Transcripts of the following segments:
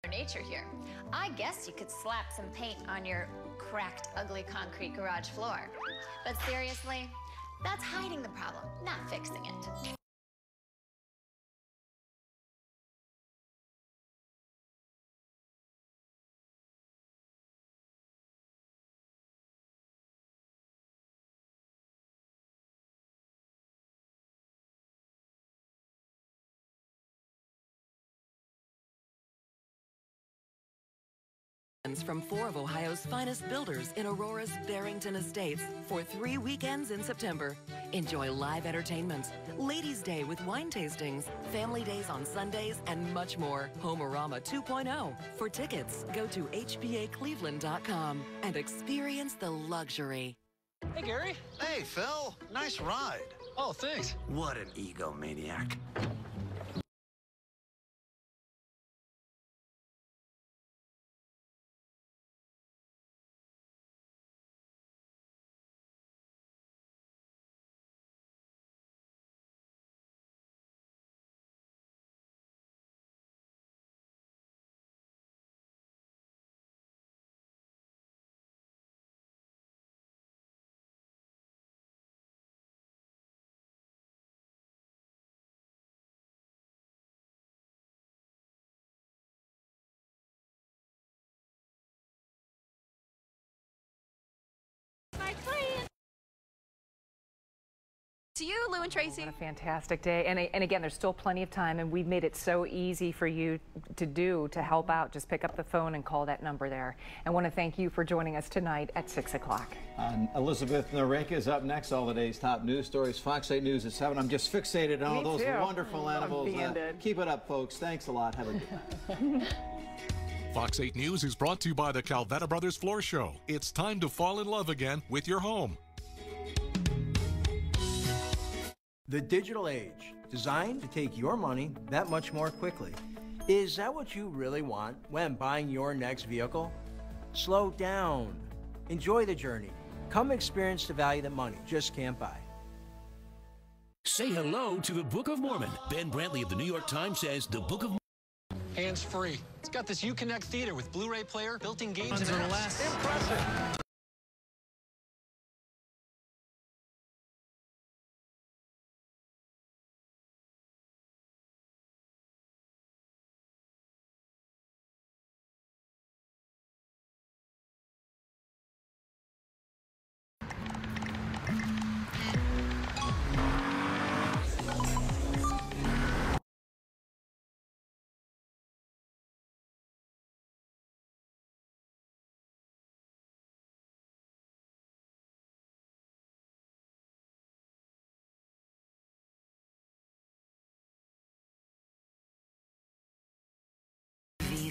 nature here. I guess you could slap some paint on your cracked, ugly concrete garage floor. But seriously, that's hiding the problem, not fixing it. From 4 of Ohio's finest builders in Aurora's Barrington Estates for 3 weekends in September. Enjoy live entertainment, Ladies' Day with wine tastings, family days on Sundays, and much more. Homeorama 2.0. For tickets, go to hpacleveland.com and experience the luxury. Hey, Gary. Hey, Phil. Nice ride. Oh, thanks. What an egomaniac. To you, Lou and Tracy. What a fantastic day. And again, there's still plenty of time, and we've made it so easy for you to help out. Just pick up the phone and call that number there. I want to thank you for joining us tonight at 6 o'clock. Elizabeth Nareka is up next. All the day's top news stories. Fox 8 News at 7. I'm just fixated on all those wonderful animals. Keep it up, folks. Thanks a lot. Have a good night. Fox 8 News is brought to you by the Calvetta Brothers Floor Show. It's time to fall in love again with your home. The digital age, designed to take your money that much more quickly. Is that what you really want when buying your next vehicle? Slow down. Enjoy the journey. Come experience the value that money just can't buy. Say hello to the Book of Mormon. Ben Brantley of the New York Times says the Book of Mormon. Hands-free. It's got this Uconnect theater with Blu-ray player, built-in games, and last. Impressive.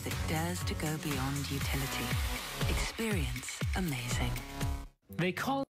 That dares to go beyond utility. Experience amazing. They call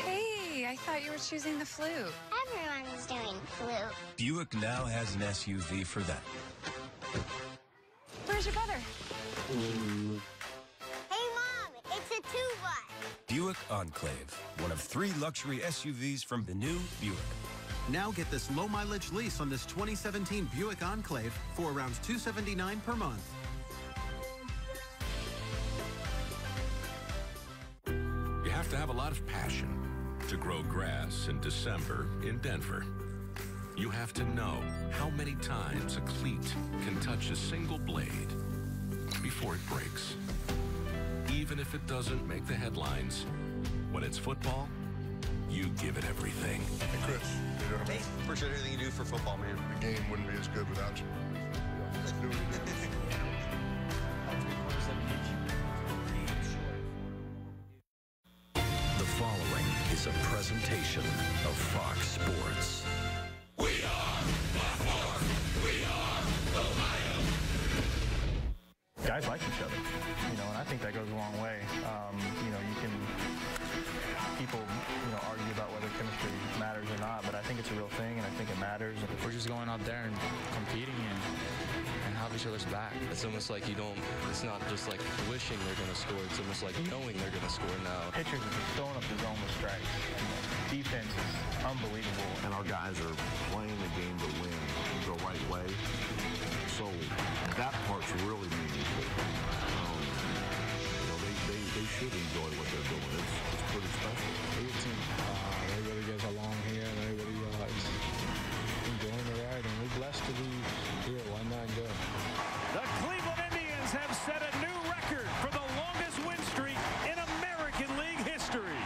Hey, I thought you were choosing the flute. Everyone's doing flute. Buick now has an SUV for that. Where's your brother? Hey, Mom, it's a 2-by. Buick Enclave, one of 3 luxury SUVs from the new Buick. Now get this low-mileage lease on this 2017 Buick Enclave for around $279 per month. You have to have a lot of passion to grow grass in December in Denver. You have to know how many times a cleat can touch a single blade before it breaks. Even if it doesn't make the headlines, when it's football, you give it everything. Hey, Chris, you know what I mean? Appreciate everything you do for football, man. The game wouldn't be as good without you. Let's do it again. The following is a presentation of Fox Sports. We are Baltimore. We are Ohio. Guys like each other, and I think that goes a long way. People, argue about whether chemistry matters or not, but I think it's a real thing, and I think it matters. We're just going out there and competing and have each other's back. It's almost like it's not just like wishing they're going to score, it's almost like knowing they're going to score now. Pitchers are just throwing up the zone with strikes. Defense is unbelievable. And our guys are playing the game to win the right way. So that part's really meaningful. They should enjoy what they're doing. It's pretty special. Everybody gets along here, and everybody is enjoying the ride, and we're blessed to be here. Why not go? The Cleveland Indians have set a new record for the longest win streak in American League history.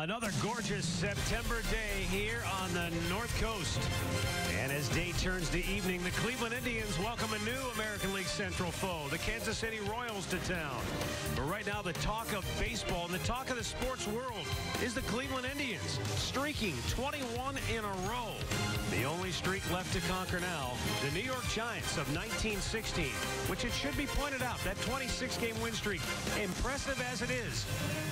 Another gorgeous September day here on the North Coast. And as day turns to evening, the Cleveland Indians welcome a new American League Central foe, the Kansas City Royals, to town. But right now, the talk of baseball and the talk of the sports world is the Cleveland Indians, streaking 21 in a row. The only streak left to conquer now, the New York Giants of 1916, which it should be pointed out, that 26-game win streak, impressive as it is,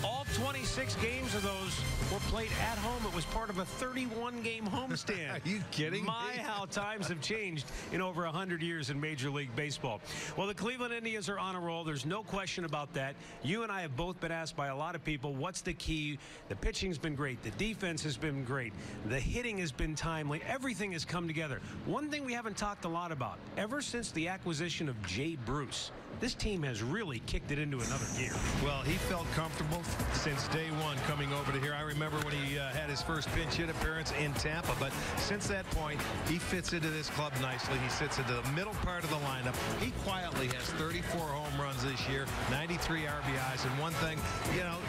all 26 games of those were played at home. It was part of a 31-game homestand. Are you kidding me? My, how times have changed in over 100 years in Major League Baseball. Well, the Cleveland Indians are on a roll. There's no question about that. You and I have both been asked by a lot of people, what's the key? The pitching's been great. The defense has been great. The hitting has been timely. Everything has come together. One thing we haven't talked a lot about, ever since the acquisition of Jay Bruce, this team has really kicked it into another gear. Well, he felt comfortable since day one coming over to here. I remember when he had his first pinch hit appearance in Tampa, but since that point, he fits into this club nicely. He sits into the middle part of the lineup. He quietly has 34 home runs this year, 93 RBIs, and one thing,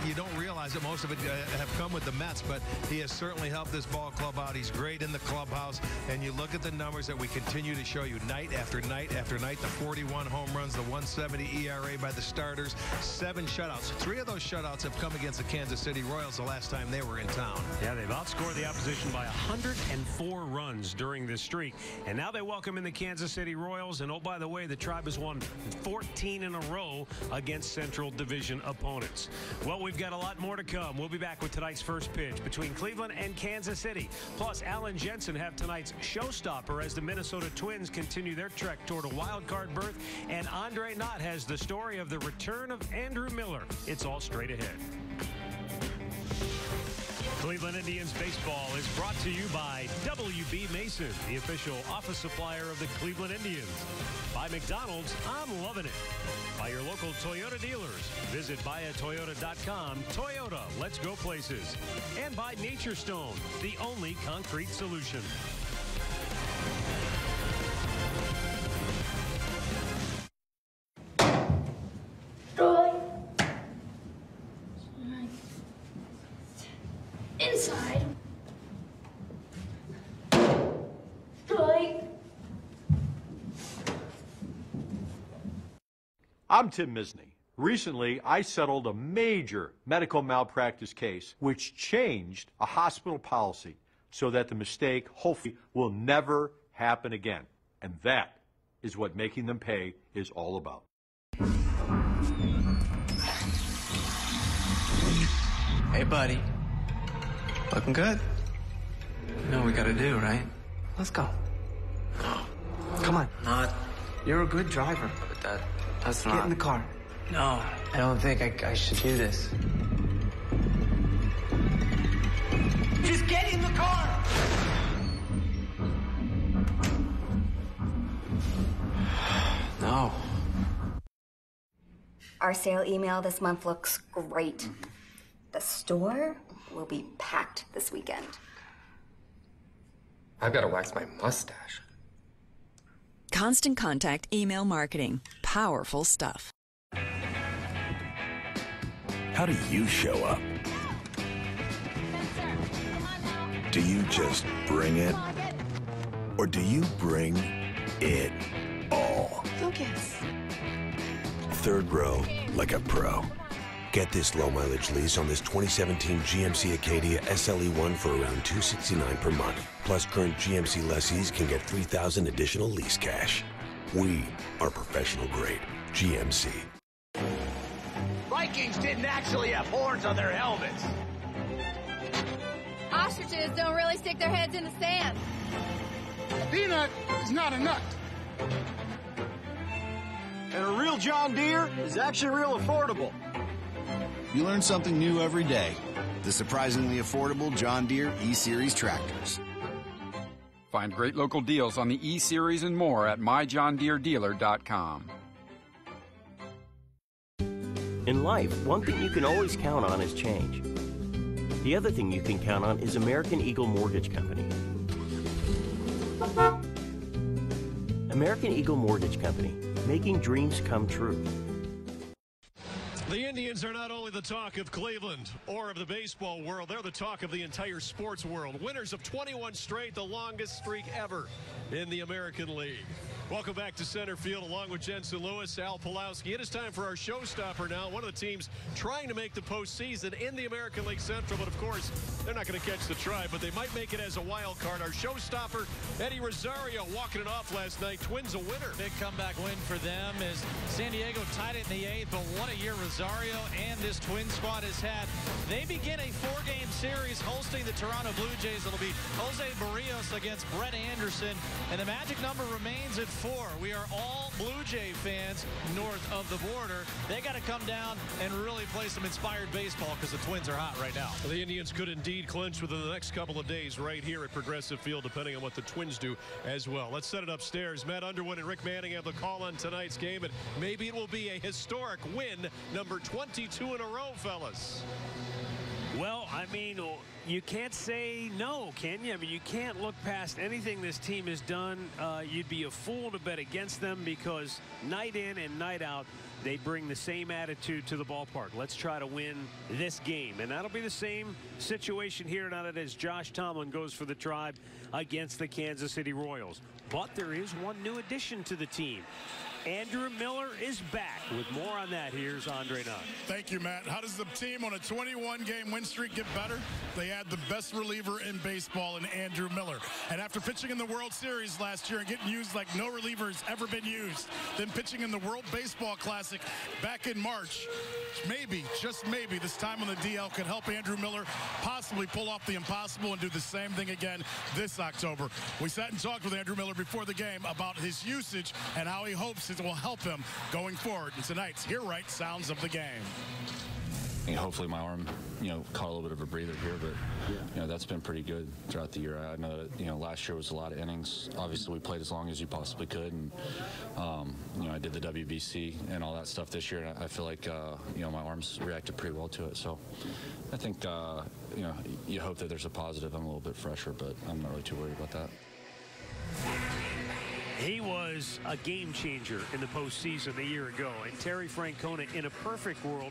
you don't realize that most of it have come with the Mets, but he has certainly helped this ball club out. He's great in the clubhouse, and you look at the numbers that we continue to show you night after night after night, the 41 home runs, the 170 ERA by the starters, 7 shutouts. 3 of those shutouts have come against the Kansas City Royals the last time they were in town. Yeah, they've outscored the opposition by 104 runs during this streak. And now they welcome in the Kansas City Royals. And oh, by the way, the Tribe has won 14 in a row against Central Division opponents. Well, we've got a lot more to come. We'll be back with tonight's first pitch between Cleveland and Kansas City. Plus, Alan Jensen have tonight's showstopper as the Minnesota Twins continue their trek toward a wild card berth. And Andre Knott has the story of the return of Andrew Miller. It's all straight ahead. Cleveland Indians baseball is brought to you by WB Mason, the official office supplier of the Cleveland Indians. By McDonald's, I'm loving it. By your local Toyota dealers. Visit buyatoyota.com. Toyota, let's go places. And by Nature Stone, the only concrete solution. Inside. I'm Tim Misney. Recently, I settled a major medical malpractice case which changed a hospital policy so that the mistake, hopefully, will never happen again. And that is what making them pay is all about. Hey, buddy. Looking good. You know what we gotta do, right? Let's go. Come on. Not. You're a good driver. But that's not. Get in the car. No. I don't think I should do this. Just get in the car! No. Our sale email this month looks great. The store will be packed this weekend. I've got to wax my mustache. Constant Contact email marketing. Powerful stuff. How do you show up? Do you just bring it? Or do you bring it all? Focus. Third row like a pro. Get this low-mileage lease on this 2017 GMC Acadia SLE1 for around $269 per month. Plus, current GMC lessees can get $3,000 additional lease cash. We are professional grade. GMC. Vikings didn't actually have horns on their helmets. Ostriches don't really stick their heads in the sand. A peanut is not a nut. And a real John Deere is actually real affordable. You learn something new every day. The surprisingly affordable John Deere E-Series tractors. Find great local deals on the E-Series and more at myjohndeeredealer.com. In life, one thing you can always count on is change. The other thing you can count on is American Eagle Mortgage Company. American Eagle Mortgage Company, making dreams come true. The Indians are not only the talk of Cleveland or of the baseball world, they're the talk of the entire sports world. Winners of 21 straight, the longest streak ever in the American League. Welcome back to center field along with Jensen Lewis, Al Pulowski. It is time for our showstopper now. One of the teams trying to make the postseason in the American League Central, but of course, they're not going to catch the Tribe, but they might make it as a wild card. Our showstopper, Eddie Rosario, walking it off last night. Twins a winner. Big comeback win for them as San Diego tied it in the 8th, but what a year Rosario and this Twin squad has had. They begin a 4-game series hosting the Toronto Blue Jays. It'll be Jose Barrios against Brett Anderson, and the magic number remains at 4. We are all Blue Jay fans north of the border. They got to come down and really play some inspired baseball because the Twins are hot right now. The Indians could indeed clinch within the next couple of days right here at Progressive Field, depending on what the Twins do as well. Let's set it upstairs. Matt Underwood and Rick Manning have the call on tonight's game, and maybe it will be a historic win, number 22 in a row, fellas. Well, I mean, you can't say no, can you? I mean, you can't look past anything this team has done. You'd be a fool to bet against them because night in and night out, they bring the same attitude to the ballpark. Let's try to win this game. And that'll be the same situation here now that as Josh Tomlin goes for the Tribe against the Kansas City Royals. But there is one new addition to the team. Andrew Miller is back. With more on that, here's Andre Nunn. Thank you, Matt. How does the team on a 21-game win streak get better? They add the best reliever in baseball in Andrew Miller. And after pitching in the World Series last year and getting used like no reliever has ever been used, then pitching in the World Baseball Classic back in March, maybe, just maybe, this time on the DL could help Andrew Miller possibly pull off the impossible and do the same thing again this October. We sat and talked with Andrew Miller before the game about his usage and how he hopes it will help him going forward. And tonight's Hear Right sounds of the game. Hopefully my arm, caught a little bit of a breather here, but, that's been pretty good throughout the year. I know that, last year was a lot of innings. Obviously, we played as long as you possibly could, and, I did the WBC and all that stuff this year, and I feel like, my arms reacted pretty well to it. So I think, you hope that there's a positive. I'm a little bit fresher, but I'm not really too worried about that. He was a game changer in the postseason a year ago, and Terry Francona, in a perfect world,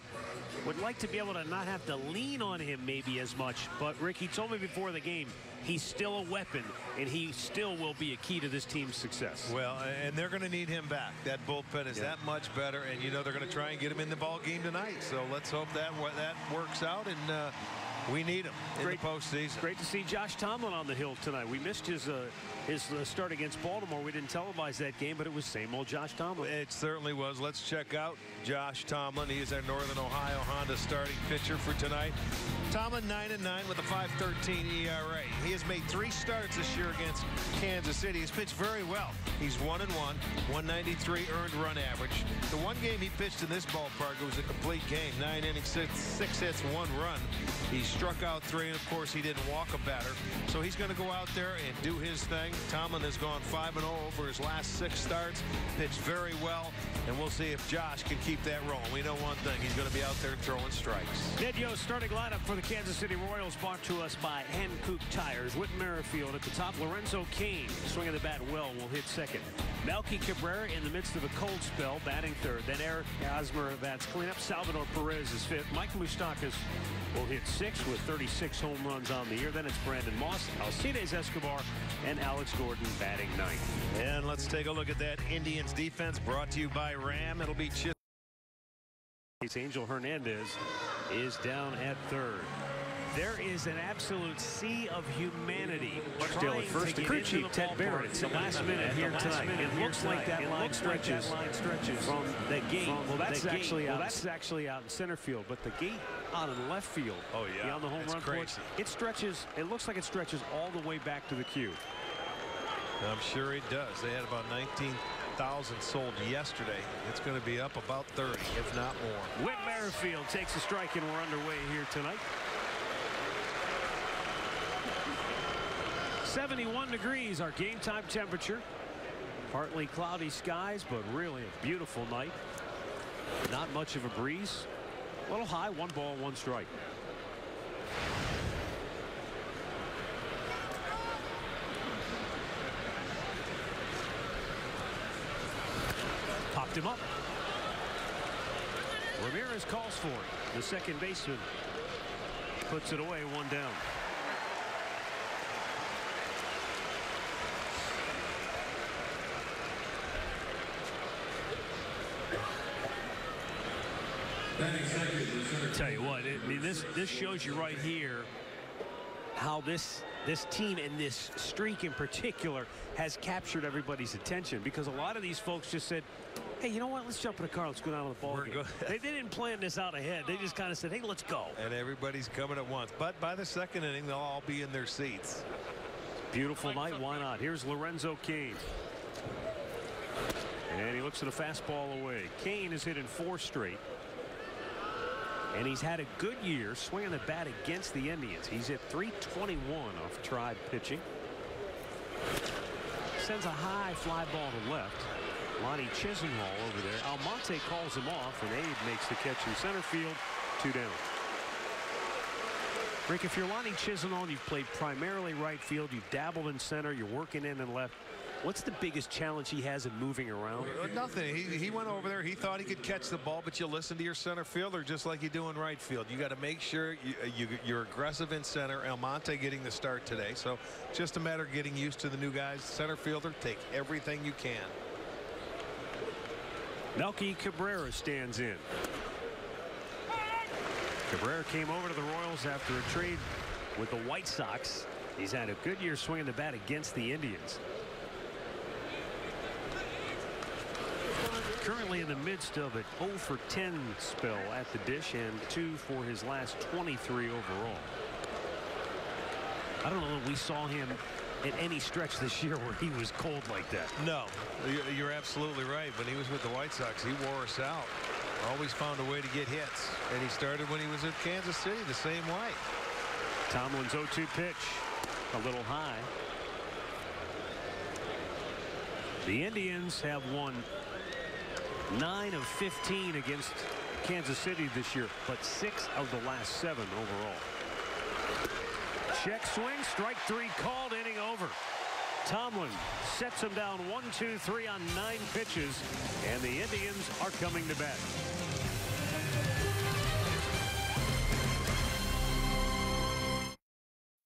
would like to be able to not have to lean on him maybe as much. But Rick, he told me before the game, he's still a weapon, and he still will be a key to this team's success. Well, and they're going to need him back. That bullpen is that much better, and they're going to try and get him in the ball game tonight. So let's hope that works out, and we need him in the postseason. Great to see Josh Tomlin on the hill tonight. We missed his start against Baltimore. We didn't televise that game, but it was same old Josh Tomlin. It certainly was. Let's check out Josh Tomlin. He is our Northern Ohio Honda starting pitcher for tonight. Tomlin 9-9 with a 5.13 ERA. He has made 3 starts this year against Kansas City. He's pitched very well. He's 1-1, 193 earned run average. The one game he pitched in this ballpark, it was a complete game. 9 innings, 6 hits, 1 run. He's struck out 3, and of course he didn't walk a batter. So he's going to go out there and do his thing. Tomlin has gone 5-0 over his last 6 starts, pitched very well, and we'll see if Josh can keep that rolling. We know one thing, he's going to be out there throwing strikes. Ned Yost starting lineup for the Kansas City Royals, brought to us by Hankook Tires. Whit Merrifield at the top. Lorenzo Cain, swinging the bat well, will hit second. Melky Cabrera in the midst of a cold spell, batting third. Then Eric Hosmer bats cleanup. Salvador Perez is fifth. Mike Moustakas will hit 6th with 36 home runs on the year. Then it's Brandon Moss, Alcides Escobar, and Alex Gordon batting 9th. And let's take a look at that Indians defense, brought to you by Ram. It'll be Angel Hernandez is down at third. There is an absolute sea of humanity. Still at first, the crew chief, Ted Barrett. It's the last minute here tonight. It looks like that line stretches from the gate. Well, that's actually out in center field, but the gate out in left field. Oh, yeah. Beyond the home run porch. It stretches. It looks like it stretches all the way back to the queue. I'm sure it does. They had about 19,000 sold yesterday. It's going to be up about 30, if not more. Whit Merrifield takes a strike, and we're underway here tonight. 71 degrees, our game time temperature. Partly cloudy skies, but really a beautiful night. Not much of a breeze. A little high, 1 ball, 1 strike. Popped him up. Ramirez calls for it. The second baseman puts it away, 1 down. Tell you what, I mean, this shows you right here how this team and this streak in particular has captured everybody's attention, because a lot of these folks just said, hey, you know what, let's jump in the car, let's go down to the ball game. They didn't plan this out ahead. They just kind of said, hey, let's go. And everybody's coming at once, but by the second inning they'll all be in their seats. Beautiful night, why not? Here's Lorenzo Cain, and he looks at a fastball away. Cain has hit in 4 straight. And he's had a good year swinging the bat against the Indians. He's hit .321 off Tribe pitching. Sends a high fly ball to left. Lonnie Chisenhall over there. Almonte calls him off, and Abe makes the catch in center field. 2 down. Rick, if you're Lonnie Chisenhall, you've played primarily right field, you've dabbled in center, you're working in and left. What's the biggest challenge he has in moving around? Nothing. He went over there. He thought he could catch the ball, but you listen to your center fielder just like you do in right field. You got to make sure you're aggressive in center. Almonte getting the start today, so just a matter of getting used to the new guys. Center fielder, take everything you can. Melky Cabrera stands in. Cabrera came over to the Royals after a trade with the White Sox. He's had a good year swinging the bat against the Indians. Currently in the midst of an 0 for 10 spell at the dish, and 2 for his last 23 overall. I don't know if we saw him at any stretch this year where he was cold like that. No, you're absolutely right. When he was with the White Sox, he wore us out. Always found a way to get hits, and he started when he was at Kansas City the same way. Tomlin's 0-2 pitch, a little high. The Indians have won 9 of 15 against Kansas City this year, but 6 of the last 7 overall. Check swing, strike 3 called, inning over. Tomlin sets him down 1-2-3 on 9 pitches, and the Indians are coming to bat.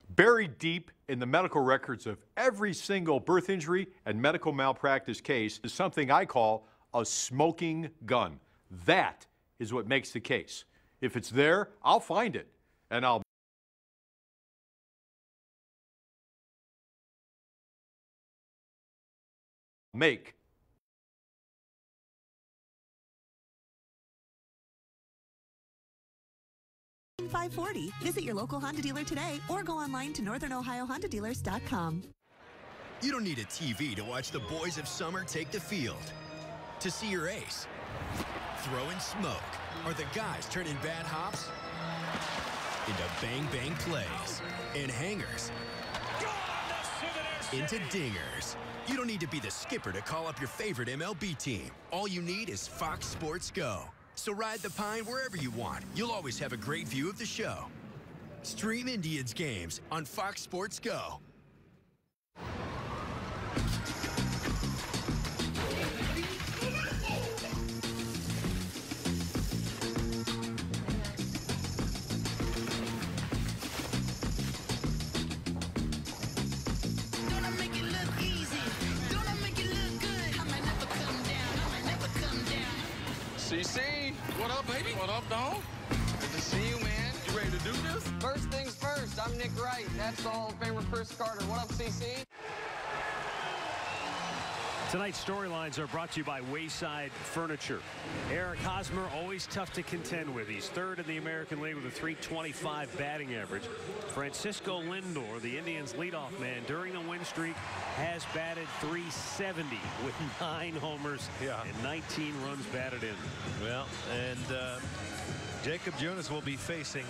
Buried deep in the medical records of every single birth injury and medical malpractice case is something I call a smoking gun. That is what makes the case. If it's there, I'll find it, and I'll make. $540. Visit your local Honda dealer today or go online to northernohiohondadealers.com. You don't need a TV to watch the boys of summer take the field. To see your ace throwing smoke, or the guys turning bad hops. into bang-bang plays and hangers into dingers. You don't need to be the skipper to call up your favorite MLB team. All you need is Fox Sports Go. So ride the pine wherever you want. You'll always have a great view of the show. Stream Indians games on Fox Sports Go. CC, what up, baby? What up, dog? Good to see you, man. You ready to do this? First things first, I'm Nick Wright. That's the Hall of Famer Chris Carter. What up, CC? Tonight's storylines are brought to you by Wayside Furniture. Eric Hosmer, always tough to contend with. He's third in the American League with a .325 batting average. Francisco Lindor, the Indians' leadoff man during the win streak, has batted .370 with 9 homers and 19 runs batted in. Well, and Jacob Junis will be facing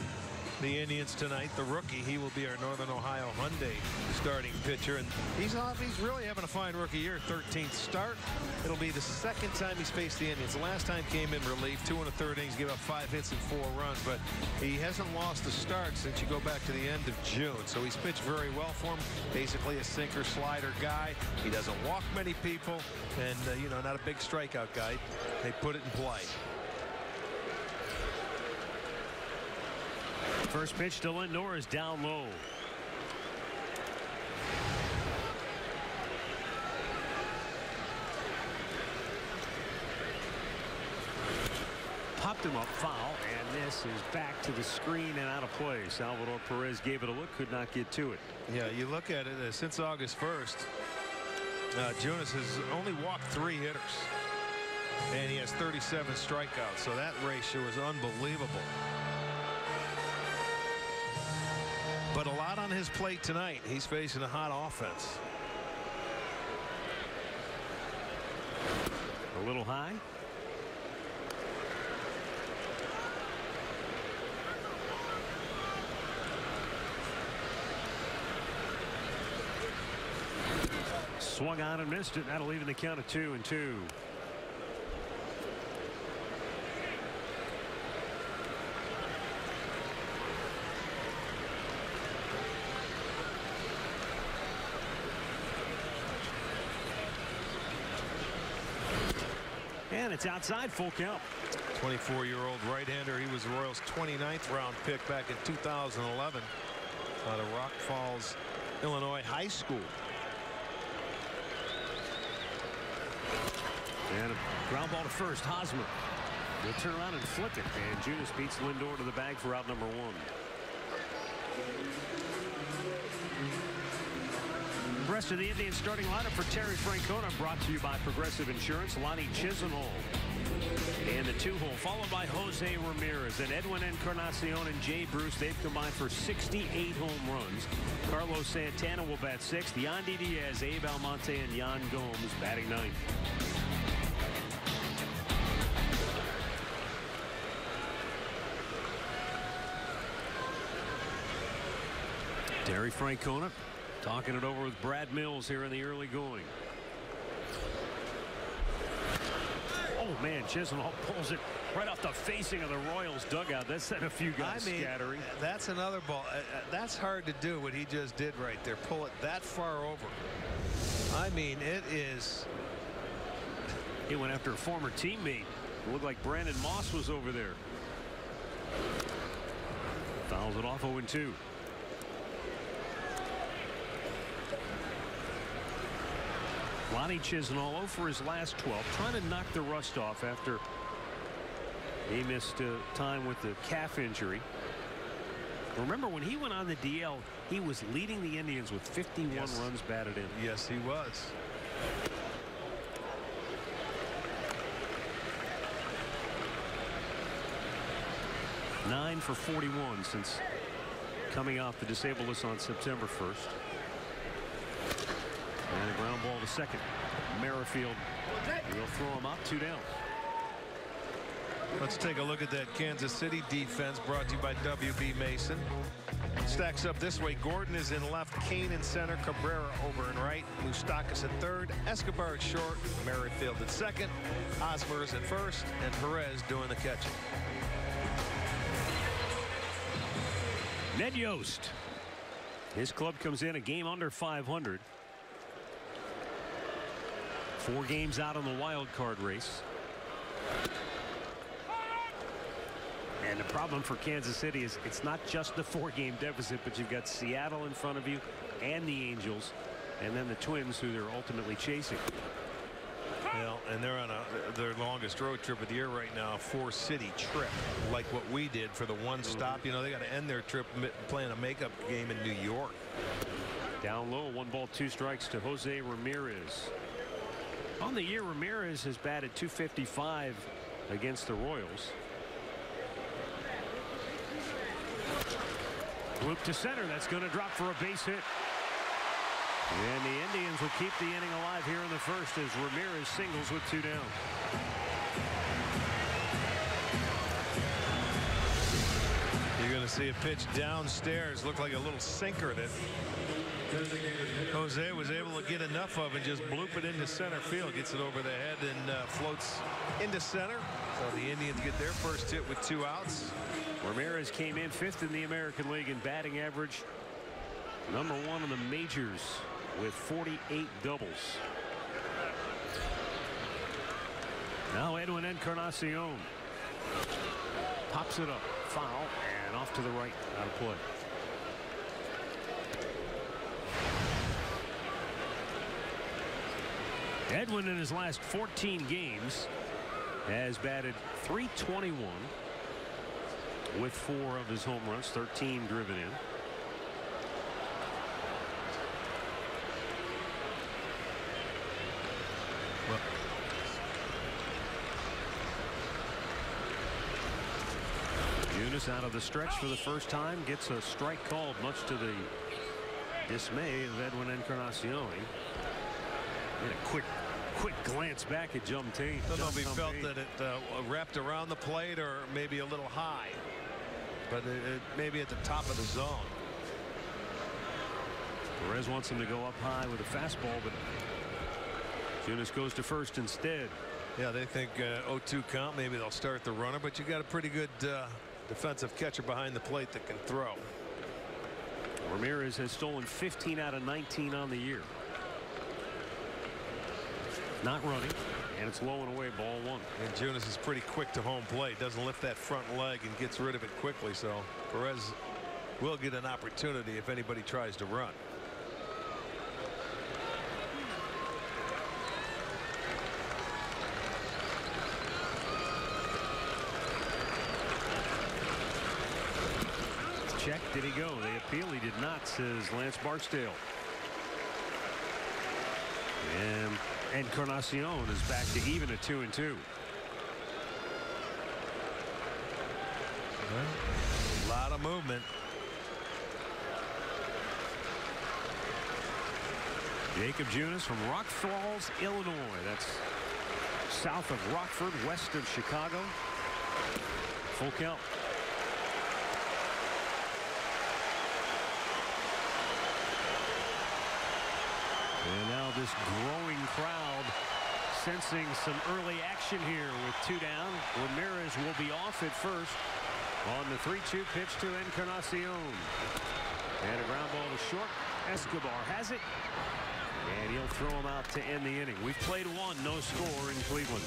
the Indians tonight. The rookie, he will be our Northern Ohio Hyundai starting pitcher, and he's really having a fine rookie year. 13th start. It'll be the second time he's faced the Indians. The last time came in relief, 2 1/3 innings, gave up 5 hits and 4 runs, but he hasn't lost a start since you go back to the end of June. So he's pitched very well for him. Basically a sinker slider guy. He doesn't walk many people, and you know, not a big strikeout guy. They put it in play. First pitch to Lindor is down low. Popped him up, foul, and this is back to the screen and out of play. Salvador Perez gave it a look, could not get to it. Yeah, you look at it, since August 1st, Junis has only walked 3 hitters, and he has 37 strikeouts, so that ratio is unbelievable. But a lot on his plate tonight. He's facing a hot offense. A little high. Swung on and missed it. That'll even the count of 2-2. And it's outside, full count. 24-year-old right-hander. He was Royals' 29th round pick back in 2011 out of Rock Falls, Illinois High School. And a ground ball to first. Hosmer will turn around and flip it, and Junis beats Lindor to the bag for out number 1. The rest of the Indians starting lineup for Terry Francona brought to you by Progressive Insurance. Lonnie Chisenhall and the 2-hole, followed by Jose Ramirez and Edwin Encarnacion and Jay Bruce. They've combined for 68 home runs. Carlos Santana will bat 6th. Yandy Diaz, Abe Almonte, and Yan Gomes batting 9th. Terry Francona talking it over with Brad Mills here in the early going. Oh man, Chisenhall pulls it right off the facing of the Royals dugout. That sent a few guys scattering. That's another ball. That's hard to do what he just did right there. Pull it that far over. I mean, it is. He went after a former teammate. It looked like Brandon Moss was over there. Fouls it off 0-2. Lonnie Chisenhall 0 for his last 12, trying to knock the rust off after he missed time with the calf injury. Remember, when he went on the DL, he was leading the Indians with 51 runs batted in. Yes, he was. Nine for 41 since coming off the disabled list on September 1st. And a ground ball to second. Merrifield will throw him out, 2 down. Let's take a look at that Kansas City defense brought to you by WB Mason. Stacks up this way. Gordon is in left, Kane in center, Cabrera over in right, Moustakas at third, Escobar at short, Merrifield at second, Hosmer is at first, and Perez doing the catching. Ned Yost. His club comes in a game under 500. 4 games out on the wild card race. And the problem for Kansas City is it's not just the 4-game deficit, but you've got Seattle in front of you and the Angels and then the Twins, who they're ultimately chasing. Well, and they're on their longest road trip of the year right now, a 4-city trip, like what we did for the one stop. You know, they got to end their trip playing a makeup game in New York. Down low, 1 ball, 2 strikes to Jose Ramirez. On the year, Ramirez has batted .255 against the Royals. Loop to center. That's going to drop for a base hit. And the Indians will keep the inning alive here in the first as Ramirez singles with 2 down. You're going to see a pitch downstairs. Looked like a little sinker that Jose was able to get enough of and just bloop it into center field. Gets it over the head and floats into center. So the Indians get their first hit with 2 outs. Ramirez came in 5th in the American League in batting average. Number 1 in the majors with 48 doubles. Now Edwin Encarnacion pops it up, foul, and off to the right, out of play. Edwin in his last 14 games has batted .321 with 4 of his home runs, 13 driven in. Junis out of the stretch for the first time, gets a strike called, much to the dismay of Edwin Encarnacion. And a quick glance back at Jumtain. I don't know if he felt that it wrapped around the plate or maybe a little high, but it maybe at the top of the zone. Perez wants him to go up high with a fastball, but Junis goes to first instead. Yeah, they think 0-2 count. Maybe they'll start the runner, but you got a pretty good defensive catcher behind the plate that can throw. Ramirez has stolen 15 out of 19 on the year. Not running, and it's low and away, ball 1. And Junis is pretty quick to home plate. Doesn't lift that front leg and gets rid of it quickly. So Perez will get an opportunity if anybody tries to run. Check, did he go? They appeal, he did not, says Lance Barksdale. And Encarnacion is back to even at 2-2. A lot of movement. Jacob Junis from Rock Falls, Illinois. That's south of Rockford, west of Chicago. Full count. And now this growing crowd sensing some early action here with 2 down. Ramirez will be off at first on the 3-2 pitch to Encarnacion. And a ground ball to short. Escobar has it. And he'll throw him out to end the inning. We've played 1, no score in Cleveland.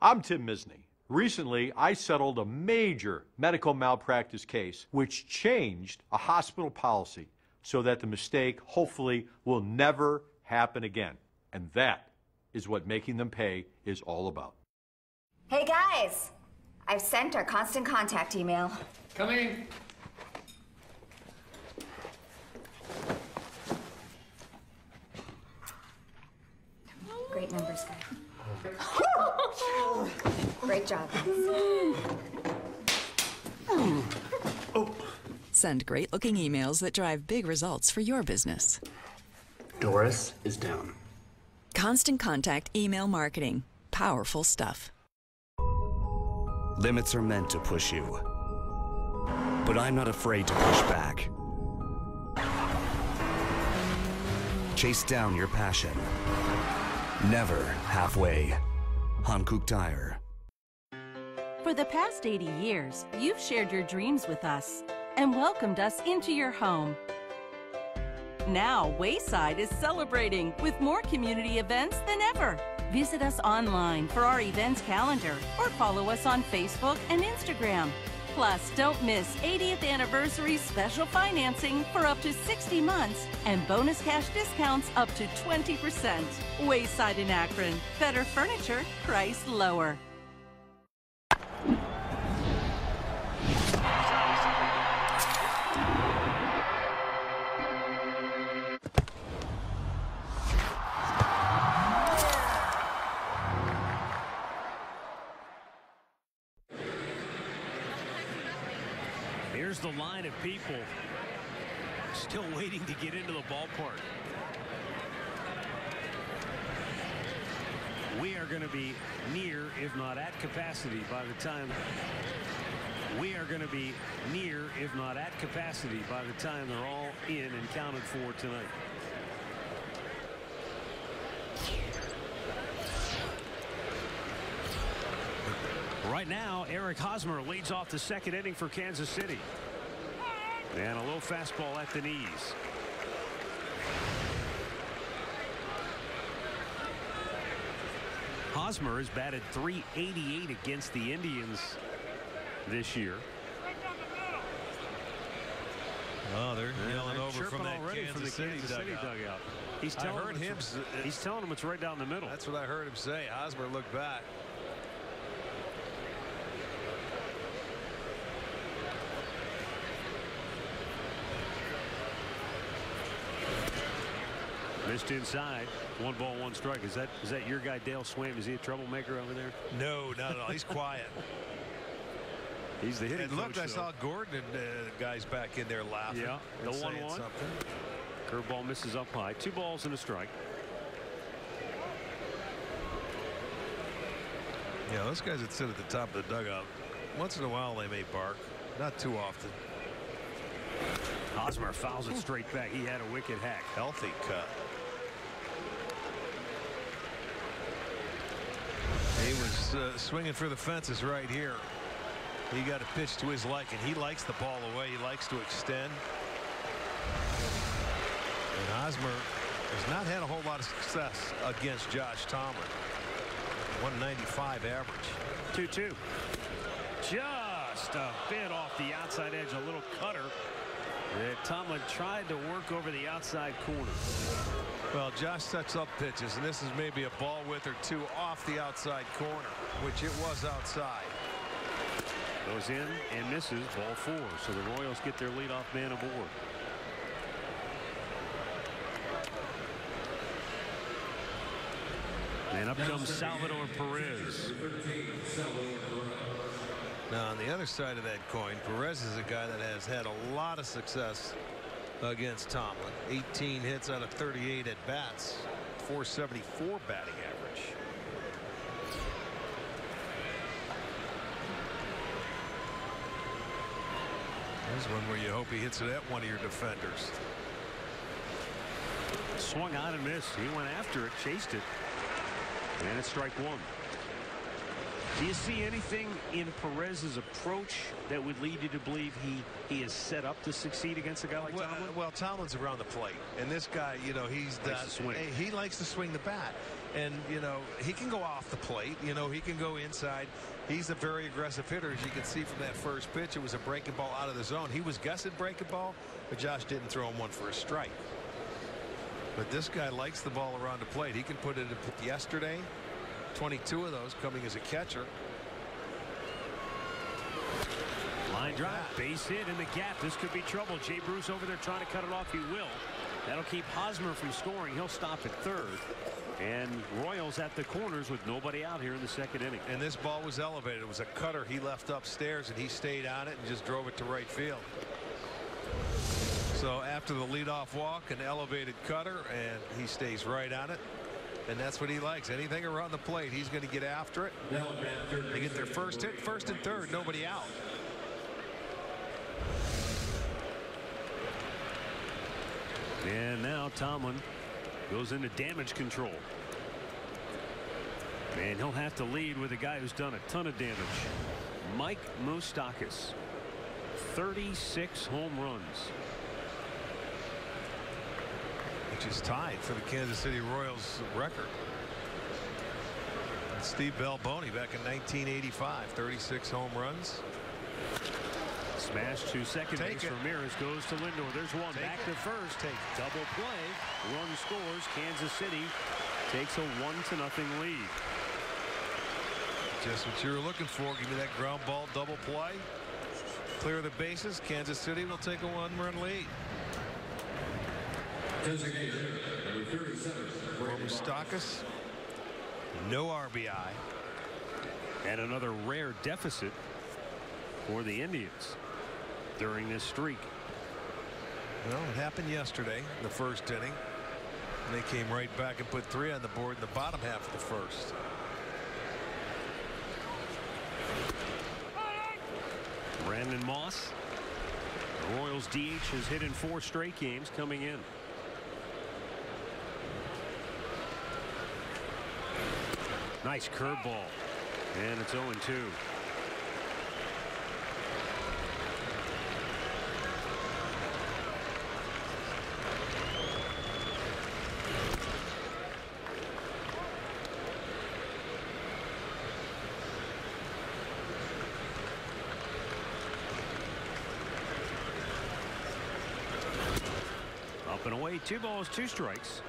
I'm Tim Misney. Recently, I settled a major medical malpractice case which changed a hospital policy so that the mistake, hopefully, will never happen again. And that is what Making Them Pay is all about. Hey guys, I've sent our constant contact email. Coming. Great numbers, guys. Great job. Send great-looking emails that drive big results for your business. Doris is down. Constant Contact email marketing. Powerful stuff. Limits are meant to push you. But I'm not afraid to push back. Chase down your passion. Never halfway. Hankook Tire. For the past 80 years, you've shared your dreams with us and welcomed us into your home. Now, Wayside is celebrating with more community events than ever. Visit us online for our events calendar or follow us on Facebook and Instagram. Plus, don't miss 80th anniversary special financing for up to 60 months and bonus cash discounts up to 20%. Wayside in Akron. Better furniture, priced lower. Here's the line of people still waiting to get into the ballpark. We are going to be near, if not at capacity by the time they're all in and counted for tonight. Right now, Eric Hosmer leads off the second inning for Kansas City. And a low fastball at the knees. Hosmer has batted .388 against the Indians this year. Oh, they're yelling over from that Kansas City dugout. He's telling them it's right down the middle. That's what I heard him say. Hosmer looked back. Missed inside. 1 ball, 1 strike. Is that your guy Dale Swaim? Is he a troublemaker over there? No, not at all. He's quiet. He's the hitting and look, coach, I saw Gordon and guys back in there laughing. Yeah, the 1-1. Curveball misses up high. 2 balls and a strike. Yeah, those guys that sit at the top of the dugout, once in a while they may bark. Not too often. Hosmer fouls it straight back. He had a wicked hack. Healthy cut. He was swinging for the fences right here. He got a pitch to his liking. He likes the ball away. He likes to extend. And Hosmer has not had a whole lot of success against Josh Tomlin. 195 average. 2-2. Just a bit off the outside edge. A little cutter that Tomlin tried to work over the outside corner. Well, Josh sets up pitches, and this is maybe a ball width or 2 off the outside corner, which it was outside. Goes in and misses. Ball 4. So the Royals get their leadoff man aboard. And up comes Salvador Perez. Now, on the other side of that coin, Perez is a guy that has had a lot of success against Tomlin. 18 hits out of 38 at bats. 474 batting average. There's one where you hope he hits it at one of your defenders. Swung on and missed. He went after it, chased it. And it's strike 1. Do you see anything in Perez's approach that would lead you to believe he is set up to succeed against a guy like Tomlin? Well, Tomlin's around the plate, and this guy, you know, he likes to swing the bat, and you know he can go off the plate. You know, he can go inside. He's a very aggressive hitter, as you can see from that first pitch. It was a breaking ball out of the zone. He was guessing breaking ball, but Josh didn't throw him one for a strike. But this guy likes the ball around the plate. He can put it yesterday. 22 of those coming as a catcher. Line drive, base hit in the gap. This could be trouble. Jay Bruce over there trying to cut it off. He will. That'll keep Hosmer from scoring. He'll stop at third. And Royals at the corners with nobody out here in the second inning. And this ball was elevated. It was a cutter he left upstairs, and he stayed on it and just drove it to right field. So after the leadoff walk, an elevated cutter, and he stays right on it. And that's what he likes. Anything around the plate, he's going to get after it. They get their first hit, first and third, nobody out. And now Tomlin goes into damage control. And he'll have to lead with a guy who's done a ton of damage. Mike Moustakas, 36 home runs. Which is tied for the Kansas City Royals record. And Steve Balboni back in 1985, 36 home runs. Smash to second base. Ramirez goes to Lindor. There's one. Back to first. Double play. Run scores. Kansas City takes a 1-0 lead. Just what you were looking for. Give me that ground ball double play. Clear the bases. Kansas City will take a 1-run lead. Moustakas, no RBI. And another rare deficit for the Indians during this streak. Well, it happened yesterday, the first inning. And they came right back and put 3 on the board in the bottom half of the first. Brandon Moss, the Royals DH, has hit in 4 straight games coming in. Nice curveball, and it's 0-2. Up and away, 2 balls, 2 strikes.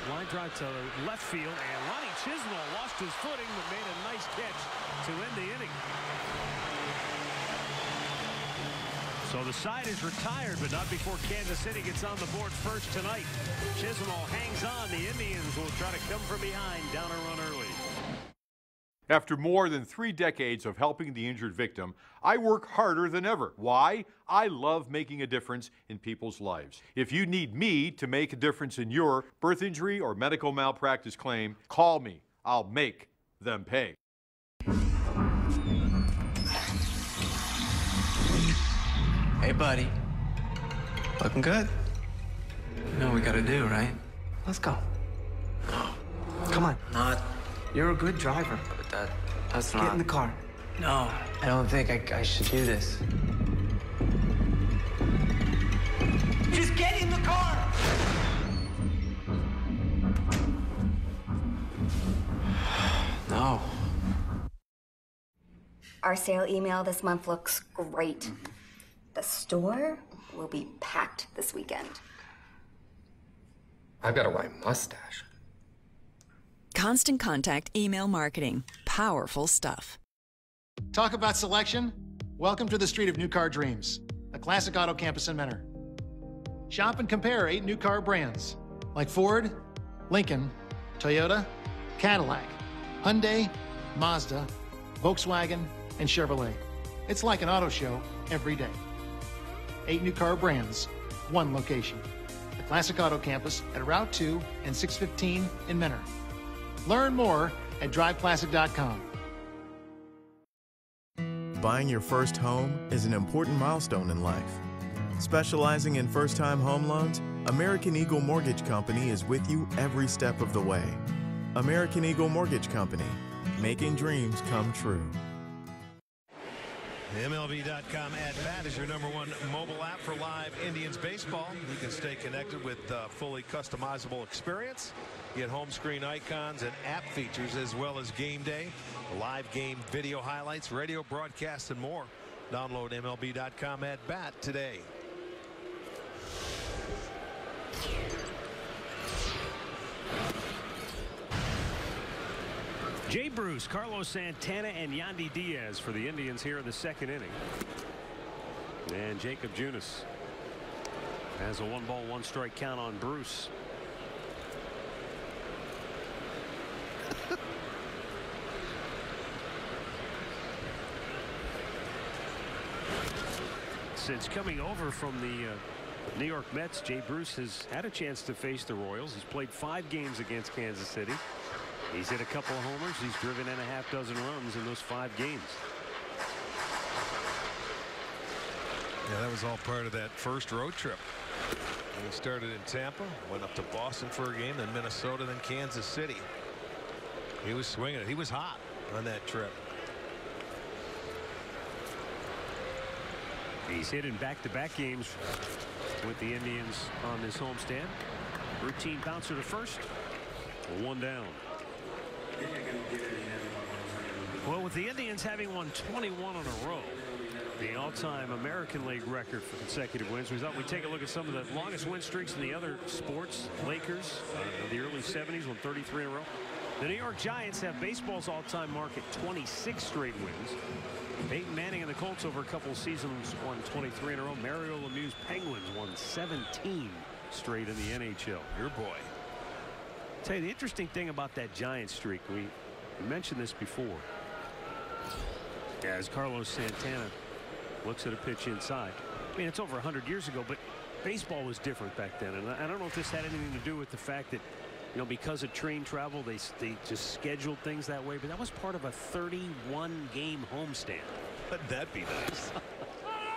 Line drive to left field, and Lonnie Chisnall lost his footing but made a nice catch to end the inning. So the side is retired, but not before Kansas City gets on the board first tonight. Chisnall hangs on. The Indians will try to come from behind, down a run early. After more than 3 decades of helping the injured victim, I work harder than ever. Why? I love making a difference in people's lives. If you need me to make a difference in your birth injury or medical malpractice claim, call me. I'll make them pay. Hey, buddy. Looking good. You know what we gotta do, right? Let's go. Come on. Not. You're a good driver. But that's not. Get in the car. No, I don't think I should do this. Just get in the car! No. Our sale email this month looks great. The store will be packed this weekend. I've got a white mustache. Constant Contact email marketing. Powerful stuff. Talk about selection? Welcome to the Street of New Car Dreams, a classic auto campus in Menor. Shop and compare 8 new car brands like Ford, Lincoln, Toyota, Cadillac, Hyundai, Mazda, Volkswagen, and Chevrolet. It's like an auto show every day. 8 new car brands, 1 location. The Classic Auto Campus at Route 2 and 615 in Menor. Learn more at driveclassic.com. Buying your first home is an important milestone in life. Specializing in first-time home loans, American Eagle Mortgage Company is with you every step of the way. American Eagle Mortgage Company, making dreams come true. MLB.com @bat is your #1 mobile app for live Indians baseball. You can stay connected with fully customizable experience. Get home screen icons and app features, as well as game day, live game video highlights, radio broadcasts, and more. Download MLB.com @bat today. Jay Bruce, Carlos Santana, and Yandy Diaz for the Indians here in the 2nd inning. And Jacob Junis As a 1-ball, 1-strike count on Bruce. Since coming over from the New York Mets, Jay Bruce has had a chance to face the Royals. He's played 5 games against Kansas City. He's hit a couple of homers. He's driven in a half-dozen runs in those 5 games. Yeah, that was all part of that first road trip. He started in Tampa, went up to Boston for a game, then Minnesota, then Kansas City. He was swinging it. He was hot on that trip. He's hit in back-to-back games with the Indians on this homestand. Routine bouncer to first. 1 down. Well, with the Indians having won 21 in a row, the all-time American League record for consecutive wins, we thought we'd take a look at some of the longest win streaks in the other sports. Lakers, the early 70s, won 33 in a row. The New York Giants have baseball's all-time mark at 26 straight wins. Peyton Manning and the Colts over a couple of seasons won 23 in a row. Mario Lemieux's Penguins won 17 straight in the NHL. Your boy. Tell you the interesting thing about that Giants streak, we mentioned this before. As Carlos Santana looks at a pitch inside. I mean, it's over 100 years ago, but baseball was different back then. And I don't know if this had anything to do with the fact that, you know, because of train travel, they just scheduled things that way. But that was part of a 31-game homestand. Wouldn't that be nice?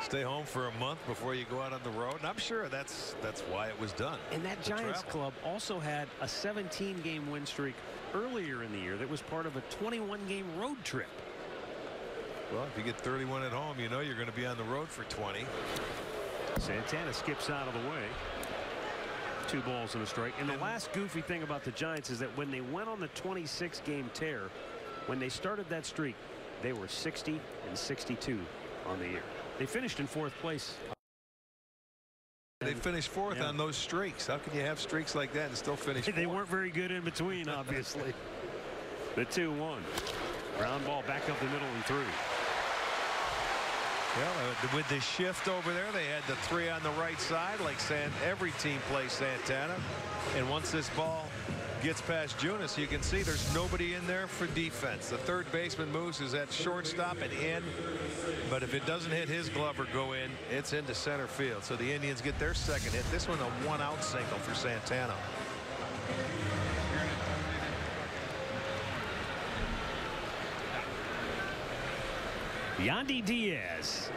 Stay home for a month before you go out on the road. And I'm sure that's why it was done. And that Giants club also had a 17-game win streak earlier in the year that was part of a 21-game road trip. Well, if you get 31 at home, you know you're going to be on the road for 20. Santana skips out of the way. 2 balls and a strike. And the last goofy thing about the Giants is that when they went on the 26-game tear, when they started that streak, they were 60-62 on the year. They finished in 4th place. They finished 4th on those streaks. How can you have streaks like that and still finish 4th? They weren't very good in between, obviously. The 2-1. Ground ball back up the middle and through. Well, with the shift over there, they had the 3 on the right side, like every team plays Santana. And once this ball gets past Junis, you can see there's nobody in there for defense. The third baseman moves is at shortstop and in. But if it doesn't hit his glove or go in, it's into center field. So the Indians get their second hit. This one a 1-out single for Santana. Yandy Diaz.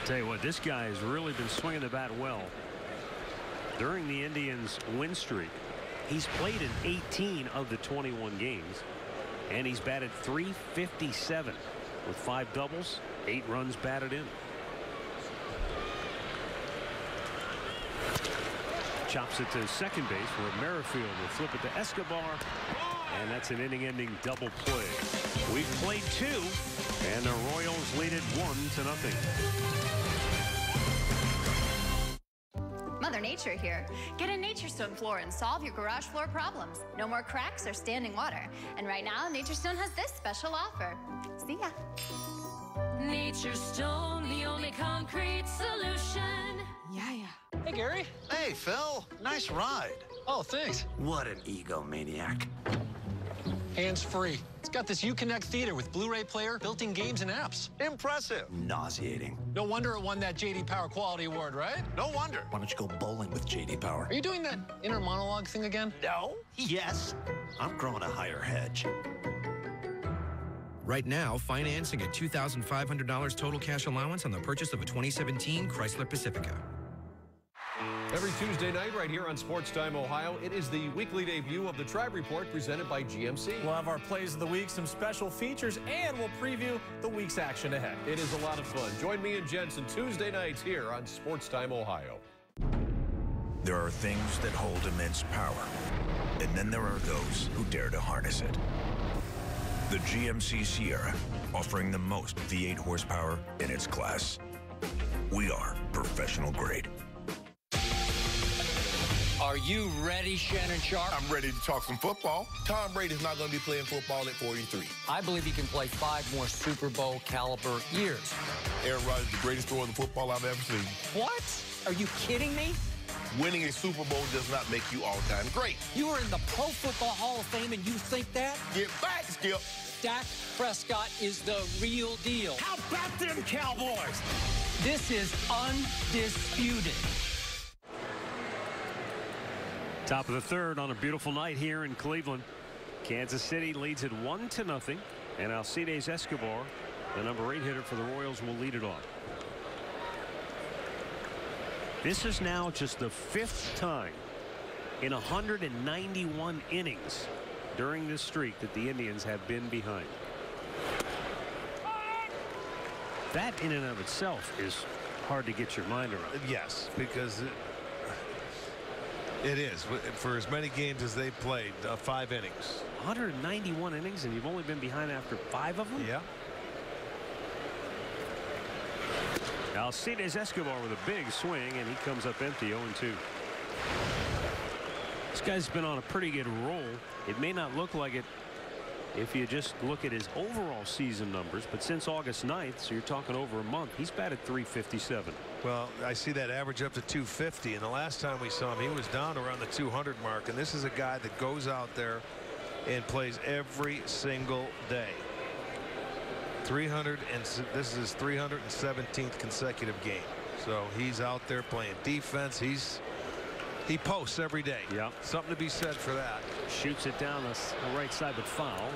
Tell you what, this guy has really been swinging the bat well during the Indians' win streak. He's played in 18 of the 21 games, and he's batted .357 with 5 doubles, 8 runs batted in. Chops it to second base where Merrifield will flip it to Escobar. And that's an inning-ending double play. We've played 2, and the Royals lead it 1-0. Mother Nature here. Get a Nature Stone floor and solve your garage floor problems. No more cracks or standing water. And right now, Nature Stone has this special offer. See ya. Nature Stone, the only concrete solution. Yeah. Hey, Gary. Hey, Phil. Nice ride. Oh, thanks. What an egomaniac. Hands-free. It's got this Uconnect theater with Blu-ray player, built-in games and apps. Impressive. Nauseating. No wonder it won that J.D. Power Quality Award, right? No wonder. Why don't you go bowling with J.D. Power? Are you doing that inner monologue thing again? No. Yes. I'm growing a higher hedge. Right now, financing a $2,500 total cash allowance on the purchase of a 2017 Chrysler Pacifica. Every Tuesday night right here on Sports Time Ohio, it is the weekly debut of the Tribe Report presented by GMC. We'll have our plays of the week, some special features, and we'll preview the week's action ahead. It is a lot of fun. Join me and Jensen Tuesday nights here on Sports Time Ohio. There are things that hold immense power, and then there are those who dare to harness it. The GMC Sierra, offering the most V8 horsepower in its class. We are professional grade. Are you ready, Shannon Sharp? I'm ready to talk some football. Tom Brady's not going to be playing football at 43. I believe he can play 5 more Super Bowl caliber years. Aaron Rodgers is the greatest thrower in the football I've ever seen. What? Are you kidding me? Winning a Super Bowl does not make you all-time great. You are in the Pro Football Hall of Fame and you think that? Get back, Skip. Dak Prescott is the real deal. How about them Cowboys? This is undisputed. Top of the third on a beautiful night here in Cleveland. Kansas City leads it 1-0, and Alcides Escobar, the number 8 hitter for the Royals, will lead it off. This is now just the 5th time in 191 innings during this streak that the Indians have been behind. That in and of itself is hard to get your mind around. Yes, because it is. For as many games as they played, 5 innings. 191 innings, and you've only been behind after 5 of them? Yeah. Alcides Escobar with a big swing, and he comes up empty, 0-2. This guy's been on a pretty good roll. It may not look like it if you just look at his overall season numbers, but since August 9th, so you're talking over a month, he's batted .357. Well, I see that average up to .250, and the last time we saw him, he was down around the 200 mark, and this is a guy that goes out there and plays every single day. 300, and this is his 317th consecutive game. So he's out there playing defense. He posts every day. Yeah, something to be said for that. Shoots it down the right side, but foul.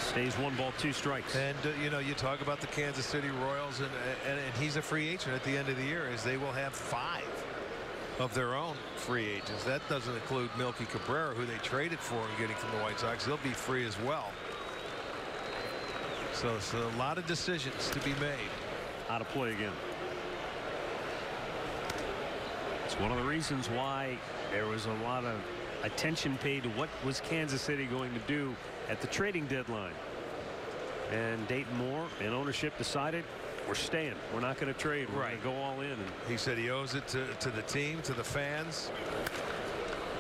Stays 1 ball 2 strikes. And you know, you talk about the Kansas City Royals, and he's a free agent at the end of the year, as they will have 5 of their own free agents. That doesn't include Melky Cabrera, who they traded for and getting from the White Sox. He'll be free as well. So it's a lot of decisions to be made. Out of play again. It's one of the reasons why there was a lot of attention paid to what was Kansas City going to do at the trading deadline. And Dayton Moore and ownership decided, we're staying. We're not going to trade. We're going to go all in. And he said he owes it to the team, to the fans.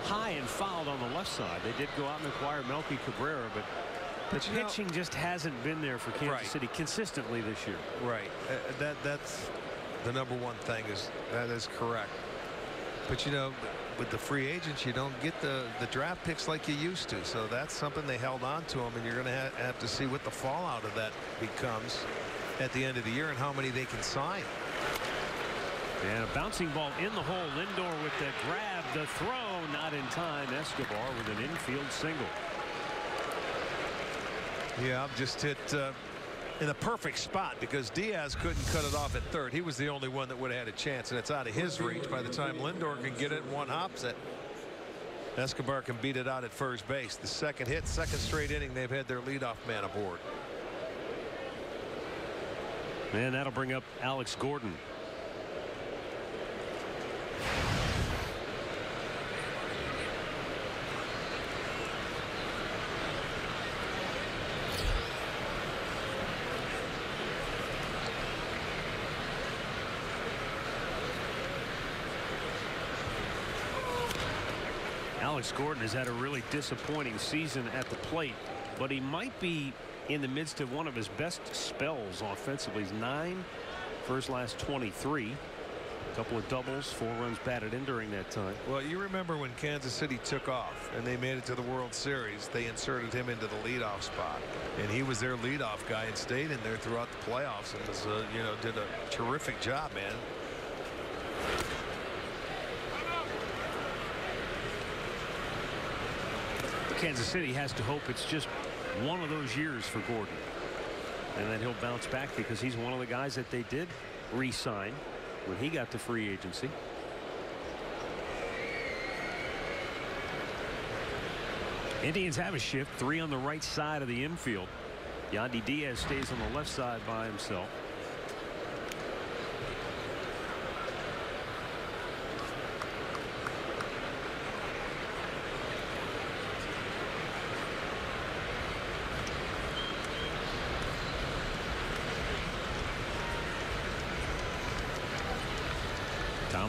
High and fouled on the left side. They did go out and acquire Melky Cabrera, but the pitching just hasn't been there for Kansas City consistently this year. Right. That's the number one thing. That is correct. But you know, with the free agents, you don't get the draft picks like you used to. So that's something they held on to them, and you're going to have to see what the fallout of that becomes at the end of the year and how many they can sign. And a bouncing ball in the hole. Lindor with the grab, the throw, not in time. Escobar with an infield single. Yeah, just hit in a perfect spot, because Diaz couldn't cut it off at third. He was the only one that would have had a chance, and it's out of his reach. By the time Lindor can get it in one hop set, Escobar can beat it out at first base. The second hit, second straight inning, they've had their leadoff man aboard. And that'll bring up Alex Gordon. Alex Gordon has had a really disappointing season at the plate, but he might be in the midst of one of his best spells offensively. He's 9 for his last 23. A couple of doubles, 4 runs batted in during that time. Well, you remember when Kansas City took off and they made it to the World Series, they inserted him into the leadoff spot, and he was their leadoff guy and stayed in there throughout the playoffs, and was you know, did a terrific job, man. Kansas City has to hope it's just one of those years for Gordon, and then he'll bounce back, because he's one of the guys that they did re-sign when he got to free agency. Indians have a shift, 3 on the right side of the infield. Yandy Diaz stays on the left side by himself.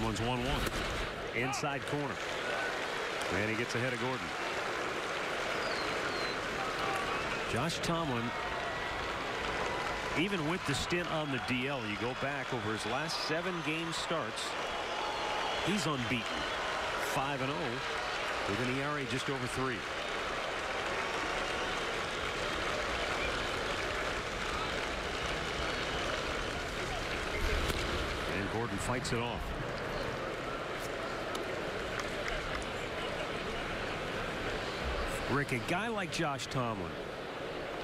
one's 1-1. Inside corner. And he gets ahead of Gordon. Josh Tomlin, even with the stint on the DL, you go back over his last 7 game starts, he's unbeaten. 5-0 with an ERA just over 3. And Gordon fights it off. Rick, a guy like Josh Tomlin,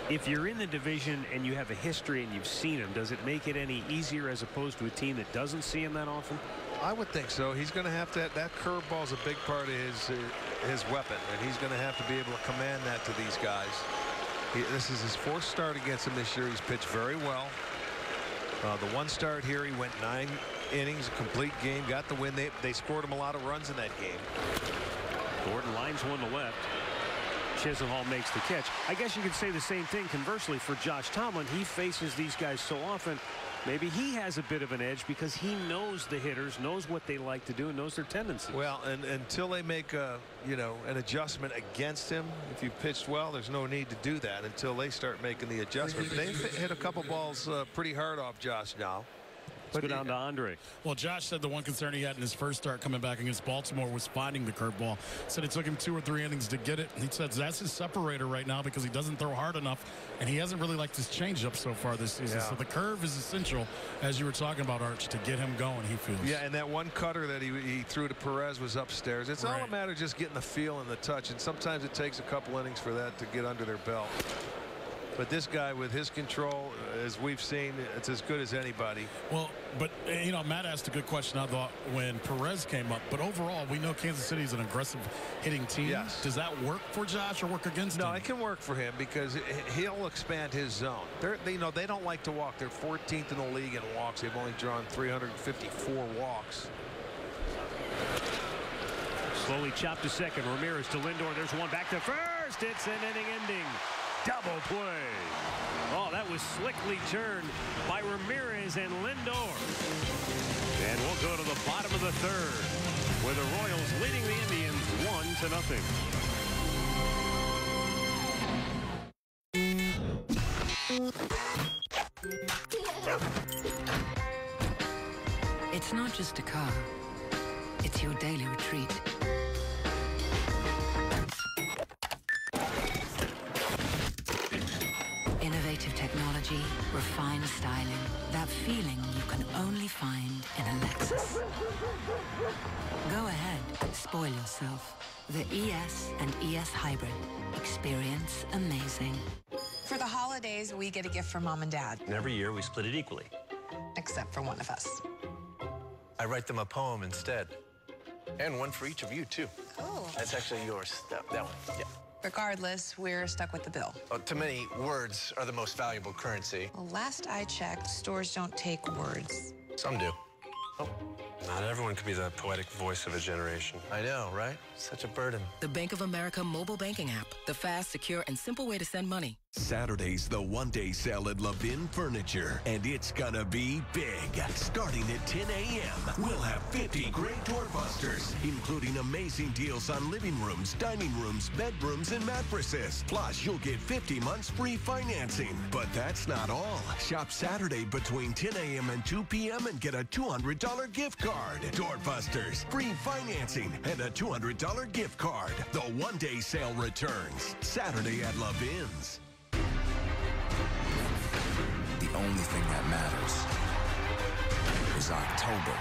if you're in the division and you have a history and you've seen him, does it make it any easier as opposed to a team that doesn't see him that often? I would think so. He's going to have to. That curveball is a big part of his weapon, and he's going to have to be able to command that to these guys. This is his 4th start against him this year. He's pitched very well. The 1 start here, he went 9 innings, a complete game, got the win. They scored him a lot of runs in that game. Gordon lines one to left. Chisenhall makes the catch. I guess you could say the same thing conversely for Josh Tomlin. He faces these guys so often. Maybe he has a bit of an edge because he knows the hitters, knows what they like to do, and knows their tendencies. Well, and until they make an adjustment against him, if you pitched well, there's no need to do that until they start making the adjustment. They've hit a couple balls pretty hard off Josh now. Let's go down to Andre. Well, Josh said the one concern he had in his first start coming back against Baltimore was finding the curveball. Said it took him 2 or 3 innings to get it. He said that's his separator right now because he doesn't throw hard enough, and he hasn't really liked his changeup so far this season. Yeah. So the curve is essential, as you were talking about, Arch, to get him going, he feels. Yeah, and that one cutter that he threw to Perez was upstairs. It's all a matter of just getting the feel and the touch, and sometimes it takes a couple innings for that to get under their belt. But this guy, with his control, as we've seen, it's as good as anybody. Well, but, Matt asked a good question, I thought, when Perez came up. But overall, we know Kansas City is an aggressive hitting team. Yes. Does that work for Josh or work against him? No, it can work for him because he'll expand his zone. They don't like to walk. They're 14th in the league in walks. They've only drawn 354 walks. Slowly chopped to second. Ramirez to Lindor. There's one back to first. It's an inning-ending double play. Oh, that was slickly turned by Ramirez and Lindor. And we'll go to the bottom of the 3rd, where the Royals leading the Indians 1-0. It's not just a car. It's your daily retreat. Innovative technology, refined styling, that feeling you can only find in a Lexus. Go ahead, spoil yourself. The ES and ES Hybrid. Experience amazing. For the holidays, we get a gift from Mom and Dad. And every year we split it equally. Except for one of us. I write them a poem instead. And one for each of you, too. Oh. That's actually yours. That one. Yeah. Regardless, we're stuck with the bill. To many, words are the most valuable currency. Well, last I checked, stores don't take words. Some do. Oh. Not everyone could be the poetic voice of a generation. I know, right? Such a burden. The Bank of America mobile banking app. The fast, secure, and simple way to send money. Saturday's the one-day sale at Levin Furniture, and it's gonna be big. Starting at 10 a.m., we'll have 50 great doorbusters, including amazing deals on living rooms, dining rooms, bedrooms, and mattresses. Plus, you'll get 50 months free financing. But that's not all. Shop Saturday between 10 a.m. and 2 p.m. and get a $200 gift card. Doorbusters, free financing, and a $200 gift card. The one-day sale returns Saturday at Levin's. The only thing that matters is October.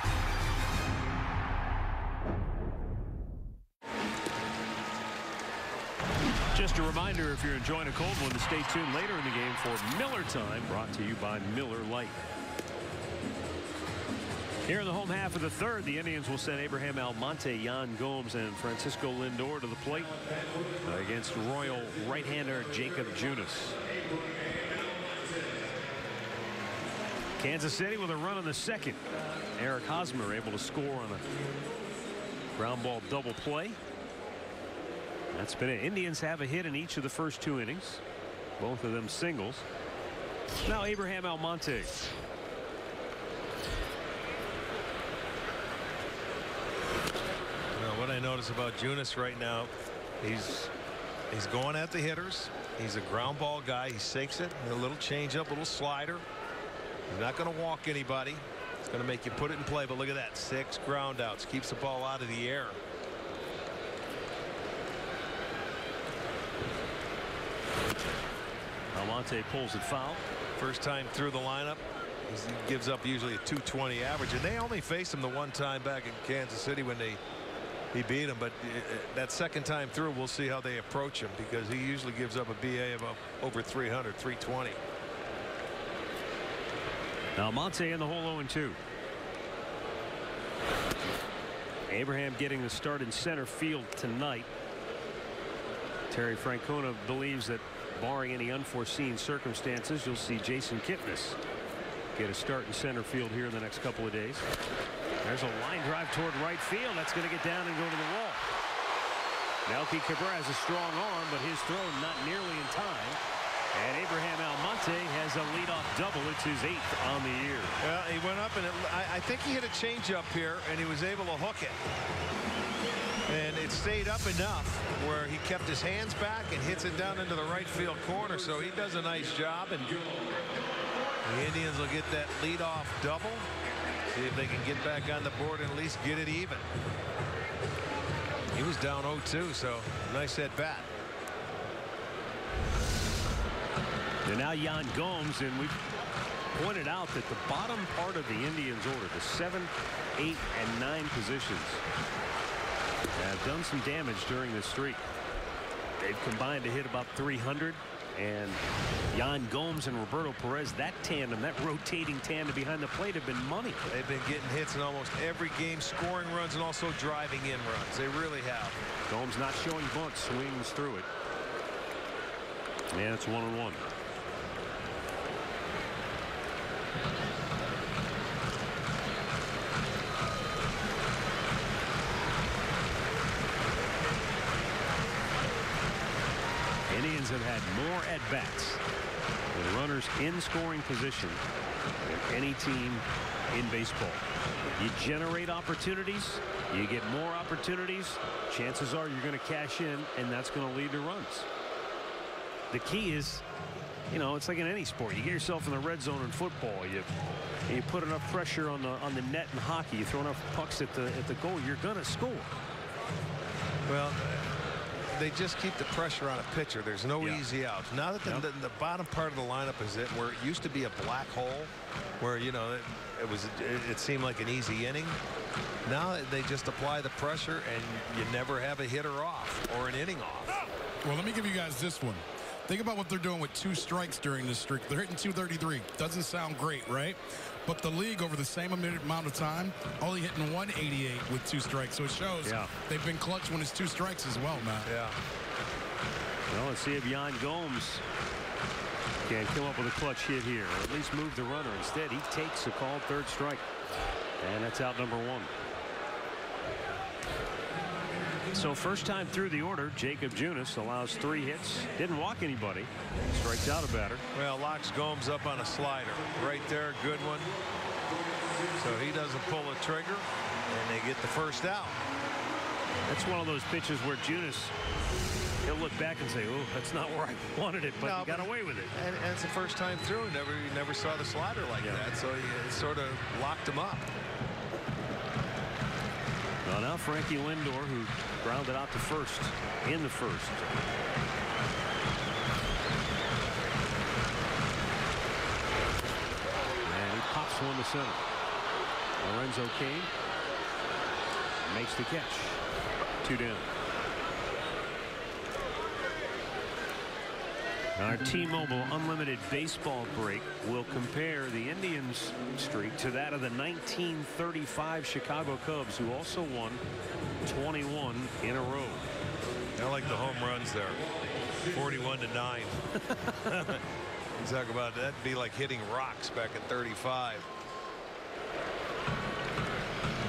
Just a reminder, if you're enjoying a cold one, to stay tuned later in the game for Miller Time, brought to you by Miller Lite. Here in the home half of the 3rd, the Indians will send Abraham Almonte, Yan Gomes, and Francisco Lindor to the plate against Royal right-hander Jacob Junis. Kansas City with a run in the 2nd. Eric Hosmer able to score on a ground ball double play. That's been it. Indians have a hit in each of the first 2 innings. Both of them singles. Now Abraham Almonte. notice about Junis right now, he's going at the hitters. He's a ground ball guy. He sakes it. A little changeup, a little slider. He's not going to walk anybody. It's going to make you put it in play. But look at that, 6 ground outs. Keeps the ball out of the air. Almonte pulls it foul. First time through the lineup. He gives up usually a 220 average, and they only faced him the one time back in Kansas City when he beat him. But that second time through, we'll see how they approach him, because he usually gives up a BA of over 300, 320. Now Almonte in the hole 0-2. Abraham getting the start in center field tonight. Terry Francona believes that barring any unforeseen circumstances, you'll see Jason Kipnis get a start in center field here in the next couple of days. There's a line drive toward right field. That's going to get down and go to the wall. Melky Cabrera has a strong arm, but his throw not nearly in time. And Abraham Almonte has a leadoff double. It's his 8th on the year. Well, he went up, and I think he hit a changeup here, and he was able to hook it. And it stayed up enough where he kept his hands back and hits it down into the right field corner. So he does a nice job, and the Indians will get that leadoff double. See if they can get back on the board and at least get it even. He was down 0-2, so nice at bat. And now Yan Gomes, and we pointed out that the bottom part of the Indians order, the 7, 8, and 9 positions, have done some damage during this streak. They've combined to hit about 300, and Yan Gomes and Roberto Perez, that tandem, that rotating tandem behind the plate, have been money. They've been getting hits in almost every game, scoring runs and also driving in runs. They really have. Gomes not showing bunt, swings through it. And it's 1-1. Indians have had more at-bats with runners in scoring position than any team in baseball. You generate opportunities, you get more opportunities, chances are you're going to cash in, and that's going to lead to runs. The key is, you know, it's like in any sport. You get yourself in the red zone in football. You put enough pressure on the net in hockey. You throw enough pucks at the goal, you're going to score. Well, they just keep the pressure on a pitcher. There's no easy out. Now that the bottom part of the lineup is it, where it used to be a black hole, where, you know, it seemed like an easy inning. Now they just apply the pressure, and you never have a hitter off or an inning off. Well, let me give you guys this one. Think about what they're doing with 2 strikes during this streak. They're hitting 233. Doesn't sound great, right? But the league over the same amount of time only hitting 188 with 2 strikes. So it shows they've been clutch when it's 2 strikes as well, Matt. Yeah. Well, let's see if Yan Gomes can come up with a clutch hit here, or at least move the runner. Instead, he takes a called 3rd strike. And that's out number 1. So first time through the order, Jacob Junis allows 3 hits. Didn't walk anybody. Strikes out a batter. Well, locks Gomes up on a slider. Right there, good one. So he doesn't pull the trigger, and they get the first out. That's one of those pitches where Junis, he'll look back and say, oh, that's not where I wanted it, but he got away with it. And it's the first time through. He never saw the slider like that, so he sort of locked him up. Well, now Frankie Lindor, who grounded out to first in the first. And he pops one to center. Lorenzo Cain makes the catch. 2 down. Our T-Mobile Unlimited Baseball break will compare the Indians' streak to that of the 1935 Chicago Cubs, who also won 21 in a row. I like the home runs there. 41-9. You talk about that'd be like hitting rocks back at 35.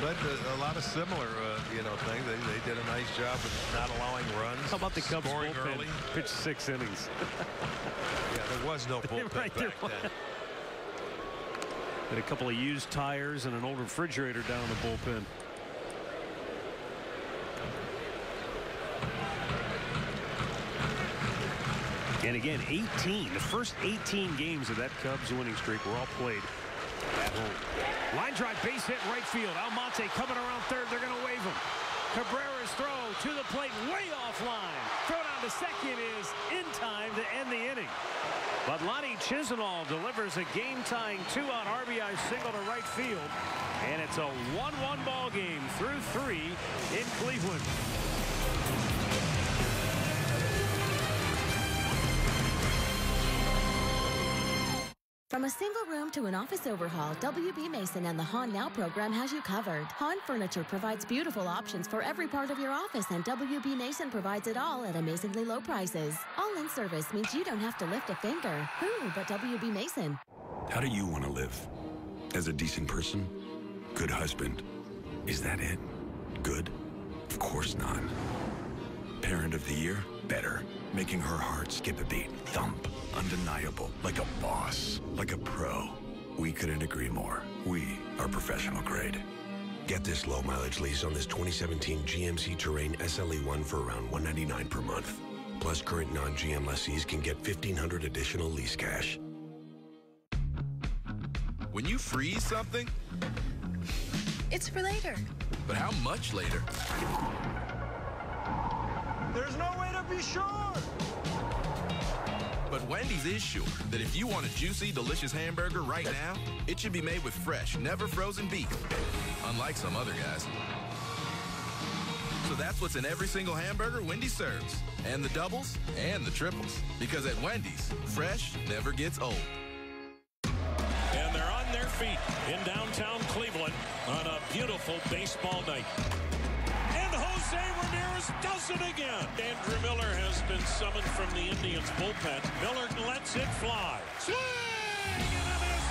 But a lot of similar, things. They did a nice job of not allowing runs. How about the Cubs scoring bullpen? Early? Pitched 6 innings. Yeah, there was no bullpen right, back then. Had a couple of used tires and an old refrigerator down in the bullpen. And again, 18. The first 18 games of that Cubs winning streak were all played at home. Line drive, base hit, right field. Almonte coming around third. They're going to wave him. Cabrera's throw to the plate, way offline. Throw down to second is in time to end the inning. But Lonnie Chisenhall delivers a game-tying 2-out RBI single to right field. And it's a 1-1 ball game through 3 in Cleveland. From a single room to an office overhaul, WB Mason and the Hahn Now program has you covered. Hahn Furniture provides beautiful options for every part of your office, and WB Mason provides it all at amazingly low prices. All-in service means you don't have to lift a finger. Who but WB Mason? How do you want to live? As a decent person? Good husband? Is that it? Good? Of course not. Parent of the year? Better. Making her heart skip a beat. Thump. Undeniable. Like a boss. Like a pro. We couldn't agree more. We are professional grade. Get this low mileage lease on this 2017 GMC Terrain SLE1 for around $199 per month. Plus current non-GM lessees can get $1,500 additional lease cash. When you freeze something, It's for later. but how much later? There's no way to be sure. But Wendy's is sure that if you want a juicy, delicious hamburger right now, it should be made with fresh, never frozen beef, unlike some other guys. So that's what's in every single hamburger Wendy's serves, and the doubles and the triples. Because at Wendy's, fresh never gets old. And they're on their feet in downtown Cleveland on a beautiful baseball night. And Jose Ramirez does it again. Andrew Miller has been summoned from the Indians bullpen. Miller lets it fly. Swing and a miss.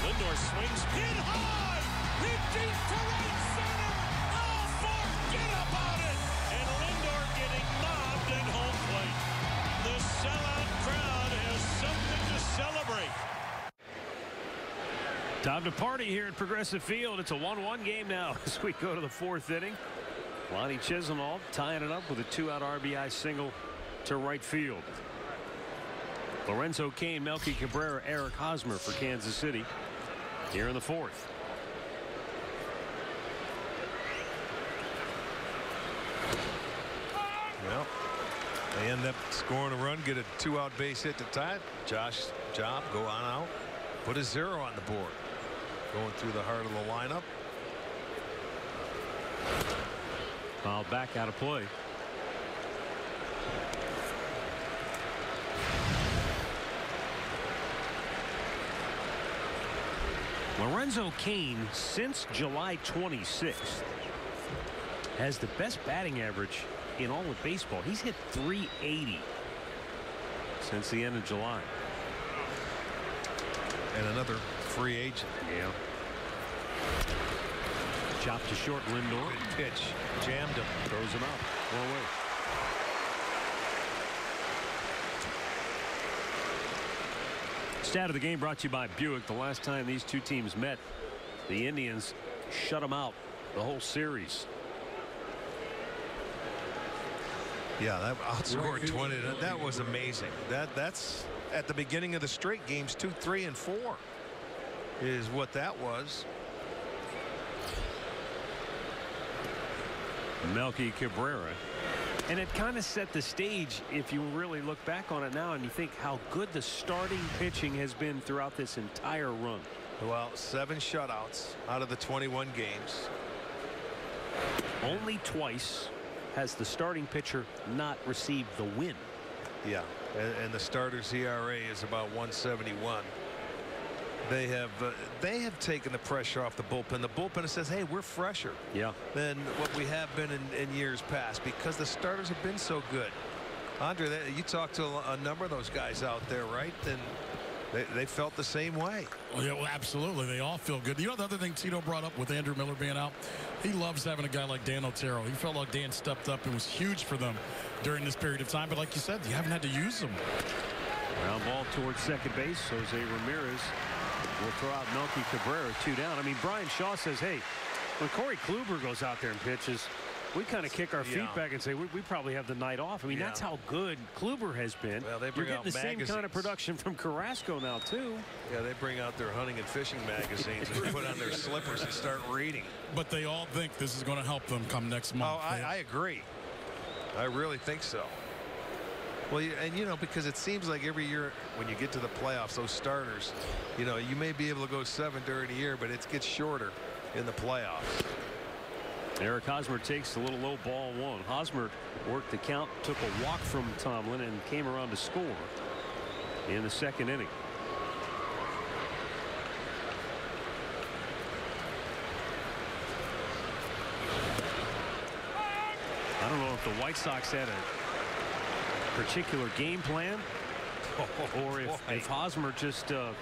Lindor swings hit high. Hit deep to right center. Oh, forget about it. And Lindor getting mobbed at home plate. The sellout crowd has something to celebrate. Time to party here at Progressive Field. It's a 1-1 game now as we go to the 4th inning. Lonnie Chisenhall tying it up with a 2-out RBI single to right field. Lorenzo Cain, Melky Cabrera, Eric Hosmer for Kansas City here in the 4th. Well, they end up scoring a run, get a 2-out base hit to tie it. Josh Job go on out, put a 0 on the board. Going through the heart of the lineup. Foul back out of play. Lorenzo Cain, since July 26th, has the best batting average in all of baseball. He's hit .380 since the end of July. And another free agent. Yeah. Chop to short, Lindor. Good pitch. Jammed him. Throws him out. 1 away. Stat of the game brought to you by Buick. The last time these two teams met, the Indians shut them out the whole series. Yeah, that outscored 20. That was amazing. That's at the beginning of the straight games 2, 3, and 4 is what that was. Melky Cabrera. And it kind of set the stage if you really look back on it now and you think how good the starting pitching has been throughout this entire run. Well, 7 shutouts out of the 21 games. Only twice has the starting pitcher not received the win. Yeah, and the starter's ERA is about 171. They have taken the pressure off the bullpen. The bullpen says, hey, we're fresher than what we have been in years past because the starters have been so good. Andre, you talked to a number of those guys out there, right? And they felt the same way. Well, yeah, well, absolutely. They all feel good. You know the other thing Tito brought up with Andrew Miller being out? He loves having a guy like Dan Otero. He felt like Dan stepped up and was huge for them during this period of time. But like you said, you haven't had to use him. Ground ball towards second base. Jose Ramirez will throw out Melky Cabrera, 2 down. I mean, Brian Shaw says, hey, when Corey Kluber goes out there and pitches, we kind of kick our feet back and say we probably have the night off. I mean, that's how good Kluber has been. Well, they bring You're out getting the magazines. same kind of production from Carrasco now, too. Yeah, they bring out their hunting and fishing magazines and put on their slippers and start reading. But they all think this is going to help them come next month. Oh, I agree. I really think so. Well, and you know, because it seems like every year when you get to the playoffs, those starters, you know, you may be able to go 7 during the year, but it gets shorter in the playoffs. Eric Hosmer takes the little low ball 1. Hosmer worked the count, took a walk from Tomlin, and came around to score in the second inning. I don't know if the White Sox had a particular game plan or if Hosmer just had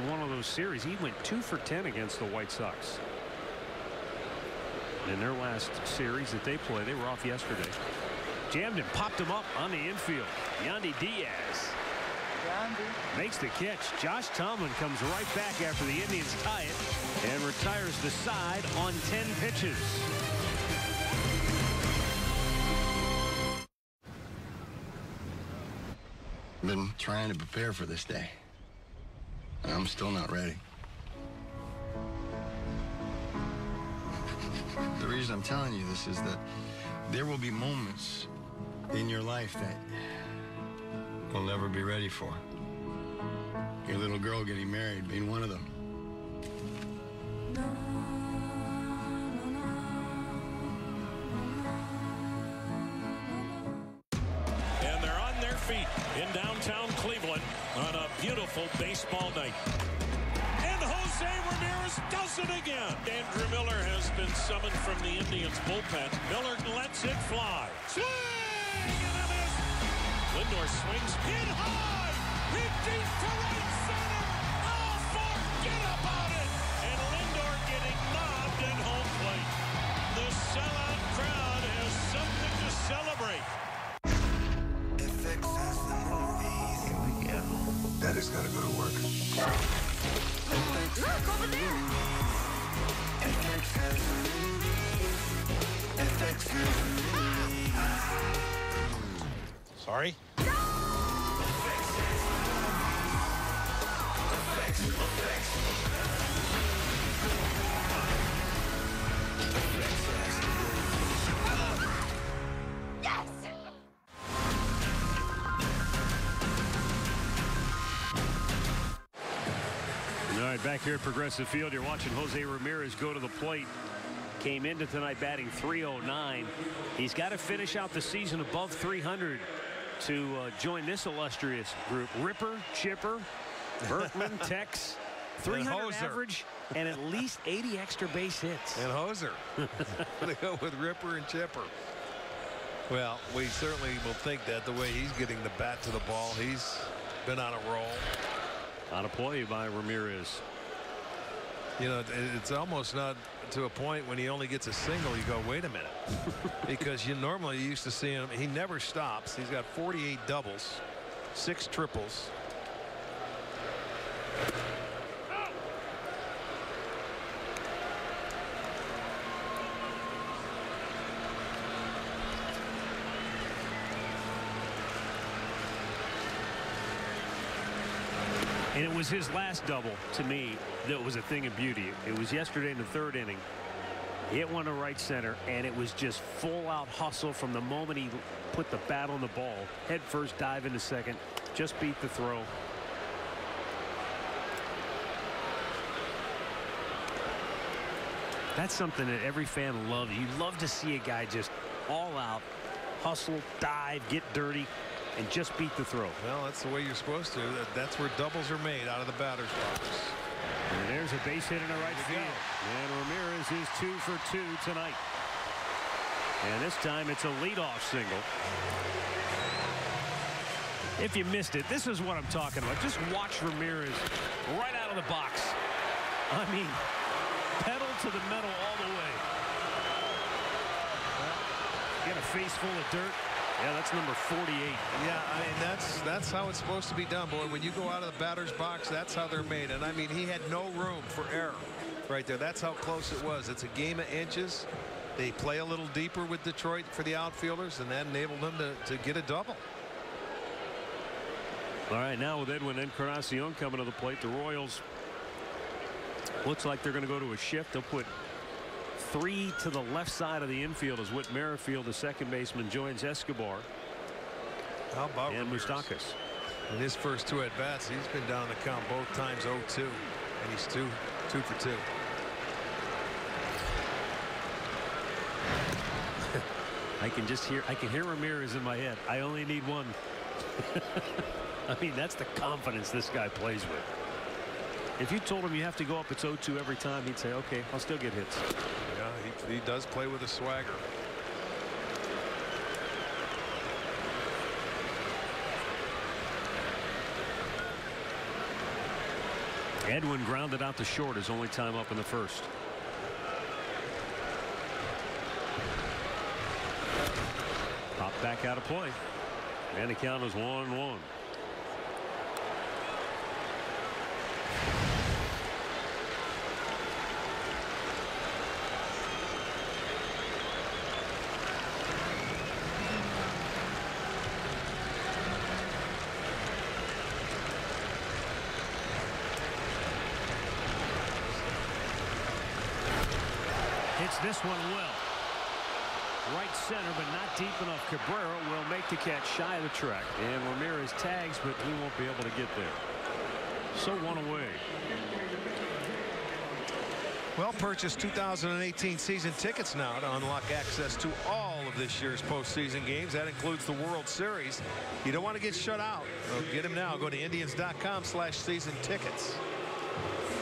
one of those series. He went 2 for 10 against the White Sox in their last series that they played. They were off yesterday. Jammed and popped him up on the infield. Yandy Diaz makes the catch. Josh Tomlin comes right back after the Indians tie it and retires the side on 10 pitches. Been trying to prepare for this day. I'm still not ready. The reason I'm telling you this is that there will be moments in your life that you'll never be ready for. Your little girl getting married being one of them. And they're on their feet in downtown Cleveland on a beautiful baseball night. And Jose Ramirez does it again. Andrew Miller has been summoned from the Indians bullpen. Miller lets it fly. Swing and a miss. Lindor swings hit high, hit deep to right center. Oh, forget about it. And Lindor getting mobbed at home plate. The sellout crowd has something to celebrate. Daddy's got to go to work. Look over there. Sorry? All right, back here at Progressive Field, you're watching Jose Ramirez go to the plate. Came into tonight batting .309. He's got to finish out the season above 300 to join this illustrious group. Ripper, Chipper, Berkman, Tex, 300 average, and at least 80 extra base hits. And Hoser. They go with Ripper and Chipper. Well, we certainly will think that the way he's getting the bat to the ball. He's been on a roll. On a play by Ramirez. You know, it's almost not to a point when he only gets a single, you go, wait a minute. Because you normally used to see him, he never stops. He's got 48 doubles, 6 triples. And it was his last double, to me, that was a thing of beauty. It was yesterday in the 3rd inning. He hit one to right center, and it was just full-out hustle from the moment he put the bat on the ball. Head first, dive into second, just beat the throw. That's something that every fan loves. You love to see a guy just all out, hustle, dive, get dirty, and just beat the throw. Well, that's the way you're supposed to. That's where doubles are made, out of the batter's box. And there's a base hit in the right field. And Ramirez is 2 for 2 tonight. And this time it's a leadoff single. If you missed it, this is what I'm talking about. Just watch Ramirez right out of the box. I mean, pedal to the metal all the way. Get a face full of dirt. Yeah, that's number 48. Yeah, I mean, that's how it's supposed to be done, boy. When you go out of the batter's box, that's how they're made. And I mean, he had no room for error right there. That's how close it was. It's a game of inches. They play a little deeper with Detroit for the outfielders, and that enabled them to get a double. All right, now with Edwin Encarnacion coming to the plate, the Royals looks like they're going to go to a shift. They'll put 3 to the left side of the infield as Whit Merrifield, the second baseman, joins Escobar. How about and Ramirez? Moustakas? In his first 2 at-bats, he's been down the count both times 0-2, and he's 2 for 2. I can hear Ramirez in my head. I only need 1. I mean, that's the confidence this guy plays with. If you told him you have to go up, it's 0-2 every time, he'd say, okay, I'll still get hits. Yeah, he does play with a swagger. Edwin grounded out to short his only time up in the first. Pop back out of play. And the count is 1-1. Hits this one well. Right center, but not deep enough. Cabrera will make the catch shy of the track. And Ramirez tags, but he won't be able to get there. So 1 away. Well, purchase 2018 season tickets now to unlock access to all of this year's postseason games. That includes the World Series. You don't want to get shut out. Well, get them now. Go to Indians.com/season tickets.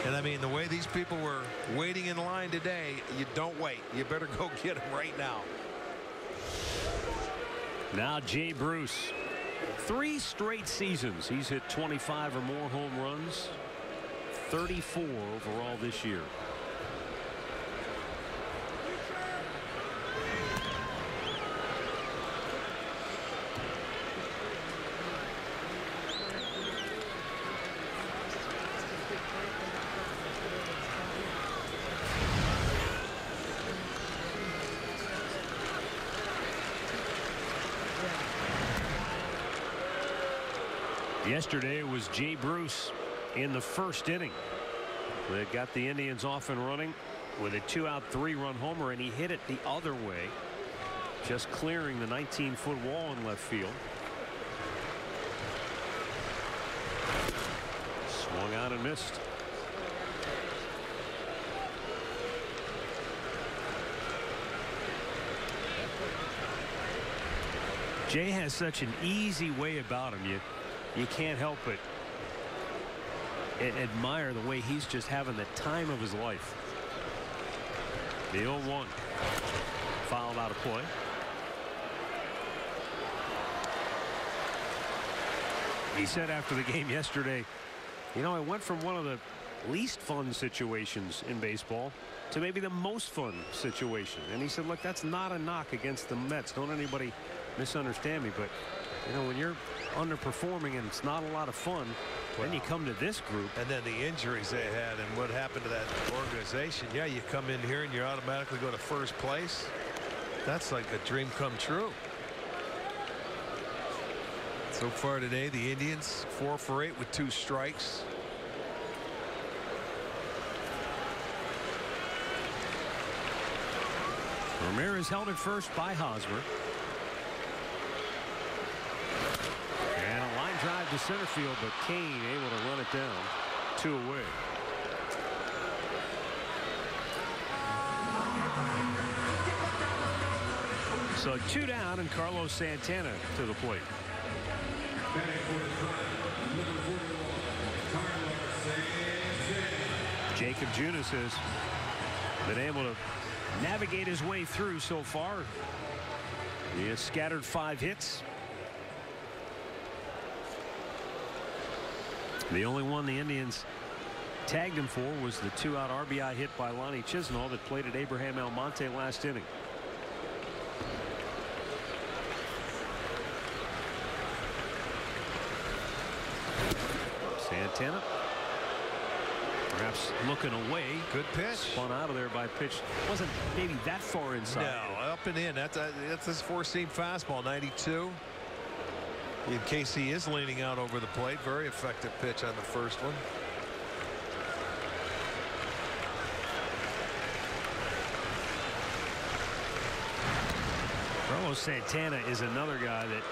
And I mean, the way these people were waiting in line today, you don't wait. You better go get them right now. Now Jay Bruce. 3 straight seasons he's hit 25 or more home runs. 34 overall this year. Yesterday it was Jay Bruce in the first inning that got the Indians off and running with a 2-out 3-run homer, and he hit it the other way, just clearing the 19-foot wall in left field. Swung out and missed. Jay has such an easy way about him. You can't help but admire the way he's just having the time of his life. The 0-1 fouled out of play. He said after the game yesterday, you know, I went from one of the least fun situations in baseball to maybe the most fun situation. And he said, look, that's not a knock against the Mets. Don't anybody misunderstand me, but you know, when you're underperforming and it's not a lot of fun, then you come to this group. And then the injuries they had and what happened to that organization. Yeah, you come in here and you automatically go to first place. That's like a dream come true. So far today, the Indians 4 for 8 with 2 strikes. Ramirez held at first by Hosmer. And a line drive to center field, but Kane able to run it down. 2 away. So 2 down, and Carlos Santana to the plate. Jacob Junis has been able to navigate his way through so far. He has scattered 5 hits. The only one the Indians tagged him for was the 2-out RBI hit by Lonnie Chisnall that played at Abraham Almonte last inning. Santana Perhaps looking away. Good pitch. Spun out of there by pitch. Wasn't maybe that far inside. No, up and in. That's his four-seam fastball, 92. In case he is leaning out over the plate. Very effective pitch on the first one. Carlos Santana is another guy that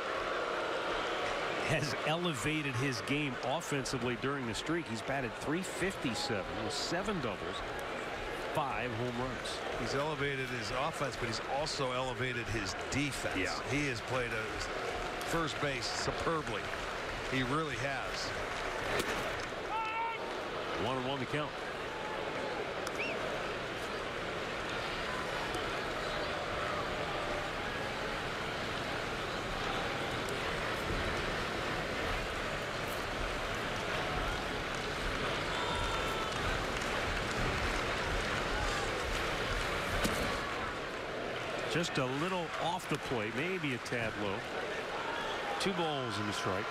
has elevated his game offensively during the streak. He's batted .357 with 7 doubles, 5 home runs. He's elevated his offense, but he's also elevated his defense. Yeah. He has played a first base superbly. He really has. 1-1 to count. Just a little off the plate, maybe a tad low. 2 balls in the strike.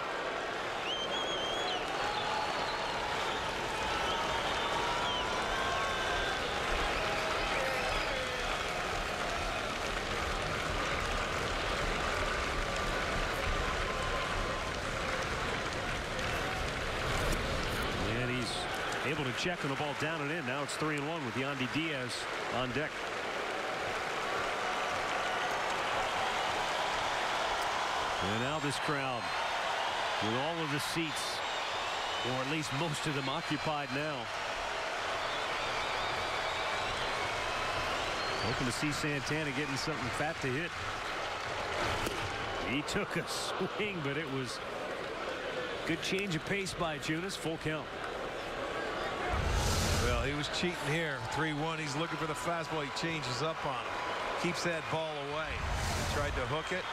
And he's able to check on the ball down and in. Now it's 3-1 with Yandy Diaz on deck. And now this crowd, with all of the seats, or at least most of them occupied now. Hoping to see Santana getting something fat to hit. He took a swing, but it was good change of pace by Junis. Full count. Well, he was cheating here. 3-1. He's looking for the fastball. He changes up on him. Keeps that ball away. Tried to hook it.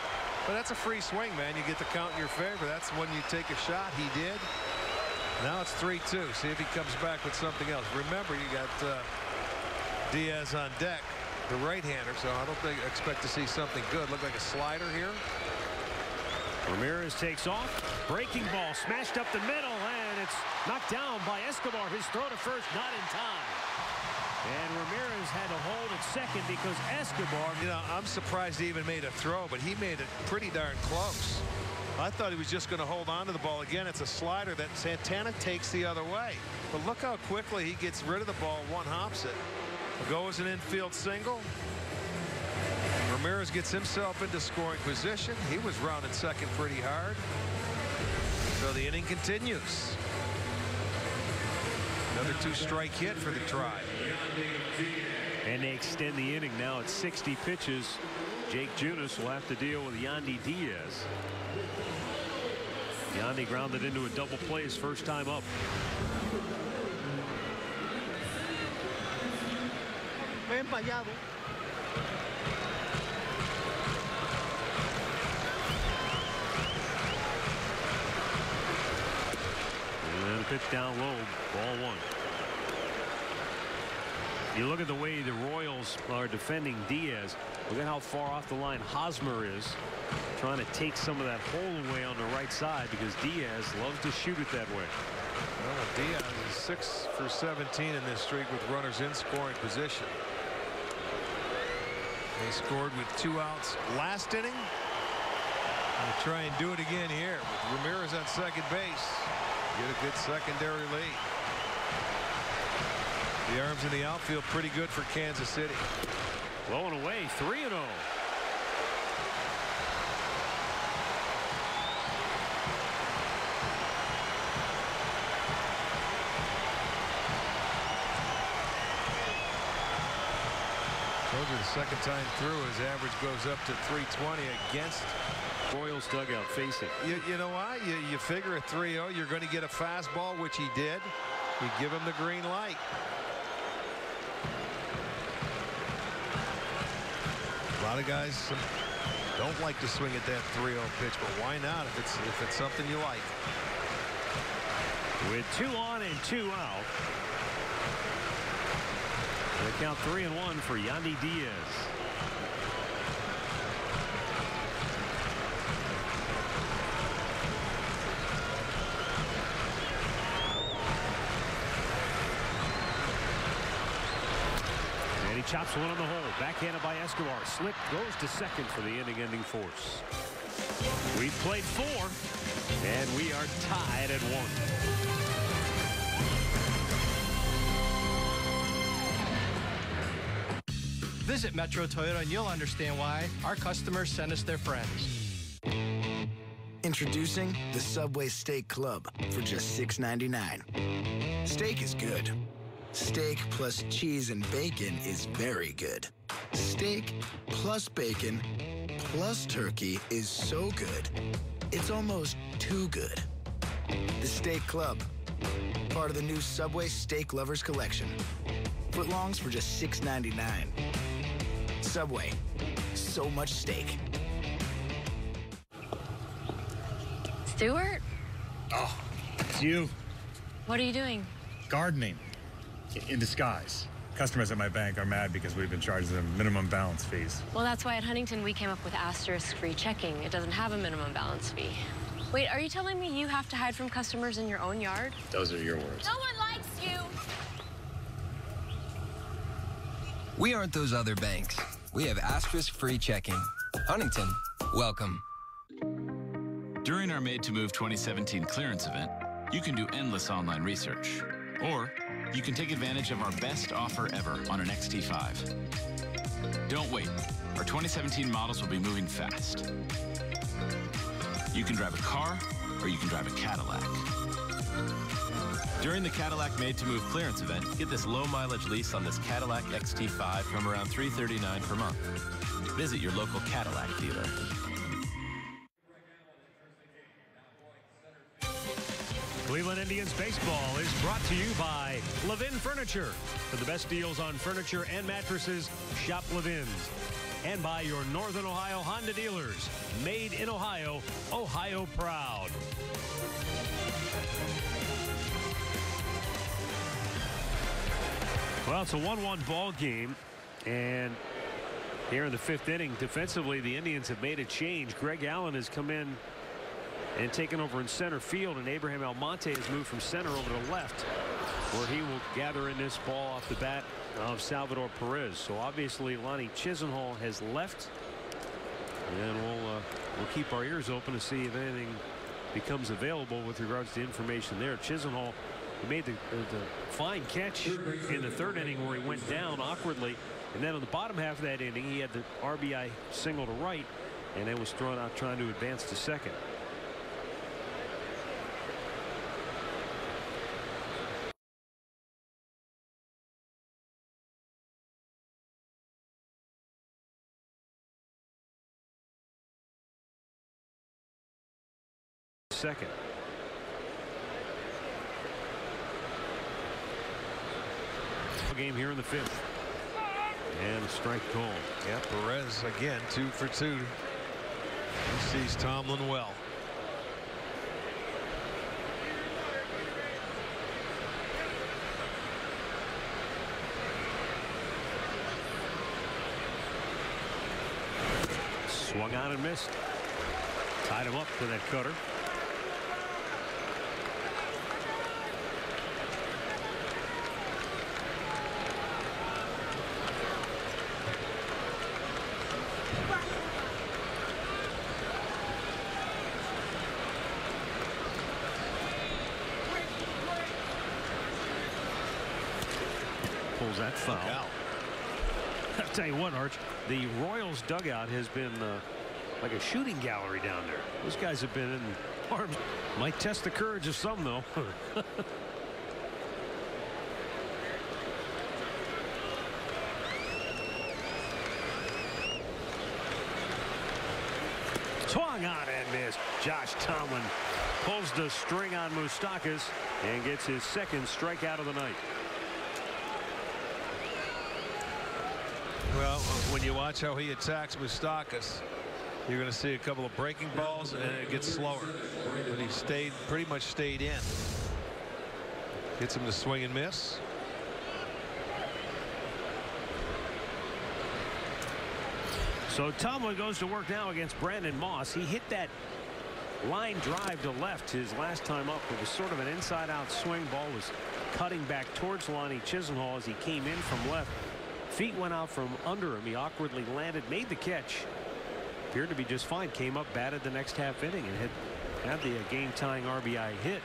But that's a free swing, man. You get the count in your favor. That's when you take a shot. He did. Now it's 3-2. See if he comes back with something else. Remember, you got Diaz on deck, the right-hander, so I don't expect to see something good. Look like a slider here. Ramirez takes off. Breaking ball smashed up the middle, and it's knocked down by Escobar. His throw to first, not in time. And Ramirez had to hold at second because Escobar. You know, I'm surprised he even made a throw, but he made it pretty darn close. I thought he was just going to hold on to the ball. Again, it's a slider that Santana takes the other way. But look how quickly he gets rid of the ball, one hops it. Goes an infield single. Ramirez gets himself into scoring position. He was rounding second pretty hard. So the inning continues. Another 2-strike hit for the Tribe. And they extend the inning now at 60 pitches. Jake Junis will have to deal with Yandy Diaz. Yandy grounded into a double play his first time up. And a pitch down low, ball 1. You look at the way the Royals are defending Diaz. Look at how far off the line Hosmer is, trying to take some of that hole away on the right side because Diaz loves to shoot it that way. Well, Diaz is 6 for 17 in this streak with runners in scoring position. They scored with 2 outs last inning. They'll try and do it again here with Ramirez on second base. Get a good secondary lead. The arms in the outfield pretty good for Kansas City. Blowing away, 3-0. Told you the second time through his average goes up to 320 against Royals dugout facing. You know why? You figure at 3-0 you're going to get a fastball, which he did. You give him the green light. A lot of guys don't like to swing at that 3-0 pitch, but why not if it's something you like? With 2 on and 2 out. They count 3-1 for Yandy Diaz. chops one on the hole. Backhanded by Escobar. Slip goes to second for the inning-ending force. We've played 4, and we are tied at 1. Visit Metro Toyota and you'll understand why our customers send us their friends. Introducing the Subway Steak Club for just $6.99. Steak is good. Steak plus cheese and bacon is very good. Steak plus bacon plus turkey is so good, it's almost too good. The Steak Club, part of the new Subway Steak Lovers Collection. Footlongs for just $6.99. Subway, so much steak. Stuart? Oh, it's you. What are you doing? Gardening. In disguise. Customers at my bank are mad because we've been charging them minimum balance fees. Well, that's why at Huntington we came up with asterisk-free checking. It doesn't have a minimum balance fee. Wait, are you telling me you have to hide from customers in your own yard? Those are your words. No one likes you. We aren't those other banks. We have asterisk-free checking. Huntington, welcome. During our Made to Move 2017 clearance event, you can do endless online research. Or you can take advantage of our best offer ever on an XT5. Don't wait. Our 2017 models will be moving fast. You can drive a car or you can drive a Cadillac. During the Cadillac Made to Move clearance event, get this low mileage lease on this Cadillac XT5 from around $339 per month. Visit your local Cadillac dealer. Cleveland Indians baseball is brought to you by Levin Furniture. For the best deals on furniture and mattresses, shop Levin's. And by your Northern Ohio Honda dealers. Made in Ohio, Ohio proud. Well, it's a 1-1 ball game. And here in the 5th inning, defensively, the Indians have made a change. Greg Allen has come in and taken over in center field, and Abraham Almonte has moved from center over to left, where he will gather in this ball off the bat of Salvador Perez. So obviously Lonnie Chisenhall has left, and we'll keep our ears open to see if anything becomes available with regards to information there. Chisenhall made the fine catch in the 3rd inning where he went down awkwardly, and then on the bottom half of that inning he had the RBI single to right, and then was thrown out trying to advance to second. Second. Game here in the 5th. And a strike called. Yeah, Perez again 2 for 2. He sees Tomlin well. Swung on and missed. Tied him up for that cutter. Pulls that foul. I'll tell you what, Arch, the Royals dugout has been like a shooting gallery down there. Those guys have been in arms. Might test the courage of some, though. Swung on and missed. Josh Tomlin pulls the string on Moustakas and gets his 2nd strikeout of the night. Well, when you watch how he attacks Moustakas, you're going to see a couple of breaking balls and it gets slower. But he pretty much stayed in. Gets him to swing and miss. So Tomlin goes to work now against Brandon Moss. He hit that line drive to left his last time up. It was sort of an inside out swing. Ball was cutting back towards Lonnie Chisenhall as he came in from left. Feet went out from under him. He awkwardly landed, made the catch. Appeared to be just fine. Came up, batted the next half inning, and had the game-tying RBI hit.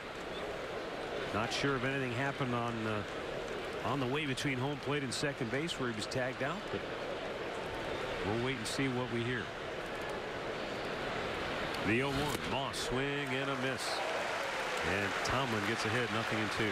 Not sure if anything happened on the way between home plate and second base where he was tagged out, but we'll wait and see what we hear. The 0-1, Moss swing and a miss, and Tomlin gets ahead 0-2.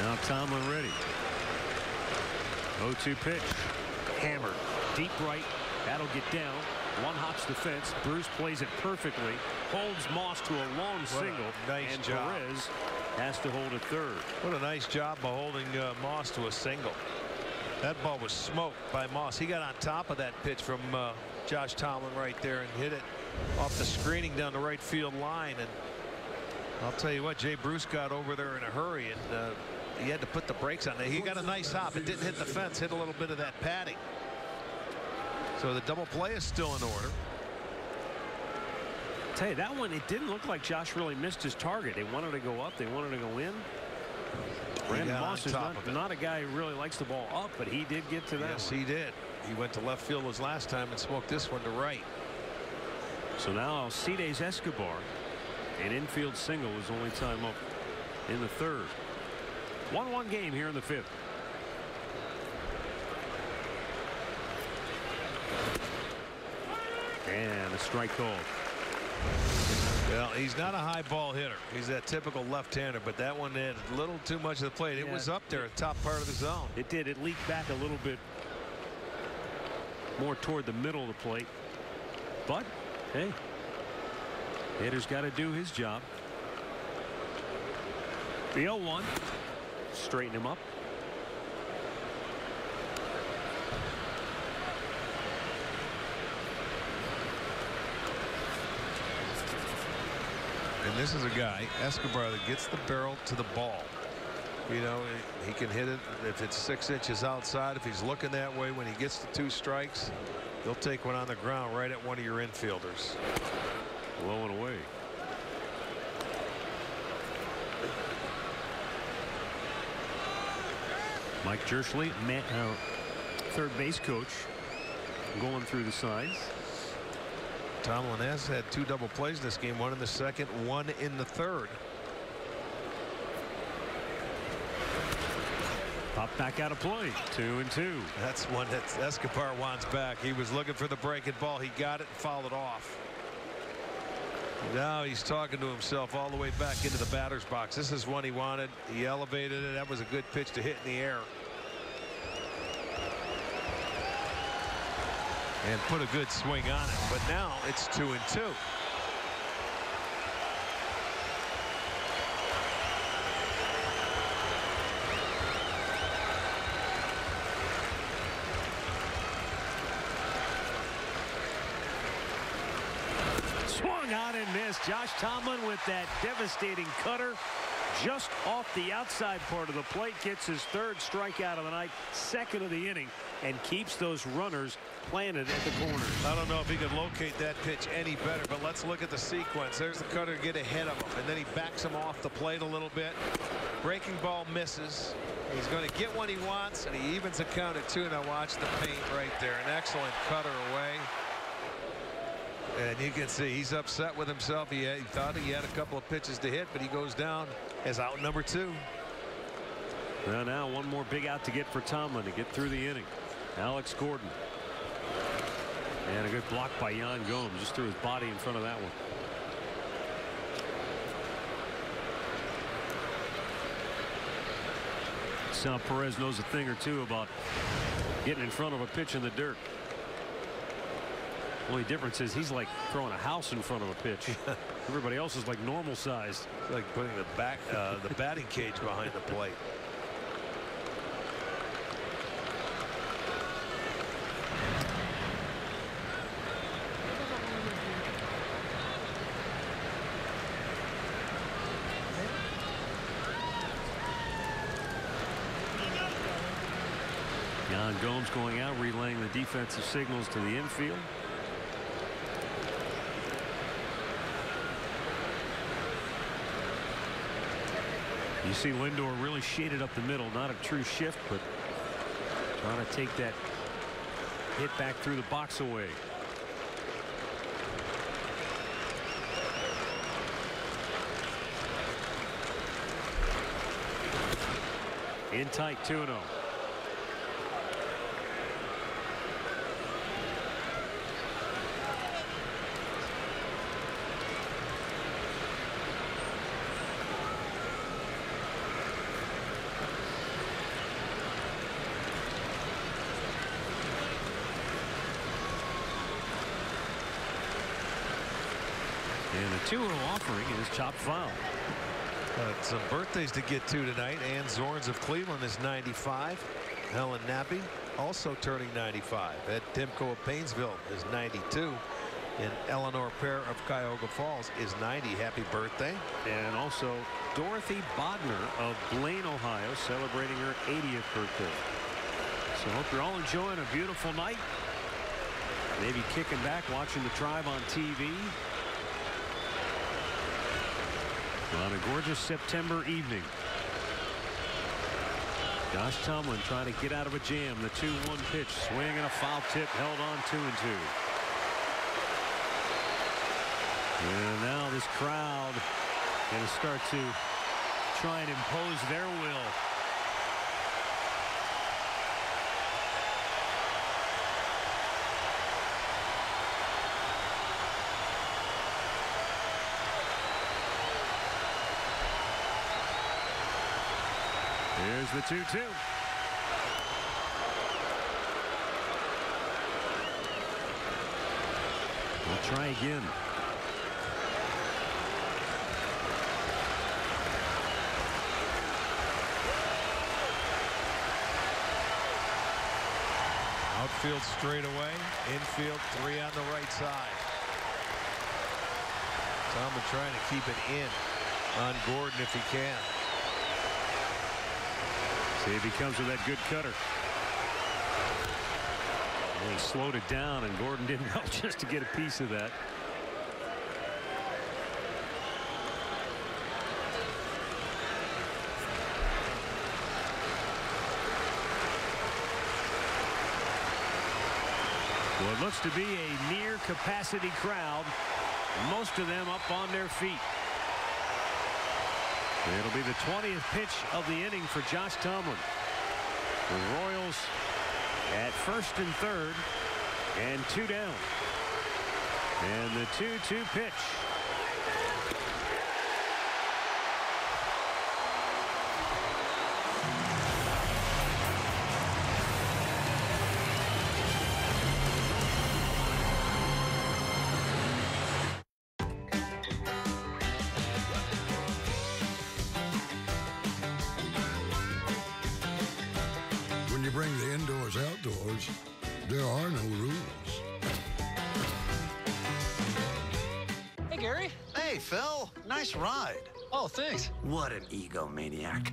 Now Tomlin ready. 0-2 pitch. Hammered. Deep right. That'll get down. One hops the fence. Bruce plays it perfectly. Holds Moss to a long single. Nice and job. Perez has to hold it third. What a nice job by holding Moss to a single. That ball was smoked by Moss. He got on top of that pitch from Josh Tomlin right there and hit it off the screening down the right field line. And I'll tell you what, Jay Bruce got over there in a hurry, and he had to put the brakes on there. He got a nice hop. It didn't hit the fence, hit a little bit of that padding. So the double play is still in order. Tell you, that one, it didn't look like Josh really missed his target. They wanted to go up. They wanted to go in. Brandon Moss is not a guy who really likes the ball up, but he did get to that. Yes, he did. He went to left field his last time and smoked this one to right. So now Alcides Escobar, an infield single, is only time up in the third. 1-1 game here in the fifth. And a strike called. Well, he's not a high ball hitter. He's that typical left-hander, but that one had a little too much of the plate. It was up there at the top part of the zone. It did. It leaked back a little bit more toward the middle of the plate. But, hey, hitter's got to do his job. The 0-1. Straighten him up. And this is a guy, Escobar, that gets the barrel to the ball. You know, he can hit it if it's 6 inches outside. If he's looking that way, when he gets the 2 strikes, he'll take one on the ground right at one of your infielders. Low and away. Mike Jerschley, third base coach, going through the signs. Tomlin has had 2 double plays in this game, 1 in the second, 1 in the third. Pop back out of play. 2-2. That's one that Escobar wants back. He was looking for the breaking ball. He got it and fouled it off. Now he's talking to himself all the way back into the batter's box. This is one he wanted. He elevated it. That was a good pitch to hit in the air. And put a good swing on it. But now it's 2-2. Swung on and missed. Josh Tomlin with that devastating cutter just off the outside part of the plate, gets his 3rd strikeout of the night, 2nd of the inning, and keeps those runners planted at the corners. I don't know if he could locate that pitch any better, but let's look at the sequence. There's the cutter to get ahead of him, and then he backs him off the plate a little bit. Breaking ball misses. He's going to get what he wants, and he evens the count at 2. Now watch the paint right there. An excellent cutter away. And you can see he's upset with himself. He thought he had a couple of pitches to hit, but he goes down as out number 2. Well, now one more big out to get for Tomlin to get through the inning. Alex Gordon. And a good block by Yan Gomes. Just threw his body in front of that one. Sal Perez knows a thing or two about getting in front of a pitch in the dirt. Only difference is he's like throwing a house in front of a pitch. Everybody else is like normal sized. It's like putting the batting cage behind the plate. Yan Gomes going out, relaying the defensive signals to the infield. You see Lindor really shaded up the middle. Not a true shift, but trying to take that hit back through the box away. In tight, 2-0. And the 2-0 offering is chopped foul. Some birthdays to get to tonight. Ann Zorns of Cleveland is 95. Helen Nappy also turning 95. Ed Timko of Painesville is 92. And Eleanor Pear of Cuyahoga Falls is 90. Happy birthday. And also Dorothy Bodner of Blaine, Ohio, celebrating her 80th birthday. So hope you're all enjoying a beautiful night. Maybe kicking back, watching the Tribe on TV. On a gorgeous September evening. Josh Tomlin trying to get out of a jam. The 2-1 pitch, swing and a foul tip, held on 2-2. And now this crowd going to start to try and impose their will. Here's the 2-2. We'll try again. Outfield straight away. Infield 3 on the right side. Tomlin trying to keep it in on Gordon if he can. See if he comes with that good cutter. And he slowed it down, and Gordon didn't help just to get a piece of that. Well, it looks to be a near capacity crowd. Most of them up on their feet. It'll be the 20th pitch of the inning for Josh Tomlin. The Royals at first and third and 2 down. And the 2-2 pitch. Bring the indoors outdoors, there are no rules. Hey, Gary. Hey, Phil. Nice ride. Oh, thanks. What an egomaniac.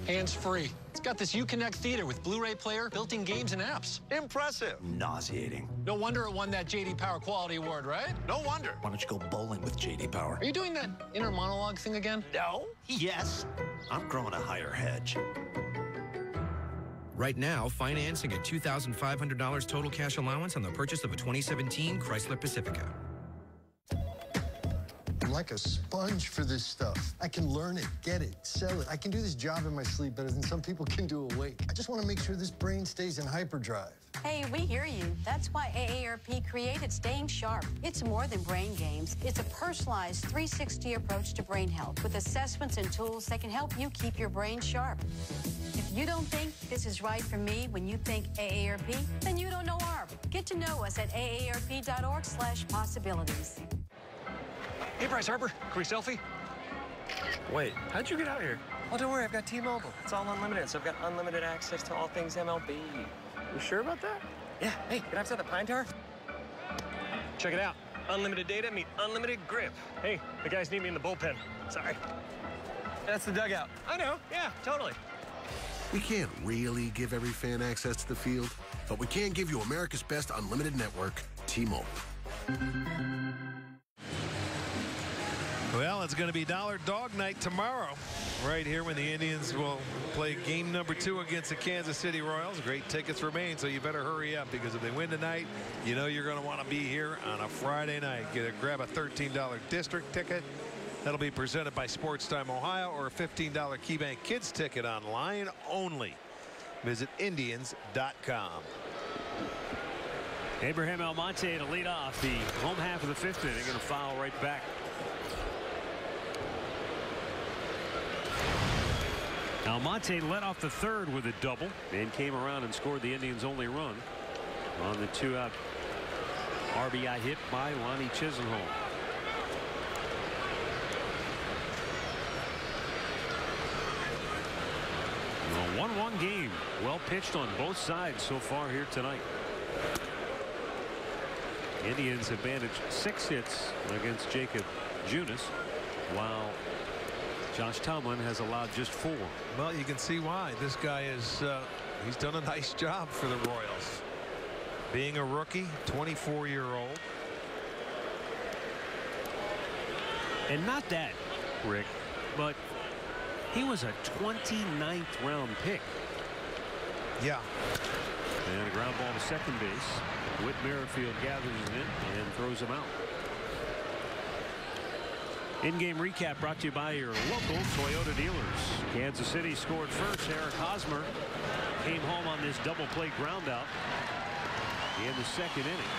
Hands-free. It's got this Uconnect theater with Blu-ray player, built-in games and apps. Impressive. Nauseating. No wonder it won that J.D. Power Quality Award, right? No wonder. Why don't you go bowling with J.D. Power? Are you doing that inner monologue thing again? No. Yes. I'm growing a higher hedge. Right now, financing a $2,500 total cash allowance on the purchase of a 2017 Chrysler Pacifica. I'm like a sponge for this stuff. I can learn it, get it, sell it. I can do this job in my sleep better than some people can do awake. I just want to make sure this brain stays in hyperdrive. Hey, we hear you. That's why AARP created Staying Sharp. It's more than brain games. It's a personalized 360 approach to brain health with assessments and tools that can help you keep your brain sharp. If you don't think this is right for me when you think AARP, then you don't know ARP. Get to know us at aarp.org/possibilities. Hey, Bryce Harper. Can we selfie? Wait, how'd you get out here? Oh, don't worry, I've got T-Mobile. It's all unlimited, so I've got unlimited access to all things MLB. You sure about that? Yeah. Hey, can I have the Pine Tar? Check it out. Unlimited data meet unlimited grip. Hey, the guys need me in the bullpen. Sorry. That's the dugout. I know. Yeah, totally. We can't really give every fan access to the field, but we can give you America's best unlimited network, T-Mobile. Well, it's going to be Dollar Dog Night tomorrow, right here when the Indians will play game number 2 against the Kansas City Royals. Great tickets remain, so you better hurry up, because if they win tonight, you know you're going to want to be here on a Friday night. Grab a $13 district ticket. That'll be presented by Sports Time Ohio, or a $15 KeyBank Kids ticket online only. Visit Indians.com. Abraham Almonte to lead off the home half of the 5th inning. Going to foul right back. Almonte led off the 3rd with a double and came around and scored the Indians' only run on the 2-out RBI hit by Lonnie Chisenhall. A 1-1 game. Well pitched on both sides so far here tonight. Indians have managed 6 hits against Jacob Junis, while Josh Tomlin has allowed just 4. Well, you can see why. This guy is he's done a nice job for the Royals. Being a rookie, 24-year-old. And not that, Rick, but he was a 29th round pick. Yeah. And a ground ball to second base. Whit Merrifield gathers it and throws him out. In-game recap brought to you by your local Toyota dealers. Kansas City scored first. Eric Hosmer came home on this double play ground out in the 2nd inning.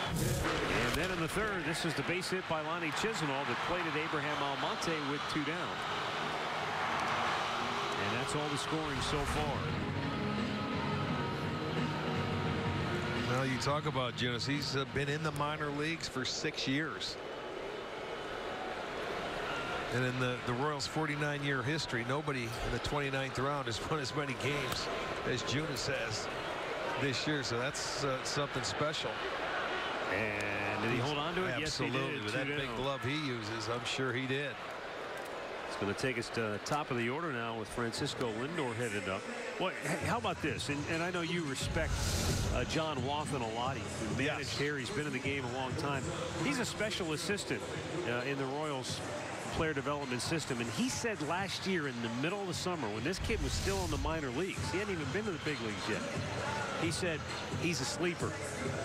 And then in the 3rd, this is the base hit by Lonnie Chisenhall that plated Abraham Almonte with 2 down. And that's all the scoring so far. Well, you talk about Junis. He's been in the minor leagues for 6 years. And in the Royals' 49-year history, nobody in the 29th round has won as many games as Junis has this year. So that's something special. And did he hold on to it? Absolutely. Yes, he did. With that big glove he uses, I'm sure he did. It's going to take us to the top of the order now with Francisco Lindor headed up. Well, how about this? And I know you respect John Wathan a lot. He managed here. He's been in the game a long time. He's a special assistant in the Royals player development system. And he said last year in the middle of the summer, when this kid was still in the minor leagues, he hadn't even been to the big leagues yet. He said he's a sleeper.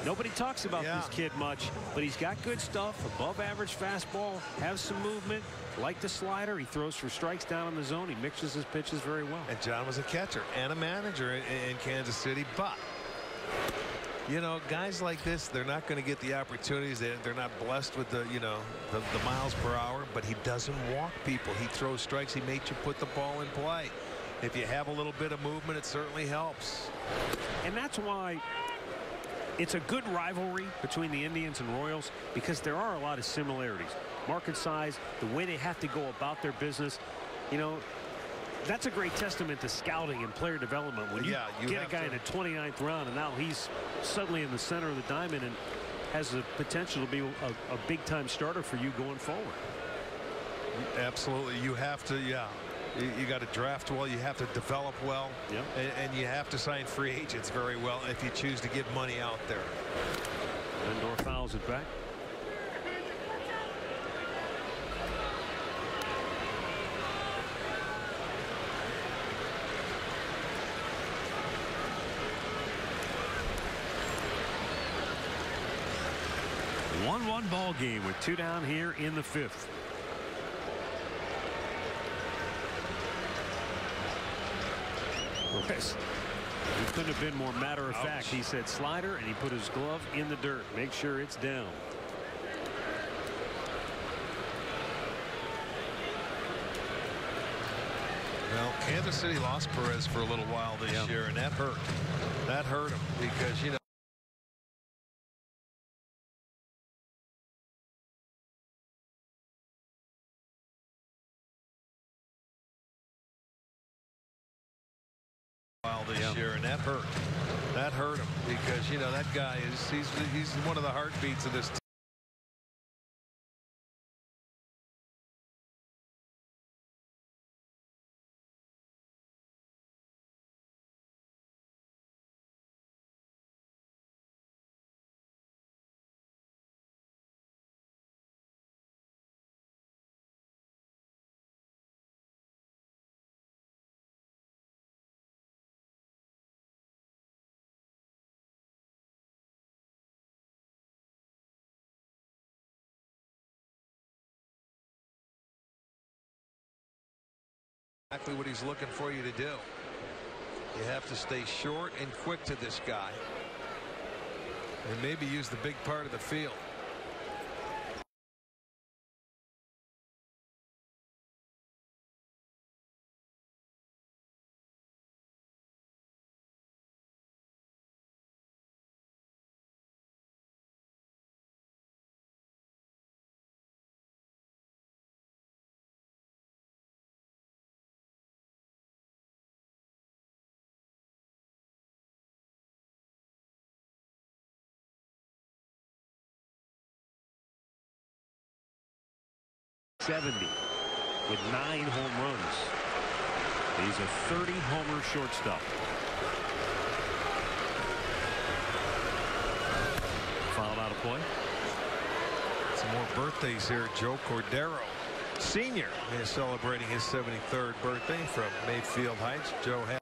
Nobody talks about this kid much, but he's got good stuff. Above average fastball, has some movement, like the slider. He throws for strikes down in the zone. He mixes his pitches very well. And John was a catcher and a manager in Kansas City. But, you know, guys like this, they're not going to get the opportunities. They're not blessed with the, you know, the miles per hour. But he doesn't walk people. He throws strikes. He makes you put the ball in play. If you have a little bit of movement, it certainly helps. And that's why it's a good rivalry between the Indians and Royals, because there are a lot of similarities. Market size, the way they have to go about their business. You know, that's a great testament to scouting and player development. When you get a guy in the 29th round and now he's suddenly in the center of the diamond and has the potential to be a big-time starter for you going forward. Absolutely. You have to, You got to draft well, you have to develop well, and you have to sign free agents very well if you choose to give money out there. Lindor fouls it back. A 1-1 ball game with 2 down here in the 5th. He couldn't have been more matter of fact. He said slider, and he put his glove in the dirt. Make sure it's down. Well, Kansas City lost Perez for a little while this year, and that hurt. That hurt him because, you know, this year, and that hurt. That hurt him because, you know, that guy is he's one of the heartbeats of this team. Exactly what he's looking for you to do. You have to stay short and quick to this guy. And maybe use the big part of the field. '70 with 9 home runs. He's a 30-homer shortstop. Fouled out of play. Some more birthdays here. Joe Cordero Sr. is celebrating his 73rd birthday from Mayfield Heights. Joe had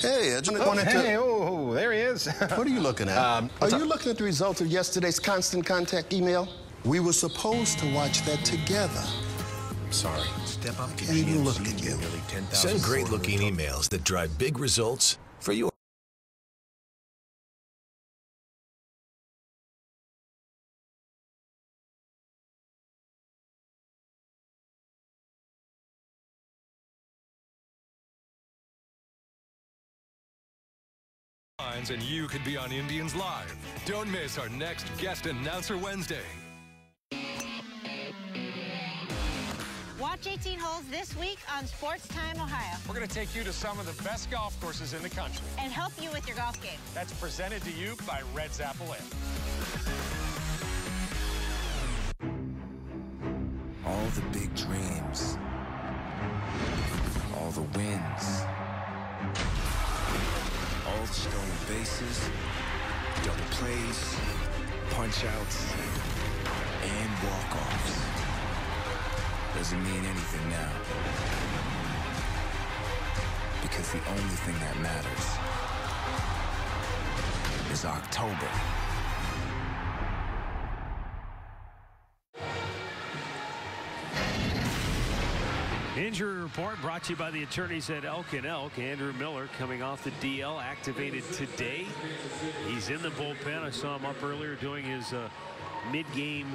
Hey, I just wanted to... Hey, there he is. What are you looking at? Are you looking at the results of yesterday's Constant Contact email? We were supposed to watch that together. Sorry. Step up. Can't even look at you. Send great-looking emails that drive big results for your... And you could be on Indians Live. Don't miss our next Guest Announcer Wednesday. Watch 18 holes this week on Sports Time Ohio. We're going to take you to some of the best golf courses in the country. And help you with your golf game. That's presented to you by Red's Apple Inn. All the big dreams. All the wins. All the stolen bases, double plays, punch-outs, and walk-offs. Doesn't mean anything now. Because the only thing that matters is October. Injury report brought to you by the attorneys at Elk & Elk. Andrew Miller coming off the DL, activated today. He's in the bullpen. I saw him up earlier doing his mid-game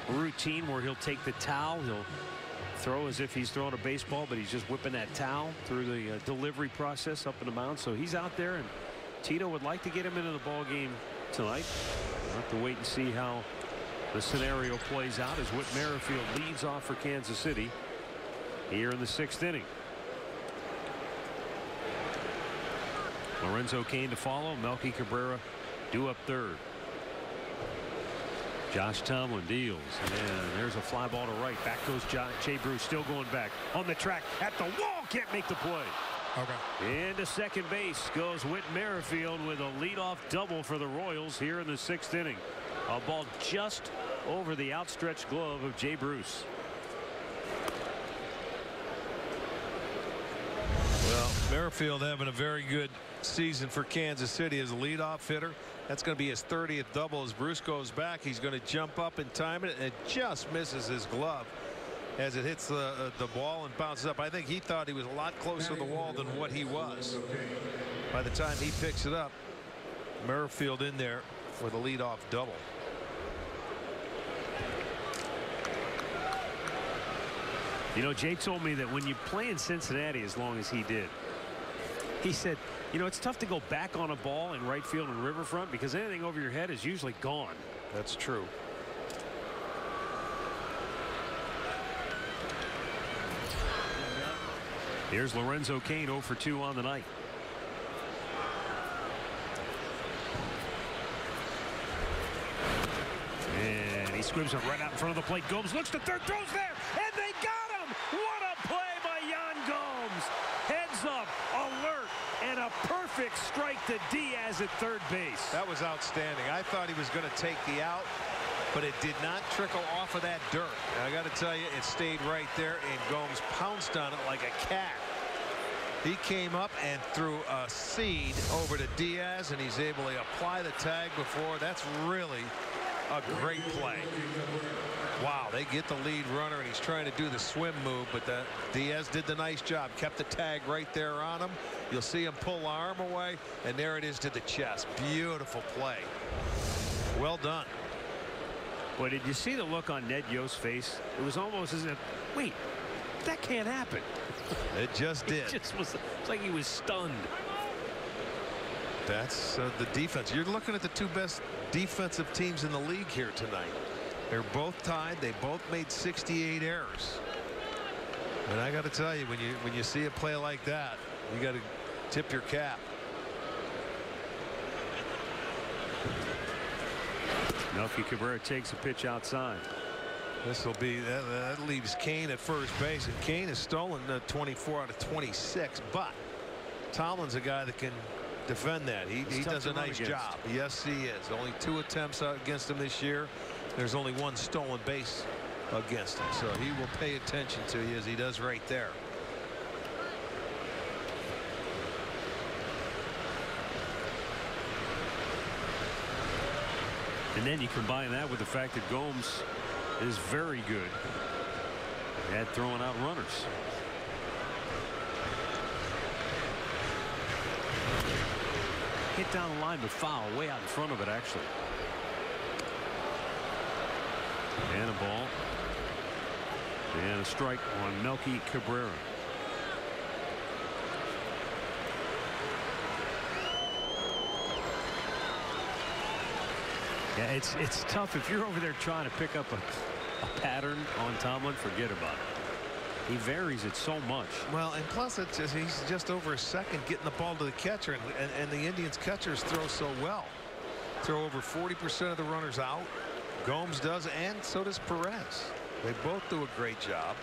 routine where he'll take the towel. He'll throw as if he's throwing a baseball, but he's just whipping that towel through the delivery process up in the mound. So he's out there, and Tito would like to get him into the ball game tonight. We'll have to wait and see how the scenario plays out as Whit Merrifield leads off for Kansas City here in the 6th inning. Lorenzo Cain to follow. Melky Cabrera due up third. Josh Tomlin deals, and there's a fly ball to right. Back goes Jay Bruce, still going back on the track at the wall. Can't make the play. Okay. Into second base goes Whit Merrifield with a leadoff double for the Royals here in the 6th inning. A ball just over the outstretched glove of Jay Bruce. Well, Merrifield having a very good season for Kansas City as a leadoff hitter. That's going to be his 30th double. As Bruce goes back, he's going to jump up and time it, and it just misses his glove as it hits the ball and bounces up. I think he thought he was a lot closer to the wall than what he was. By the time he picks it up, Merrifield in there with a leadoff double. You know, Jay told me that when you play in Cincinnati as long as he did, he said, you know, it's tough to go back on a ball in right field and Riverfront because anything over your head is usually gone. That's true. Here's Lorenzo Cain 0 for 2 on the night. And he squibs it right out in front of the plate. Gomes looks to third, throws there, and they got him! What a play by Yan Gomes! Heads up, alert, and a perfect strike to Diaz at third base. That was outstanding. I thought he was going to take the out, but it did not trickle off of that dirt. And I got to tell you, it stayed right there, and Gomes pounced on it like a cat. He came up and threw a seed over to Diaz, and he's able to apply the tag before. That's really a great play. Wow, they get the lead runner, and he's trying to do the swim move, but Diaz did the nice job, kept the tag right there on him. You'll see him pull the arm away, and there it is to the chest. Beautiful play. Well done. Boy, did you see the look on Ned Yost's face? It was almost as if, wait, that can't happen. It just did. It's like he was stunned. That's the defense. You're looking at the two best defensive teams in the league here tonight. They're both tied. They both made 68 errors. And I got to tell you, when you see a play like that, you got to tip your cap. Melky Cabrera takes a pitch outside. This will be that leaves Kane at first base, and Kane has stolen 24 out of 26. But Tomlin's a guy that can defend that. He does a nice job. Yes, he is. Only 2 attempts against him this year. There's only 1 stolen base against him, so he will pay attention to you as he does right there. And then you combine that with the fact that Gomes is very good at throwing out runners. Hit down the line, but foul way out in front of it, actually. And a ball. And a strike on Melky Cabrera. Yeah, it's tough if you're over there trying to pick up a pattern on Tomlin. Forget about it. He varies it so much. Well, and plus he's just over a second getting the ball to the catcher, and the Indians catchers throw so well. Throw over 40% of the runners out. Gomes does, and so does Perez. They both do a great job,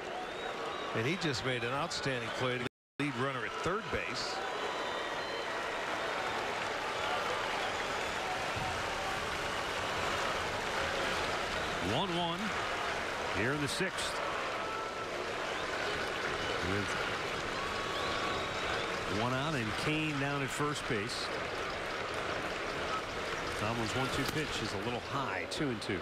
and he just made an outstanding play to the lead runner at third base. One here in the 6th. With 1 out and Kane down at first base. Tomlin's 1-2 pitch is a little high. 2-2.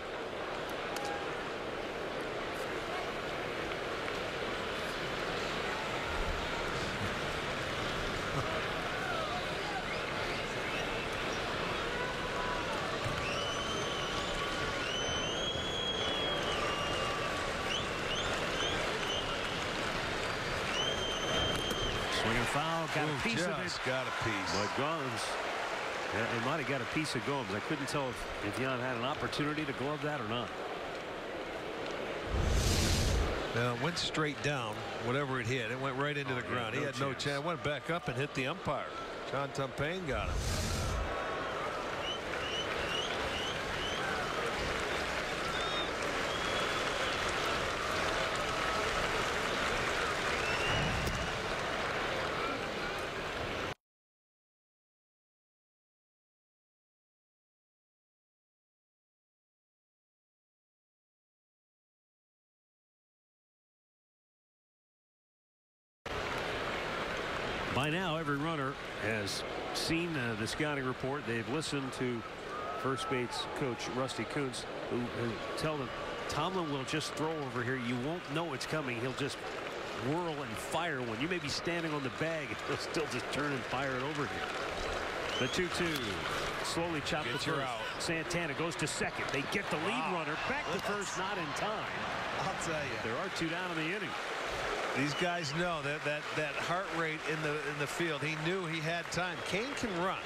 Got a piece of it. Got a piece. But Gomes, it might have got a piece of Gomes. I couldn't tell if Jan had an opportunity to glove that or not. Now it went straight down. Whatever it hit, it went right into the ground. He had no chance. Went back up and hit the umpire. John Tumpain got him. By now, every runner has seen the scouting report. They've listened to first base coach Rusty Kuntz, who tell them Tomlin will just throw over here. You won't know it's coming. He'll just whirl and fire one. You may be standing on the bag, and he'll still just turn and fire it over here. The 2-2 slowly chopped the first. Santana goes to second. They get the lead runner back to first, not in time. I'll tell you, there are 2 down in the inning. These guys know that heart rate in the field. He knew he had time. Kane can run.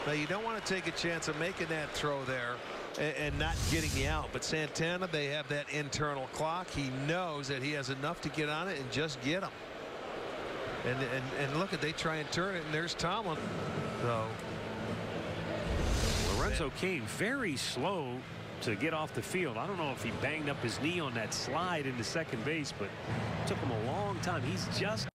Now you don't want to take a chance of making that throw there and not getting the out. But Santana, they have that internal clock. He knows that he has enough to get on it and just get him. And look at, they try and turn it, and there's Tomlin. So Lorenzo Cain very slow to get off the field. I don't know if he banged up his knee on that slide into second base, but it took him a long time. He's just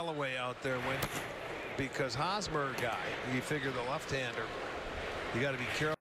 Holloway out there when because Hosmer guy, you figure the left-hander, you got to be careful.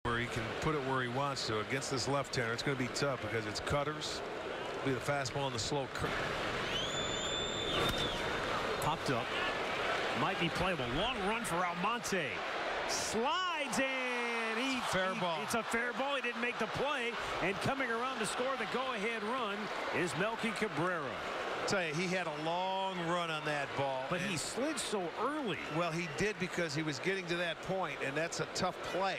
Where he can put it where he wants to against this left-hander. It's going to be tough because it's cutters. It'll be the fastball and the slow curve. Popped up. Might be playable. Long run for Almonte. Slides in. Fair ball. It's a fair ball. He didn't make the play. And coming around to score the go-ahead run is Melky Cabrera. Tell you, he had a long run on that ball. But he slid so early. Well, he did because he was getting to that point, and that's a tough play.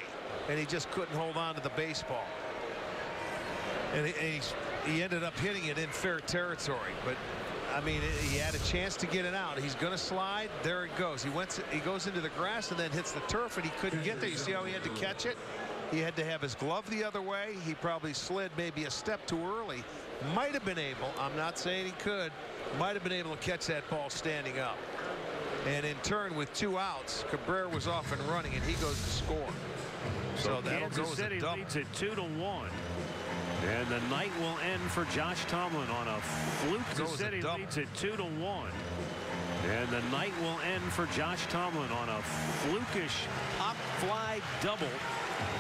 And he just couldn't hold on to the baseball. And he ended up hitting it in fair territory. But, I mean, he had a chance to get it out. He's going to slide. There it goes. He goes into the grass and then hits the turf, and he couldn't get there. You see how he had to catch it? He had to have his glove the other way. He probably slid maybe a step too early. Might have been able, I'm not saying he could, might have been able to catch that ball standing up. And in turn, with 2 outs, Cabrera was off and running, and he goes to score. So that'll go as a double. Leads it 2-1. And the night will end for Josh Tomlin on a fluke. Kansas City leads it 2-1. And the night will end for Josh Tomlin on a flukish pop fly double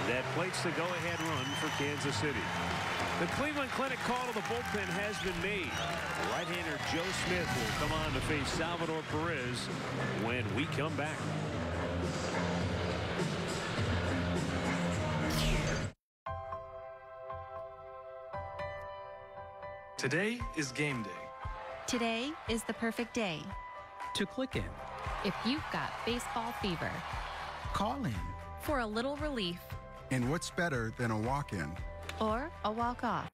that plates the go-ahead run for Kansas City. The Cleveland Clinic call to the bullpen has been made. Right-hander Joe Smith will come on to face Salvador Perez when we come back. Today is game day. Today is the perfect day to click in. If you've got baseball fever, call in for a little relief. And what's better than a walk-in? Or a walk-off.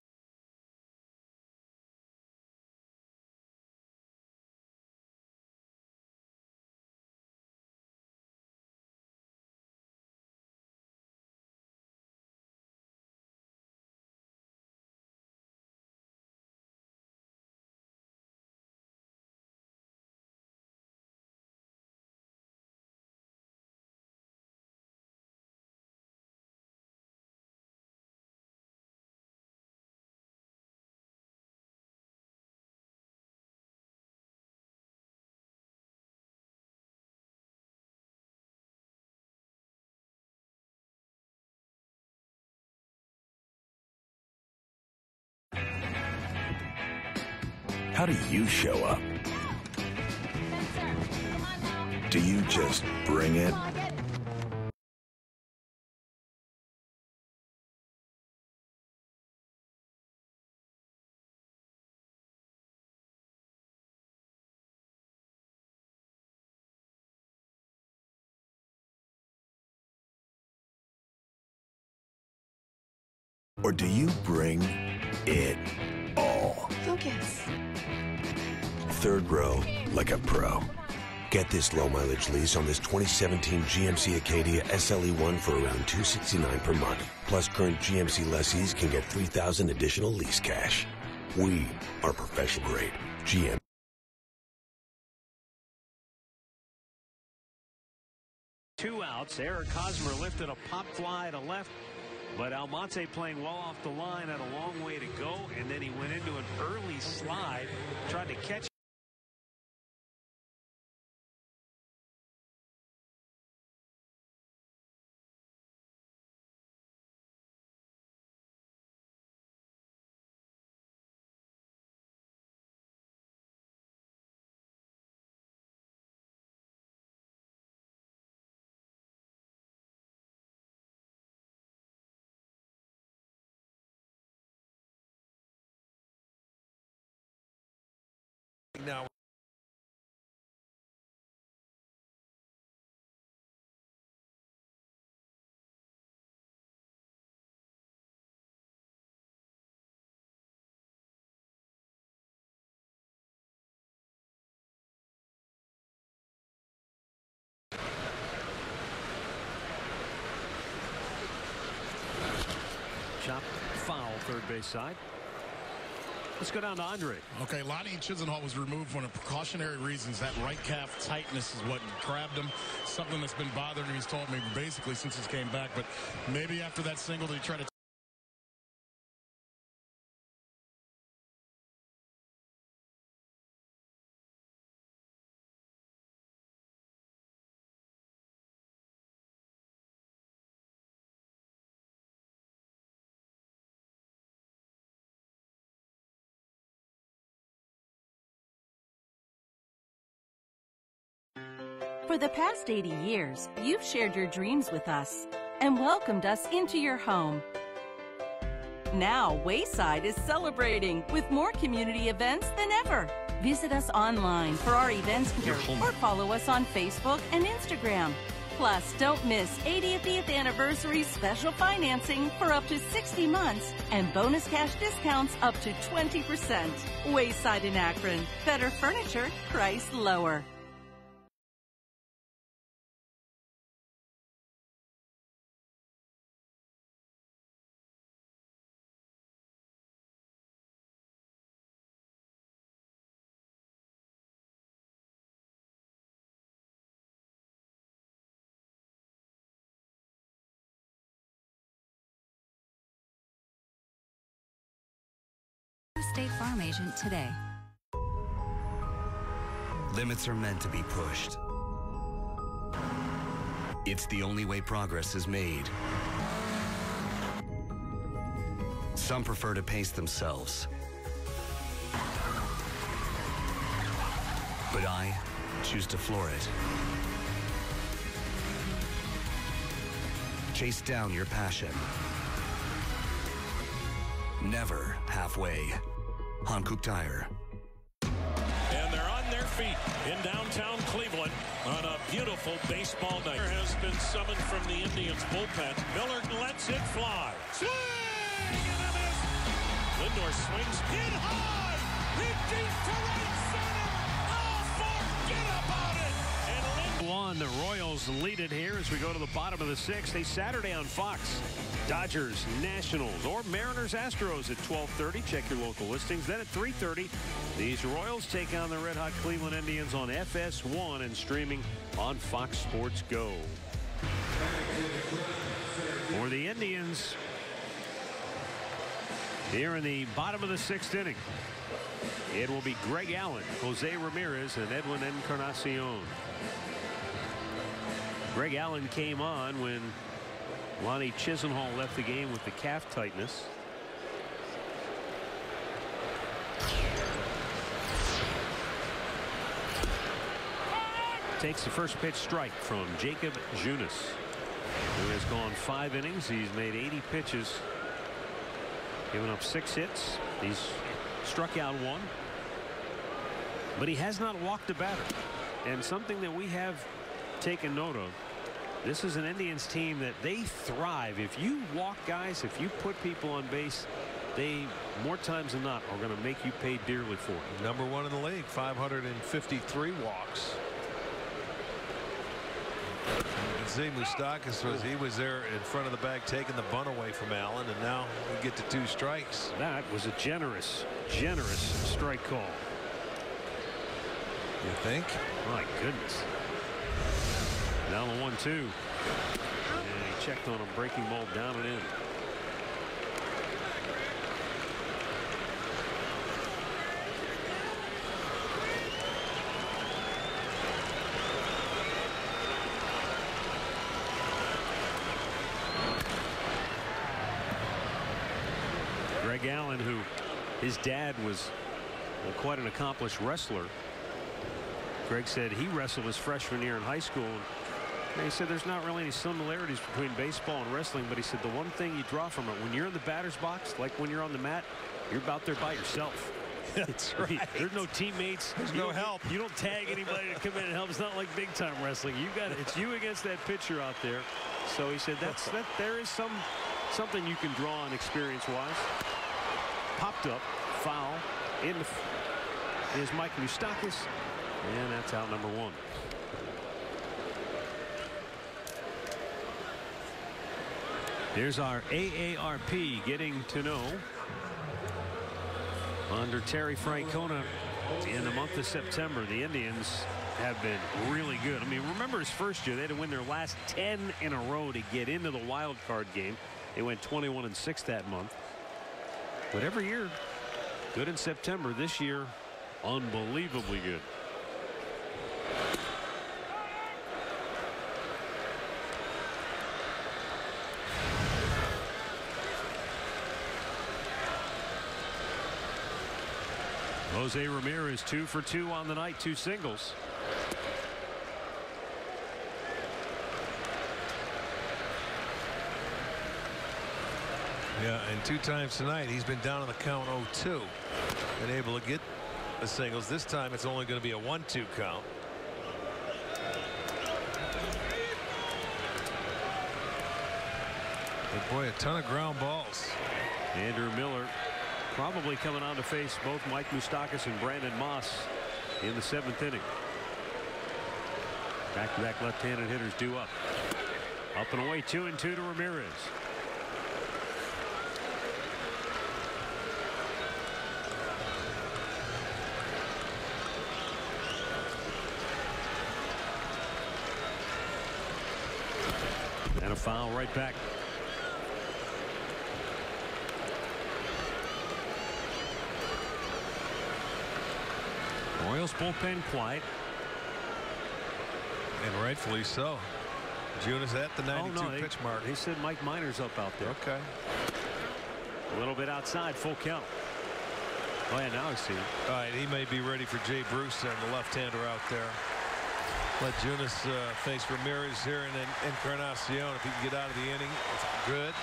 How do you show up? Do you just bring it? Or do you bring it all? Focus. Third row like a pro. Get this low mileage lease on this 2017 GMC Acadia SLE1 for around $269 per month. Plus current GMC lessees can get $3,000 additional lease cash. We are professional grade GM. Two outs. Eric Hosmer lifted a pop fly to left. But Almonte playing well off the line, had a long way to go, and then he went into an early slide, tried to catch now. Chop foul, third base side. Let's go down to Andre. Okay, Lonnie Chisenhall was removed for precautionary reasons. That right calf tightness is what grabbed him. Something that's been bothering him, he's told me, basically since he came back. But maybe after that single, they try to For the past 80 years, you've shared your dreams with us and welcomed us into your home. Now, Wayside is celebrating with more community events than ever. Visit us online for our events here or follow us on Facebook and Instagram. Plus, don't miss 80th anniversary special financing for up to 60 months and bonus cash discounts up to 20%. Wayside in Akron. Better furniture, priced lower. State Farm agent today. Limits are meant to be pushed. It's the only way progress is made. Some prefer to pace themselves. But I choose to floor it. Chase down your passion. Never halfway. Hankook Tire. And they're on their feet in downtown Cleveland on a beautiful baseball night. Has been summoned from the Indians bullpen. Miller lets it fly. Swing and a miss. Lindor swings hit high. Hit deep to right center. Oh, forget about it. And Lindor. The Royals lead it here as we go to the bottom of the sixth. A Saturday on Fox. Dodgers, Nationals, or Mariners, Astros at 12:30. Check your local listings. Then at 3:30, these Royals take on the red-hot Cleveland Indians on FS1 and streaming on Fox Sports Go. For the Indians, here in the bottom of the sixth inning, it will be Greg Allen, Jose Ramirez, and Edwin Encarnacion. Greg Allen came on when Lonnie Chisenhall left the game with the calf tightness. Takes the first pitch strike from Jacob Junis, who has gone 5 innings. He's made 80 pitches, given up 6 hits. He's struck out 1, but he has not walked a batter. And something that we have taken note of, this is an Indians team that they thrive. If you walk guys, if you put people on base, they more times than not are going to make you pay dearly for it. Number 1 in the league, 553 walks. You can see Moustakas he was there in front of the bag taking the bunt away from Allen, and now we get to 2 strikes. That was a generous strike call. You think? My goodness. Down the 1-2. And he checked on a breaking ball down and in. Greg Allen, who his dad was quite an accomplished wrestler. Greg said he wrestled his freshman year in high school. And he said there's not really any similarities between baseball and wrestling, but he said the one thing you draw from it, when you're in the batter's box, like when you're on the mat, you're about there by yourself. That's right. There's no teammates. There's no help. You don't tag anybody to come in and help. It's not like big time wrestling. It's you against that pitcher out there. So he said there is something you can draw on experience wise. Popped up, foul is Mike Moustakas, and that's out number 1. Here's our AARP getting to know. Under Terry Francona in the month of September, the Indians have been really good. I mean, remember his first year, they had to win their last 10 in a row to get into the wild card game. They went 21-6 that month. But every year, good in September. This year, unbelievably good. Jose Ramirez 2 for 2 on the night, 2 singles. Yeah, and 2 times tonight he's been down on the count 0-2. Been able to get the singles. This time it's only going to be a 1-2 count. But boy, a ton of ground balls. Andrew Miller probably coming on to face both Mike Moustakas and Brandon Moss in the 7th inning. Back-to-back left-handed hitters due up. Up and away, 2-2 to Ramirez. And a foul right back. Royals bullpen quiet. And rightfully so. Junis at the 92 pitch mark. He said Mike Minor's up out there. Okay. A little bit outside, full count. Oh yeah, now I see him. All right, he may be ready for Jay Bruce and the left-hander out there. Let Junis face Ramirez here and then Encarnacion. If he can get out of the inning, it's good.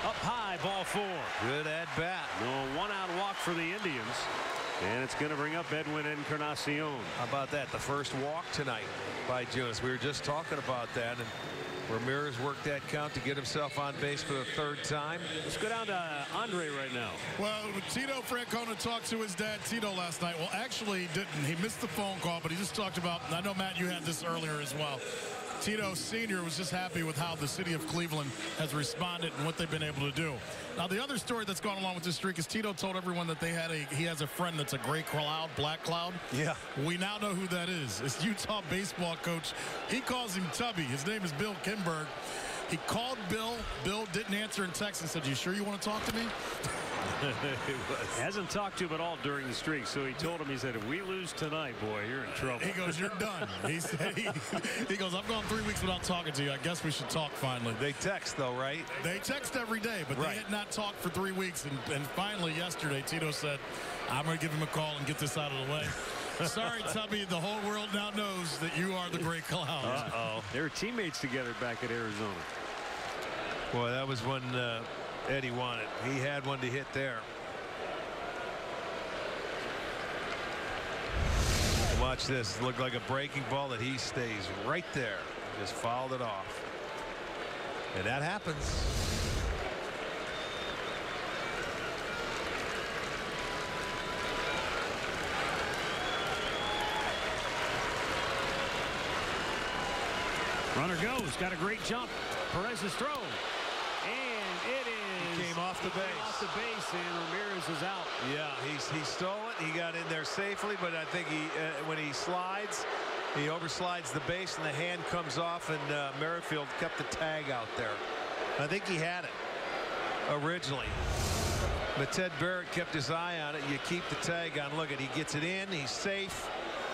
Up high, ball 4. Good at bat. No one-out walk for the Indians. And it's going to bring up Edwin Encarnacion. How about that? The first walk tonight by Junis. We were just talking about that, and Ramirez worked that count to get himself on base for the 3rd time. Let's go down to Andre right now. Well, Tito Francona talked to his dad Tito last night. Well, actually he didn't. He missed the phone call, but he just talked about, and I know Matt you had this earlier as well. Tito Sr. was just happy with how the city of Cleveland has responded and what they've been able to do. Now, the other story that's gone along with this streak is Tito told everyone that he has a friend that's a gray cloud, black cloud. Yeah. We now know who that is. It's Utah baseball coach. He calls him Tubby. His name is Bill Kimberg. He called Bill. Bill didn't answer in text and said, "You sure you want to talk to me?" Hasn't talked to him at all during the streak, so he told him, he said, if we lose tonight, boy, you're in trouble. He goes, you're done. He said, he goes, I've gone 3 weeks without talking to you. I guess we should talk finally. They text, though, right? They text every day, but they had not talked for 3 weeks. And finally, yesterday, Tito said, I'm going to give him a call and get this out of the way. Sorry, Tubby, the whole world now knows that you are the Gray Cloud. Uh-oh. They were teammates together back at Arizona. Boy, that was when Eddie wanted. He had one to hit there. Watch this. Looked like a breaking ball that he stays right there. Just fouled it off. And that happens. Runner goes. Got a great jump. Perez's throw. And it is. He came off the base. Off the base, and Ramirez is out. Yeah, he stole it. He got in there safely, but I think when he slides, he overslides the base, and the hand comes off, and Merrifield kept the tag out there. I think he had it originally. But Ted Barrett kept his eye on it. You keep the tag on. Look at, he gets it in. He's safe.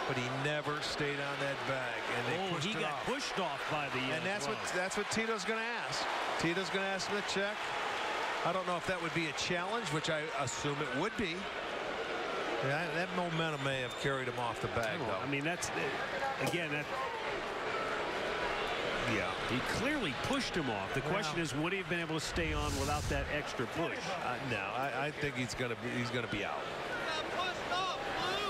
But he never stayed on that bag, and they pushed it off. He got pushed off by the. And that's what Tito's going to ask. Tito's going to ask him to check. I don't know if that would be a challenge, which I assume it would be. Yeah, that momentum may have carried him off the bag, though. I mean, that's again that. Yeah, he clearly pushed him off. The question is, would he have been able to stay on without that extra push? No, I think he's going to be out.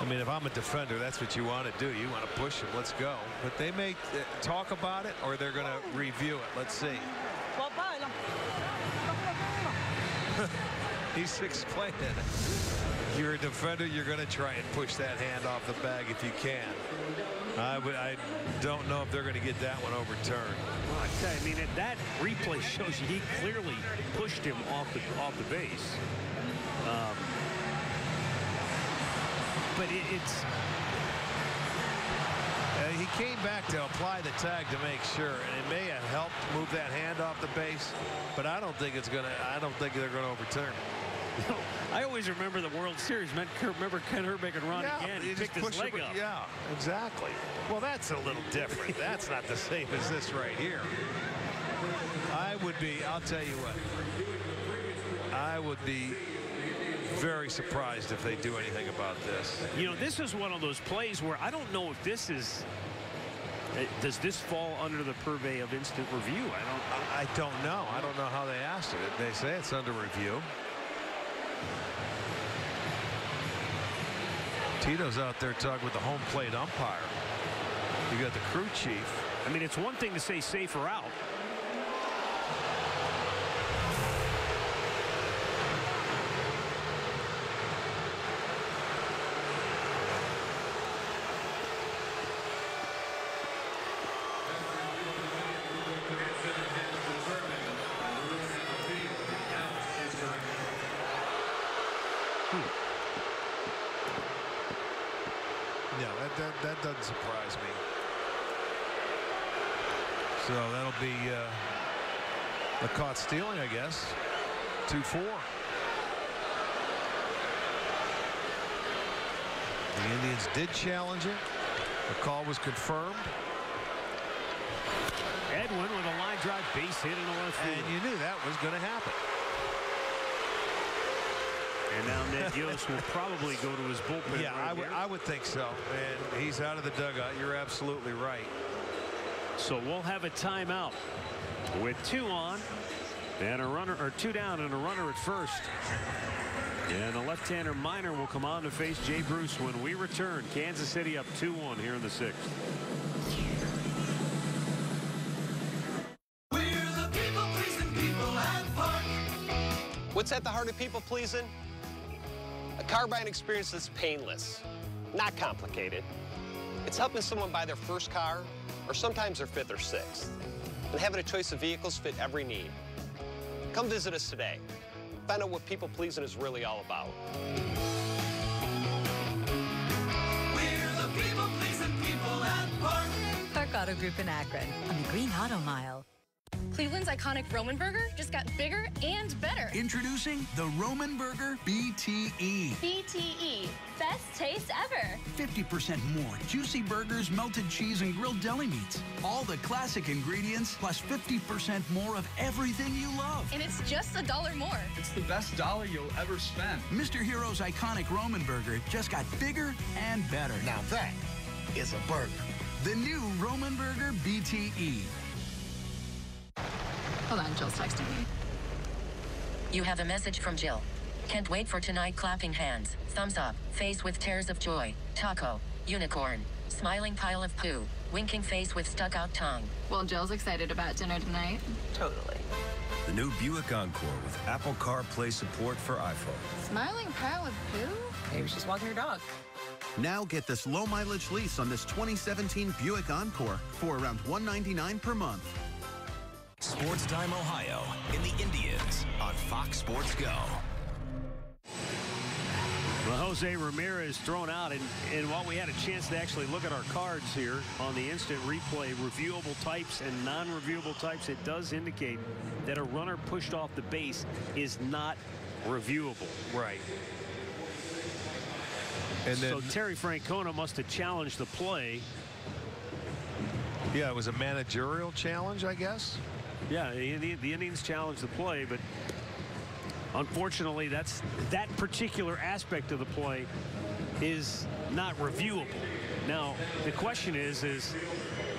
I mean, if I'm a defender, that's what you want to do. You want to push him. Let's go. But they may talk about it, or they're going to review it. Let's see. He's explaining. If you're a defender, you're going to try and push that hand off the bag if you can. I don't know if they're going to get that one overturned. Well, I tell you, I mean, that replay shows you he clearly pushed him off the base. But it's he came back to apply the tag to make sure, and it may have helped move that hand off the base, but I don't think it's gonna. I don't think they're gonna overturn it. You know, I always remember the World Series. Remember Ken Hrbek and Ron again. He picked his leg up. Yeah, exactly. Well, that's a little different. That's not the same as this right here. I would be. I'll tell you what. I would be very surprised if they do anything about this. You know, this is one of those plays where I don't know if this is. Does this fall under the purvey of instant review? I don't know. I don't know how they asked it. They say it's under review. Tito's out there talking with the home plate umpire. You got the crew chief. I mean, it's one thing to say safe or out. That doesn't surprise me. So that'll be a caught stealing, I guess. 2-4. The Indians did challenge it. The call was confirmed. Edwin with a line drive base hit in the left field. And you knew that was going to happen. And now Ned Yost will probably go to his bullpen. Yeah, I would think so. And he's out of the dugout. You're absolutely right. So we'll have a timeout with 2 on and a runner, or 2 down and a runner at first. And the left-hander Minor will come on to face Jay Bruce when we return. Kansas City up 2-1 here in the 6th. What's at the heart of people pleasing? A car buying experience that's painless, not complicated. It's helping someone buy their first car, or sometimes their 5th or 6th, and having a choice of vehicles fit every need. Come visit us today. Find out what people pleasing is really all about. We're the people pleasing people at Park. Park Auto Group in Akron on the Green Auto Mile. Cleveland's iconic Roman Burger just got bigger and better. Introducing the Roman Burger BTE. BTE, best taste ever. 50% more juicy burgers, melted cheese, and grilled deli meats. All the classic ingredients, plus 50% more of everything you love. And it's just $1 more. It's the best dollar you'll ever spend. Mr. Hero's iconic Roman Burger just got bigger and better. Now that is a burger. The new Roman Burger BTE. Hold on, Jill's texting me. You have a message from Jill. Can't wait for tonight. Clapping hands. Thumbs up. Face with tears of joy. Taco. Unicorn. Smiling pile of poo. Winking face with stuck out tongue. Well, Jill's excited about dinner tonight. Totally. The new Buick Encore with Apple CarPlay support for iPhone. Smiling pile of poo? Maybe she's walking her dog. Now get this low mileage lease on this 2017 Buick Encore for around $199 per month. Sports Time Ohio in the Indians on Fox Sports Go. Well, Jose Ramirez thrown out, and while we had a chance to actually look at our cards here on the instant replay, reviewable types and non-reviewable types, it does indicate that a runner pushed off the base is not reviewable. Right. And then, so Terry Francona must have challenged the play. Yeah, it was a managerial challenge, I guess. Yeah, the Indians challenged the play, but unfortunately that particular aspect of the play is not reviewable. Now the question is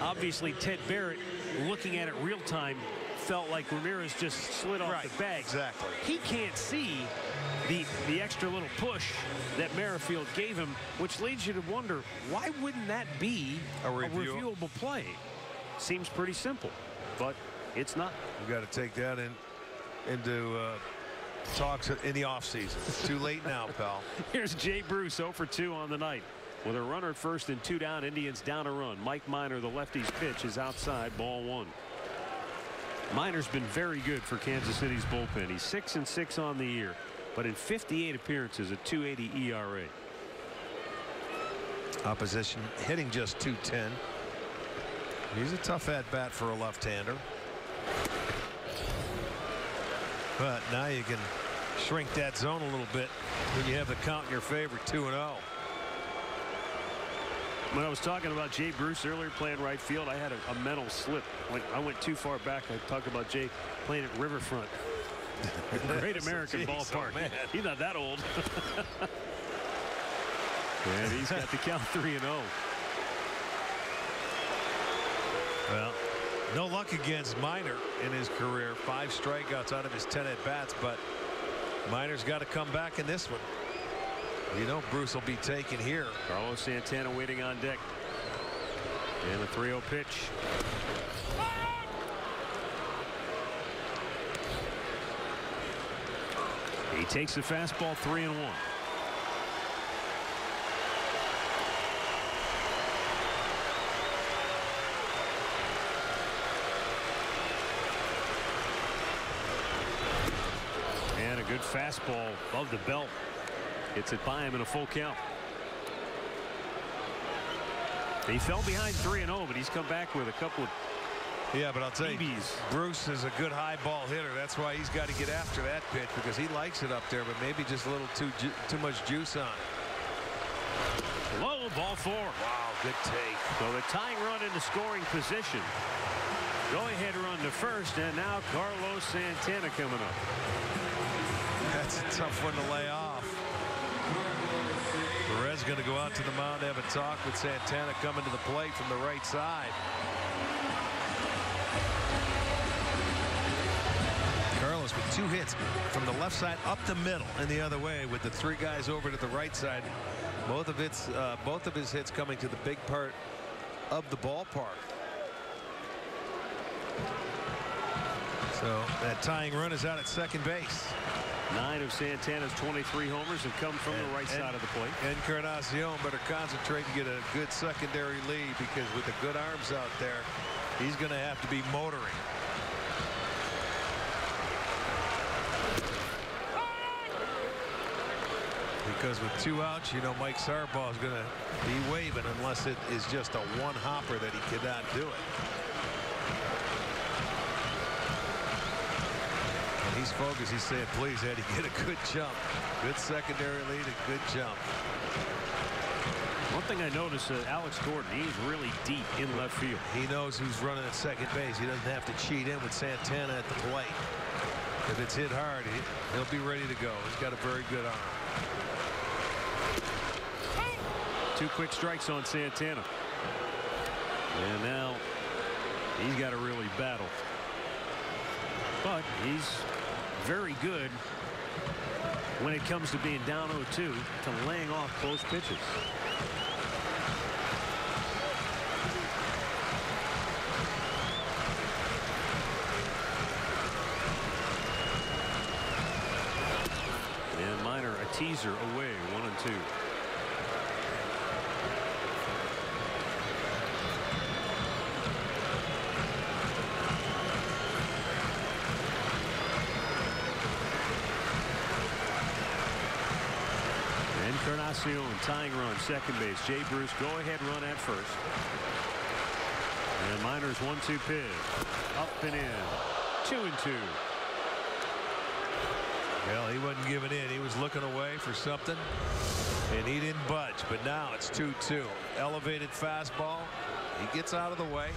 obviously Ted Barrett, looking at it real time, felt like Ramirez just slid off the bag. Exactly. He can't see the extra little push that Merrifield gave him, which leads you to wonder, why wouldn't that be a reviewable play? Seems pretty simple, but it's not. You got to take that into talks in the offseason. It's too late now, pal. Here's Jay Bruce 0 for 2 on the night. With a runner at first and 2 down, Indians down a run. Mike Minor, the lefty's pitch, is outside, ball 1. Minor's been very good for Kansas City's bullpen. He's 6-6 on the year, but in 58 appearances, a .280 ERA. Opposition hitting just .210. He's a tough at-bat for a left-hander. But now you can shrink that zone a little bit when you have the count in your favor, 2-0. When I was talking about Jay Bruce earlier playing right field, I had a mental slip. I went too far back. I talked about Jay playing at Riverfront. Great American ballpark. Oh, he's not that old. And he's got the count 3-0. Well, no luck against Minor in his career. 5 strikeouts out of his 10 at-bats, but Minor's got to come back in this one. You know Bruce will be taken here. Carlos Santana waiting on deck. And a 3-0 pitch. He takes the fastball 3-1. And a good fastball above the belt. Hits it by him in a full count. He fell behind 3-0, but he's come back with a couple of Yeah, but I'll tell you, Bruce is a good high ball hitter. That's why he's got to get after that pitch, because he likes it up there, but maybe just a little too much juice on it. Low, ball 4. Wow, good take. So the tying run into scoring position. Go ahead run to first, and now Carlos Santana coming up. That's a tough one to lay off. Perez going to go out to the mound, have a talk with Santana coming to the plate from the right side. Carlos with 2 hits from the left side up the middle and the other way, with the 3 guys over to the right side. Both of his hits coming to the big part of the ballpark. So that tying run is out at second base. 9 of Santana's 23 homers have come from the right side of the plate. Encarnacion better concentrate and get a good secondary lead, because with the good arms out there, he's going to have to be motoring. Because with 2 outs, you know Mike Sarbaugh is going to be waving unless it is just a one hopper that he cannot do it. And he's focused. He's saying, please, Eddie, get a good jump. Good secondary lead, a good jump. One thing I noticed, Alex Gordon, he's really deep in left field. He knows who's running at second base. He doesn't have to cheat in with Santana at the plate. If it's hit hard, he'll be ready to go. He's got a very good arm. 2 quick strikes on Santana. And now he's got to really battle. But he's very good when it comes to being down 0-2 to laying off close pitches. And Minor a teaser away, 1-2. Encarnacion tying run, second base. Jay Bruce go ahead run at first. And Minor's 1-2 pitch. Up and in. 2-2. Well, he wasn't giving in. He was looking away for something, and he didn't budge. But now it's 2-2. Elevated fastball. He gets out of the way.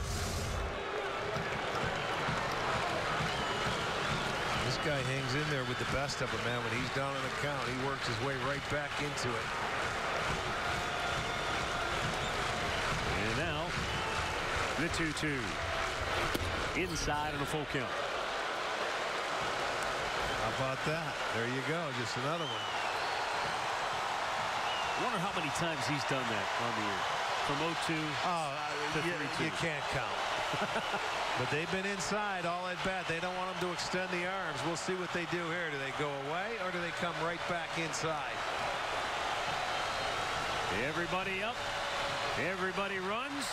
This guy hangs in there with the best of them, man. When he's down on the count, he works his way right back into it. And now the 2-2. Inside on a full count. How about that? There you go. Just another one. Wonder how many times he's done that on the year. From 0-2 to 3-2. You can't count. But they've been inside all at bat. They don't want them to extend the arms. We'll see what they do here. Do they go away or do they come right back inside? Everybody up. Everybody runs.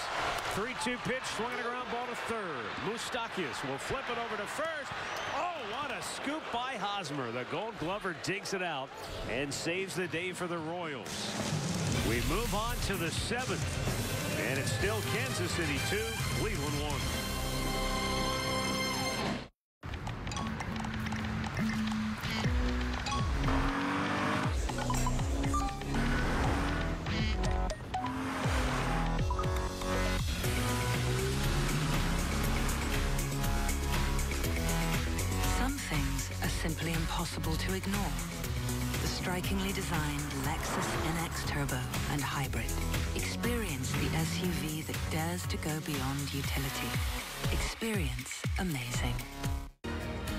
3-2 pitch, swinging a ground ball to third. Moustakas will flip it over to first. Oh, what a scoop by Hosmer. The Gold Glover digs it out and saves the day for the Royals. We move on to the 7th, and it's still Kansas City 2, Cleveland 1. Simply impossible to ignore. The strikingly designed Lexus NX Turbo and Hybrid. Experience the SUV that dares to go beyond utility. Experience amazing.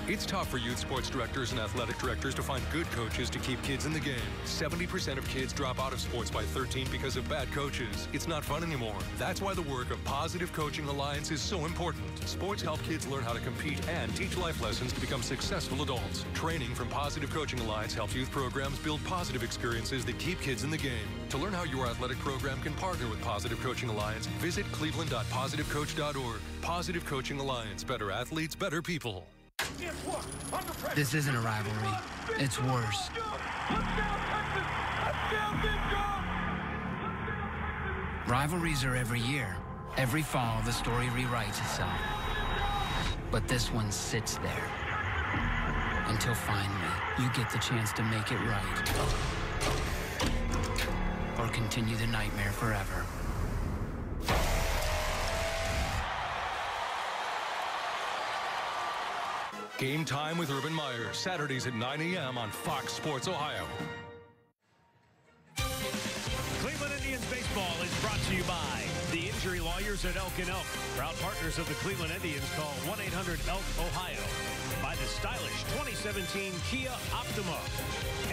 It's tough for youth sports directors and athletic directors to find good coaches to keep kids in the game. 70% of kids drop out of sports by 13 because of bad coaches. It's not fun anymore. That's why the work of Positive Coaching Alliance is so important. Sports help kids learn how to compete and teach life lessons to become successful adults. Training from Positive Coaching Alliance helps youth programs build positive experiences that keep kids in the game. To learn how your athletic program can partner with Positive Coaching Alliance, visit cleveland.positivecoach.org. Positive Coaching Alliance. Better athletes, better people. This isn't a rivalry. It's worse. Rivalries are every year. Every fall, the story rewrites itself. But this one sits there. Until finally, you get the chance to make it right. Or continue the nightmare forever. Game Time with Urban Meyer, Saturdays at 9 a.m. on Fox Sports Ohio. Cleveland Indians baseball is brought to you by the injury lawyers at Elk & Elk. Proud partners of the Cleveland Indians. Call 1-800-ELK-OHIO. By the stylish 2017 Kia Optima.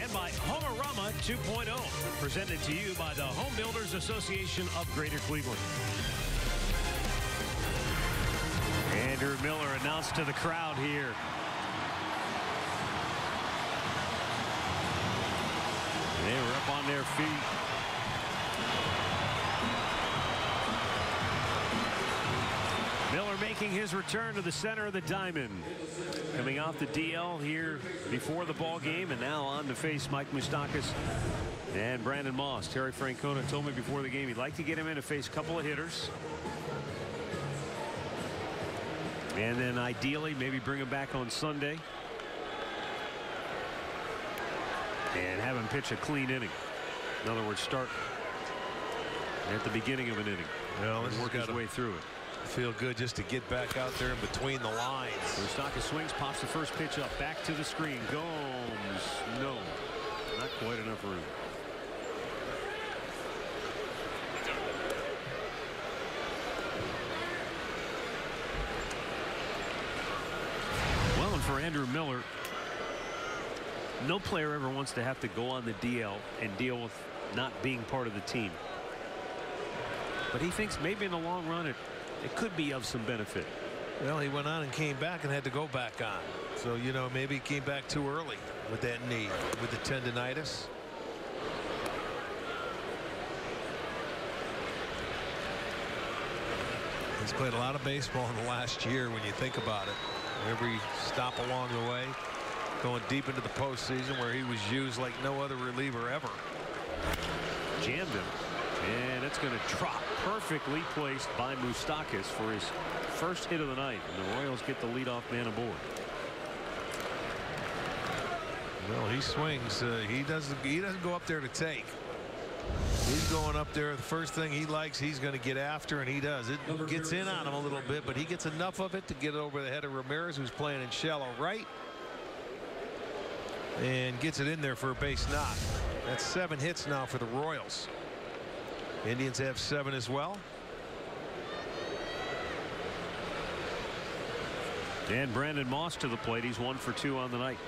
And by Homerama 2.0. Presented to you by the Home Builders Association of Greater Cleveland. Andrew Miller announced to the crowd here. They were up on their feet. Miller making his return to the center of the diamond. Coming off the DL here before the ball game and now on to face Mike Moustakas and Brandon Moss. Terry Francona told me before the game he'd like to get him in to face a couple of hitters. And then ideally maybe bring him back on Sunday. And have him pitch a clean inning. In other words, start at the beginning of an inning. Well, and work his way through it. Feel good just to get back out there in between the lines. Moustakas swings, pops the first pitch up, back to the screen. Gomes, no, not quite enough room. Well, and for Andrew Miller, no player ever wants to have to go on the DL and deal with not being part of the team. But he thinks maybe in the long run it could be of some benefit. Well, he went on and came back and had to go back on. So, you know, maybe he came back too early with that knee, with the tendonitis. He's played a lot of baseball in the last year when you think about it. Every stop along the way, going deep into the postseason where he was used like no other reliever ever. Jammed him. And it's going to drop. Perfectly placed by Moustakas for his first hit of the night. And the Royals get the leadoff man aboard. Well, he swings. He doesn't go up there to take. He's going up there. The first thing he likes, he's going to get after, and he does. It gets in on him a little bit, but he gets enough of it to get it over the head of Ramirez, who's playing in shallow right, and gets it in there for a base knock. That's 7 hits now for the Royals. Indians have 7 as well. And Brandon Moss to the plate. He's 1 for 2 on the night.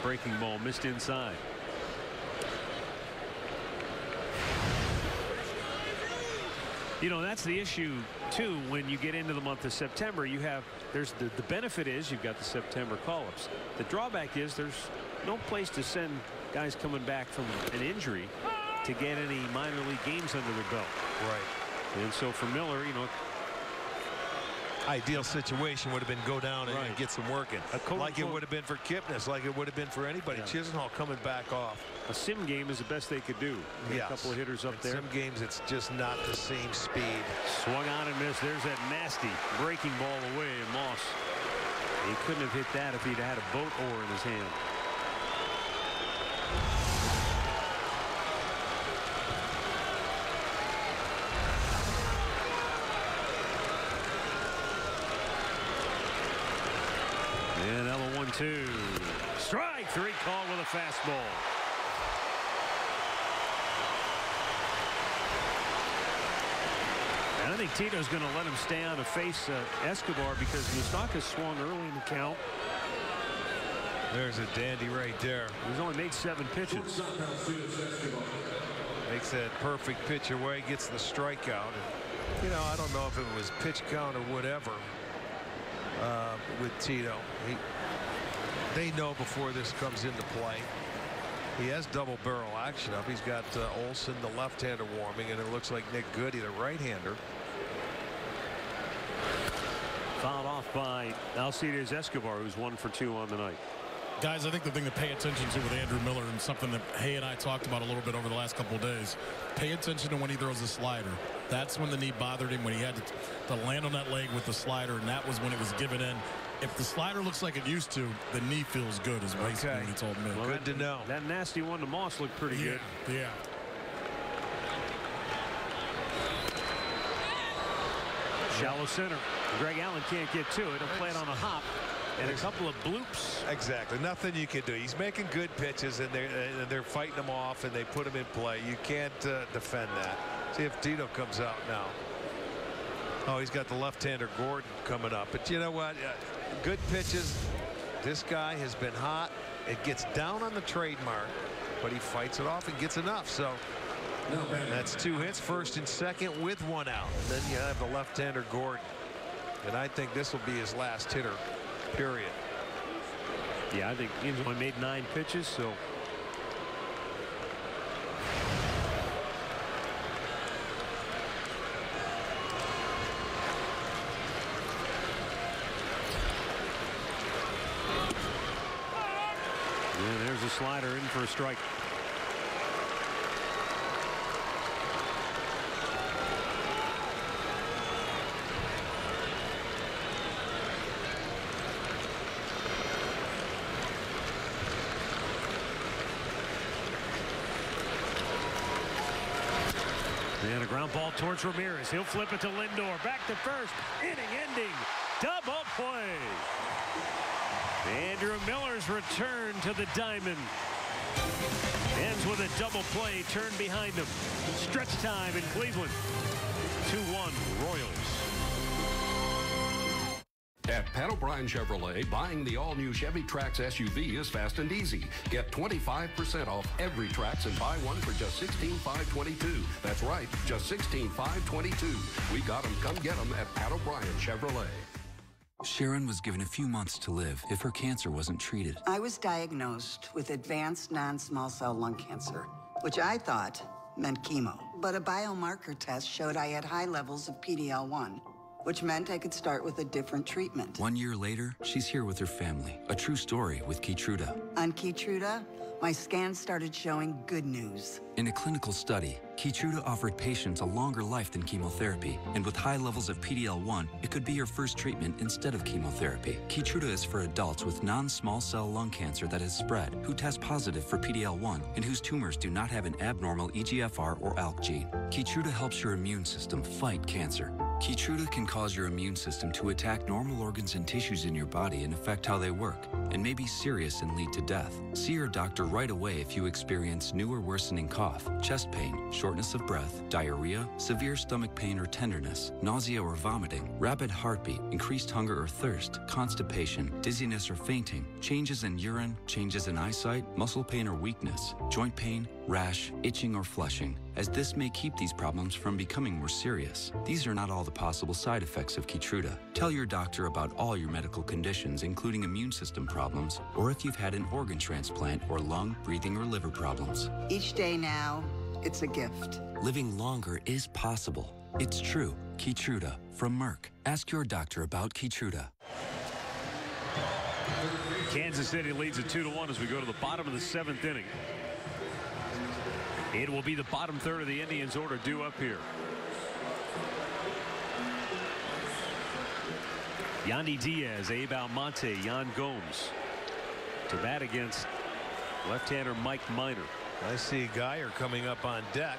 Breaking ball missed inside. You know, that's the issue too when you get into the month of September. You have the benefit is you've got the September call-ups. The drawback is there's no place to send guys coming back from an injury to get any minor league games under their belt. Right. And so for Miller, you know, ideal situation would have been go down and get some work in. Like it would have been for Kipnis, like it would have been for anybody. Yeah. Chisenhall coming back off. A sim game is the best they could do. Yes. A couple of hitters up there. Sim games, it's just not the same speed. Swung on and missed. There's that nasty breaking ball away. And Moss, he couldn't have hit that if he'd had a boat oar in his hand. And Ella 1-2. Strike three called with a fastball. And I think Tito's going to let him stay on to face Escobar because Moustakas swung early in the count. There's a dandy right there. He's only made 7 pitches. Makes that perfect pitch away, gets the strikeout. And, you know, I don't know if it was pitch count or whatever with Tito. They know before this comes into play. He has double barrel action up. He's got Olson, the left-hander, warming, and it looks like Nick Goody, the right-hander. Fouled off by Alcides Escobar, who's 1 for 2 on the night. Guys, I think the thing to pay attention to with Andrew Miller, and something that Hay and I talked about a little bit over the last couple of days, pay attention to when he throws a slider. That's when the knee bothered him, when he had to land on that leg with the slider, and that was when it was given in. If the slider looks like it used to, the knee feels good, is basically what he told me. Well, good to know. That nasty one to Moss looked pretty good. Yeah. Shallow center. Greg Allen can't get to it. He'll play it on a hop and a couple of bloops. Exactly. Nothing you can do. He's making good pitches, and they're fighting them off, and they put him in play. You can't defend that. See if Tito comes out now. Oh, he's got the left-hander Gordon coming up. But you know what? Good pitches. This guy has been hot. It gets down on the trademark, but he fights it off and gets enough. So that's 2 hits, first and second with 1 out. And then you have the left-hander Gordon. And I think this will be his last hitter, period. Yeah, I think he's only made 9 pitches, so. And there's a slider in for a strike. And a ground ball towards Ramirez. He'll flip it to Lindor. Back to first. Inning-ending double play. Andrew Miller's return to the diamond ends with a double play. Turn behind him. Stretch time in Cleveland. 2-1 Royals. At Pat O'Brien Chevrolet, buying the all-new Chevy Trax SUV is fast and easy. Get 25% off every Trax and buy one for just $16,522. That's right, just $16,522. We got them. Come get them at Pat O'Brien Chevrolet. Sharon was given a few months to live if her cancer wasn't treated. I was diagnosed with advanced non-small cell lung cancer, which I thought meant chemo. But a biomarker test showed I had high levels of PD-L1, which meant I could start with a different treatment. 1 year later, she's here with her family. A true story with Keytruda. On Keytruda, my scans started showing good news. In a clinical study, Keytruda offered patients a longer life than chemotherapy, and with high levels of PD-L1, it could be your first treatment instead of chemotherapy. Keytruda is for adults with non-small cell lung cancer that has spread, who test positive for PD-L1, and whose tumors do not have an abnormal EGFR or ALK gene. Keytruda helps your immune system fight cancer. Keytruda can cause your immune system to attack normal organs and tissues in your body and affect how they work, and may be serious and lead to death. See your doctor right away if you experience new or worsening cough, chest pain, shortness of breath, diarrhea, severe stomach pain or tenderness, nausea or vomiting, rapid heartbeat, increased hunger or thirst, constipation, dizziness or fainting, changes in urine, changes in eyesight, muscle pain or weakness, joint pain, rash, itching or flushing, as this may keep these problems from becoming more serious. These are not all the possible side effects of Keytruda. Tell your doctor about all your medical conditions, including immune system problems, or if you've had an organ transplant or lung, breathing, or liver problems. Each day now, it's a gift. Living longer is possible. It's true. Keytruda from Merck. Ask your doctor about Keytruda. Kansas City leads it 2-1 as we go to the bottom of the 7th inning. It will be the bottom third of the Indians' order due up here. Yandy Diaz, Abe Almonte, Yan Gomes to bat against left-hander Mike Minor. I see Geyer coming up on deck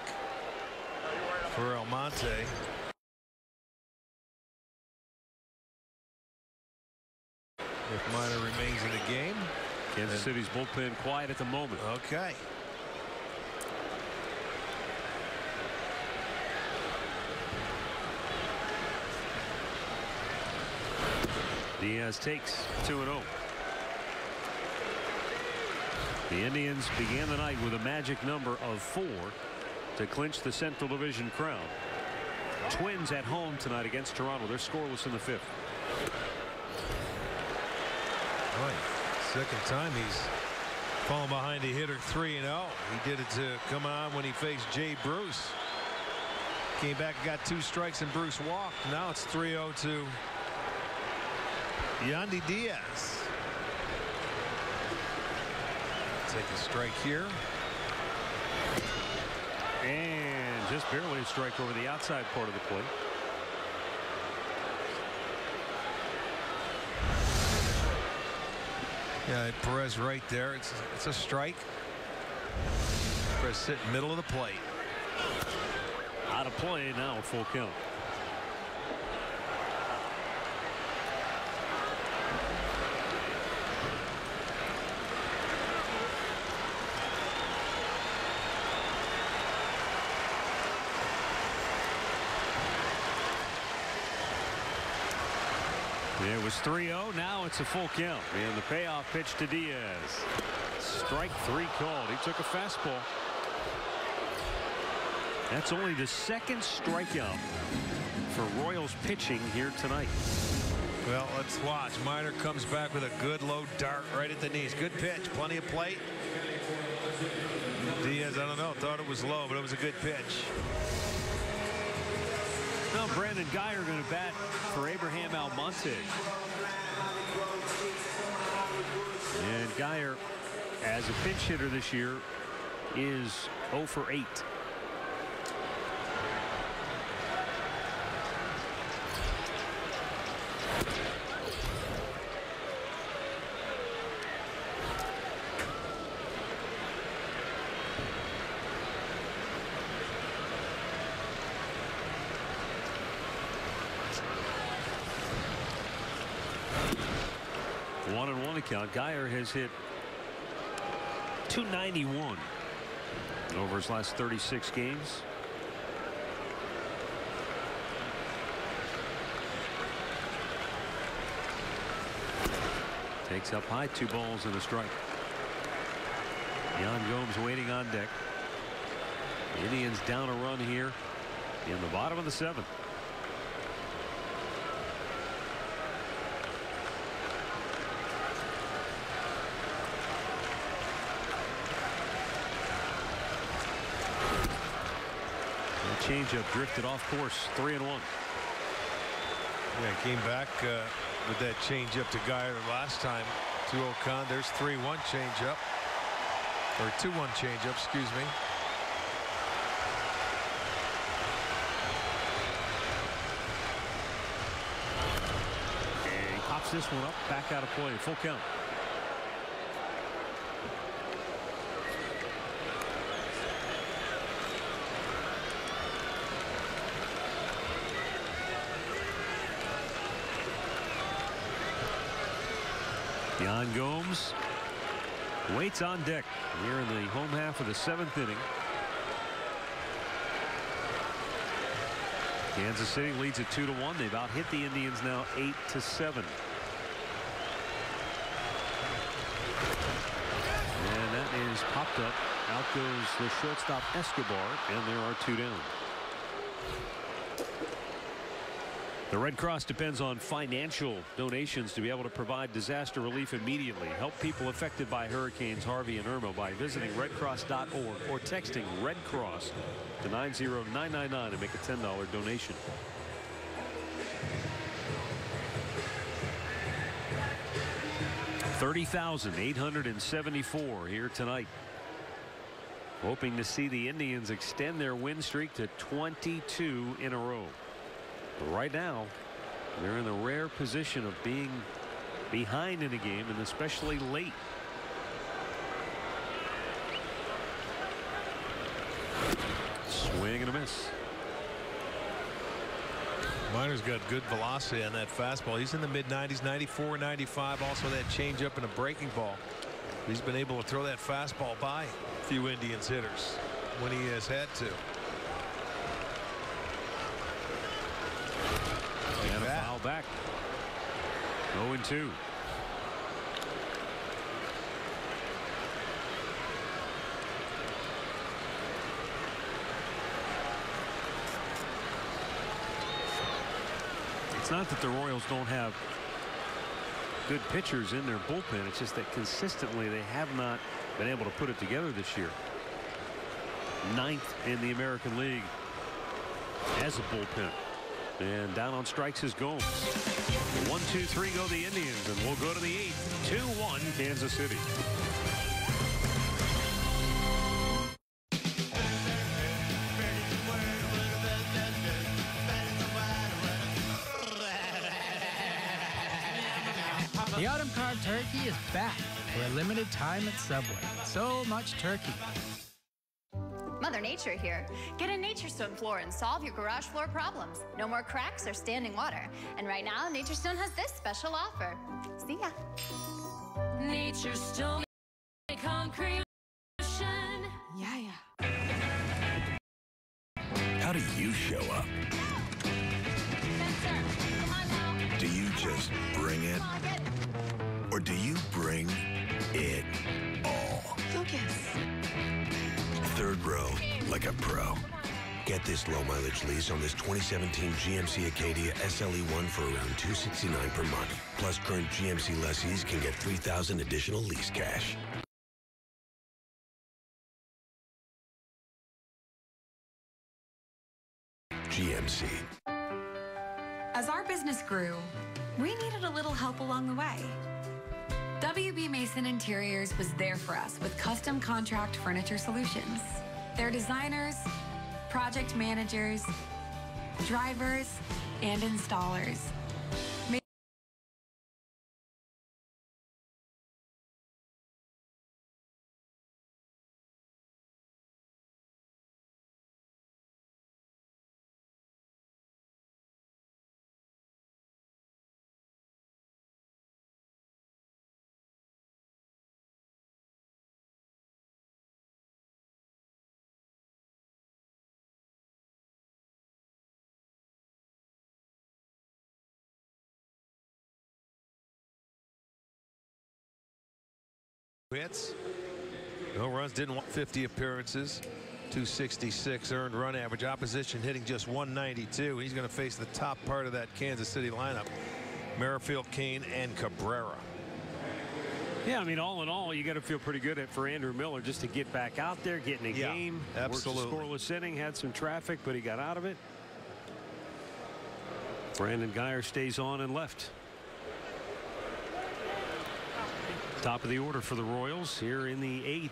for Almonte. If Minor remains in the game. Kansas City's bullpen quiet at the moment. Okay. Diaz takes 2-0. The Indians began the night with a magic number of 4 to clinch the Central Division crown. Twins at home tonight against Toronto. They're scoreless in the 5th. Second time he's fallen behind a hitter 3-0. He did it to come on when he faced Jay Bruce. Came back and got 2 strikes and Bruce walked. Now it's 3-0 to Yandy Diaz. Take a strike here. And just barely a strike over the outside part of the plate. Yeah, Perez right there. It's a strike. Perez sitting middle of the plate. Out of play now, full count. It was 3-0. Now it's a full count. And the payoff pitch to Diaz. Strike 3 called. He took a fastball. That's only the 2nd strikeout for Royals pitching here tonight. Well, let's watch. Minor comes back with a good low dart right at the knees. Good pitch. Plenty of plate. Diaz, I don't know, thought it was low, but it was a good pitch. Now Brandon Geyer going to bat for Abraham Almonte. And Geyer, as a pinch hitter this year, is 0 for 8. Count. Geyer has hit .291 over his last 36 games. Takes up high, 2 balls and a strike. Yan Gomes waiting on deck. The Indians down a run here in the bottom of the 7th. Changeup drifted off course. 3-1. Yeah, came back with that changeup to Geyer last time. 2-0 count. There's 3-1 changeup, or 2-1 changeup. Excuse me. And he pops this one up, back out of play. Full count. Yan Gomes waits on deck here in the home half of the 7th inning. Kansas City leads it 2-1. They've out hit the Indians now 8-7. And that is popped up. Out goes the shortstop Escobar, and there are 2 down. The Red Cross depends on financial donations to be able to provide disaster relief immediately. Help people affected by Hurricanes Harvey and Irma by visiting redcross.org or texting Red Cross to 90999 and make a $10 donation. $30,874 here tonight. Hoping to see the Indians extend their win streak to 22 in a row. But right now, they're in the rare position of being behind in a game, and especially late. Swing and a miss. Minor's got good velocity on that fastball. He's in the mid-90s, 94, 95. Also that changeup and a breaking ball. He's been able to throw that fastball by a few Indians hitters when he has had to. And a foul back. 0-2. It's not that the Royals don't have good pitchers in their bullpen. It's just that consistently they have not been able to put it together this year. 9th in the American League as a bullpen. And down on strikes is Gomes. 1-2-3 go the Indians, and we'll go to the 8th. 2-1 Kansas City. The Autumn Carved Turkey is back for a limited time at Subway. So much turkey. Mother Nature here. Get a Nature Stone floor and solve your garage floor problems. No more cracks or standing water. And right now, Nature Stone has this special offer. See ya. Nature Stone concrete. Yeah. How do you show up? Do you just bring it? Or do you bring it all? Focus. Third row, like a pro. Get this low mileage lease on this 2017 GMC Acadia SLE1 for around $269 per month. Plus, current GMC lessees can get $3,000 additional lease cash. GMC. As our business grew, we needed a little help along the way. WB Mason Interiors was there for us with custom contract furniture solutions. They're designers, project managers, drivers, and installers. Hits. No runs, didn't want 50 appearances. 266 earned run average. Opposition hitting just 192. He's going to face the top part of that Kansas City lineup. Merrifield, Kane, and Cabrera. Yeah, I mean, all in all, you got to feel pretty good for Andrew Miller just to get back out there, get in a game. Absolutely. Worked a scoreless inning, had some traffic, but he got out of it. Brandon Guyer stays on and left. Top of the order for the Royals here in the 8th.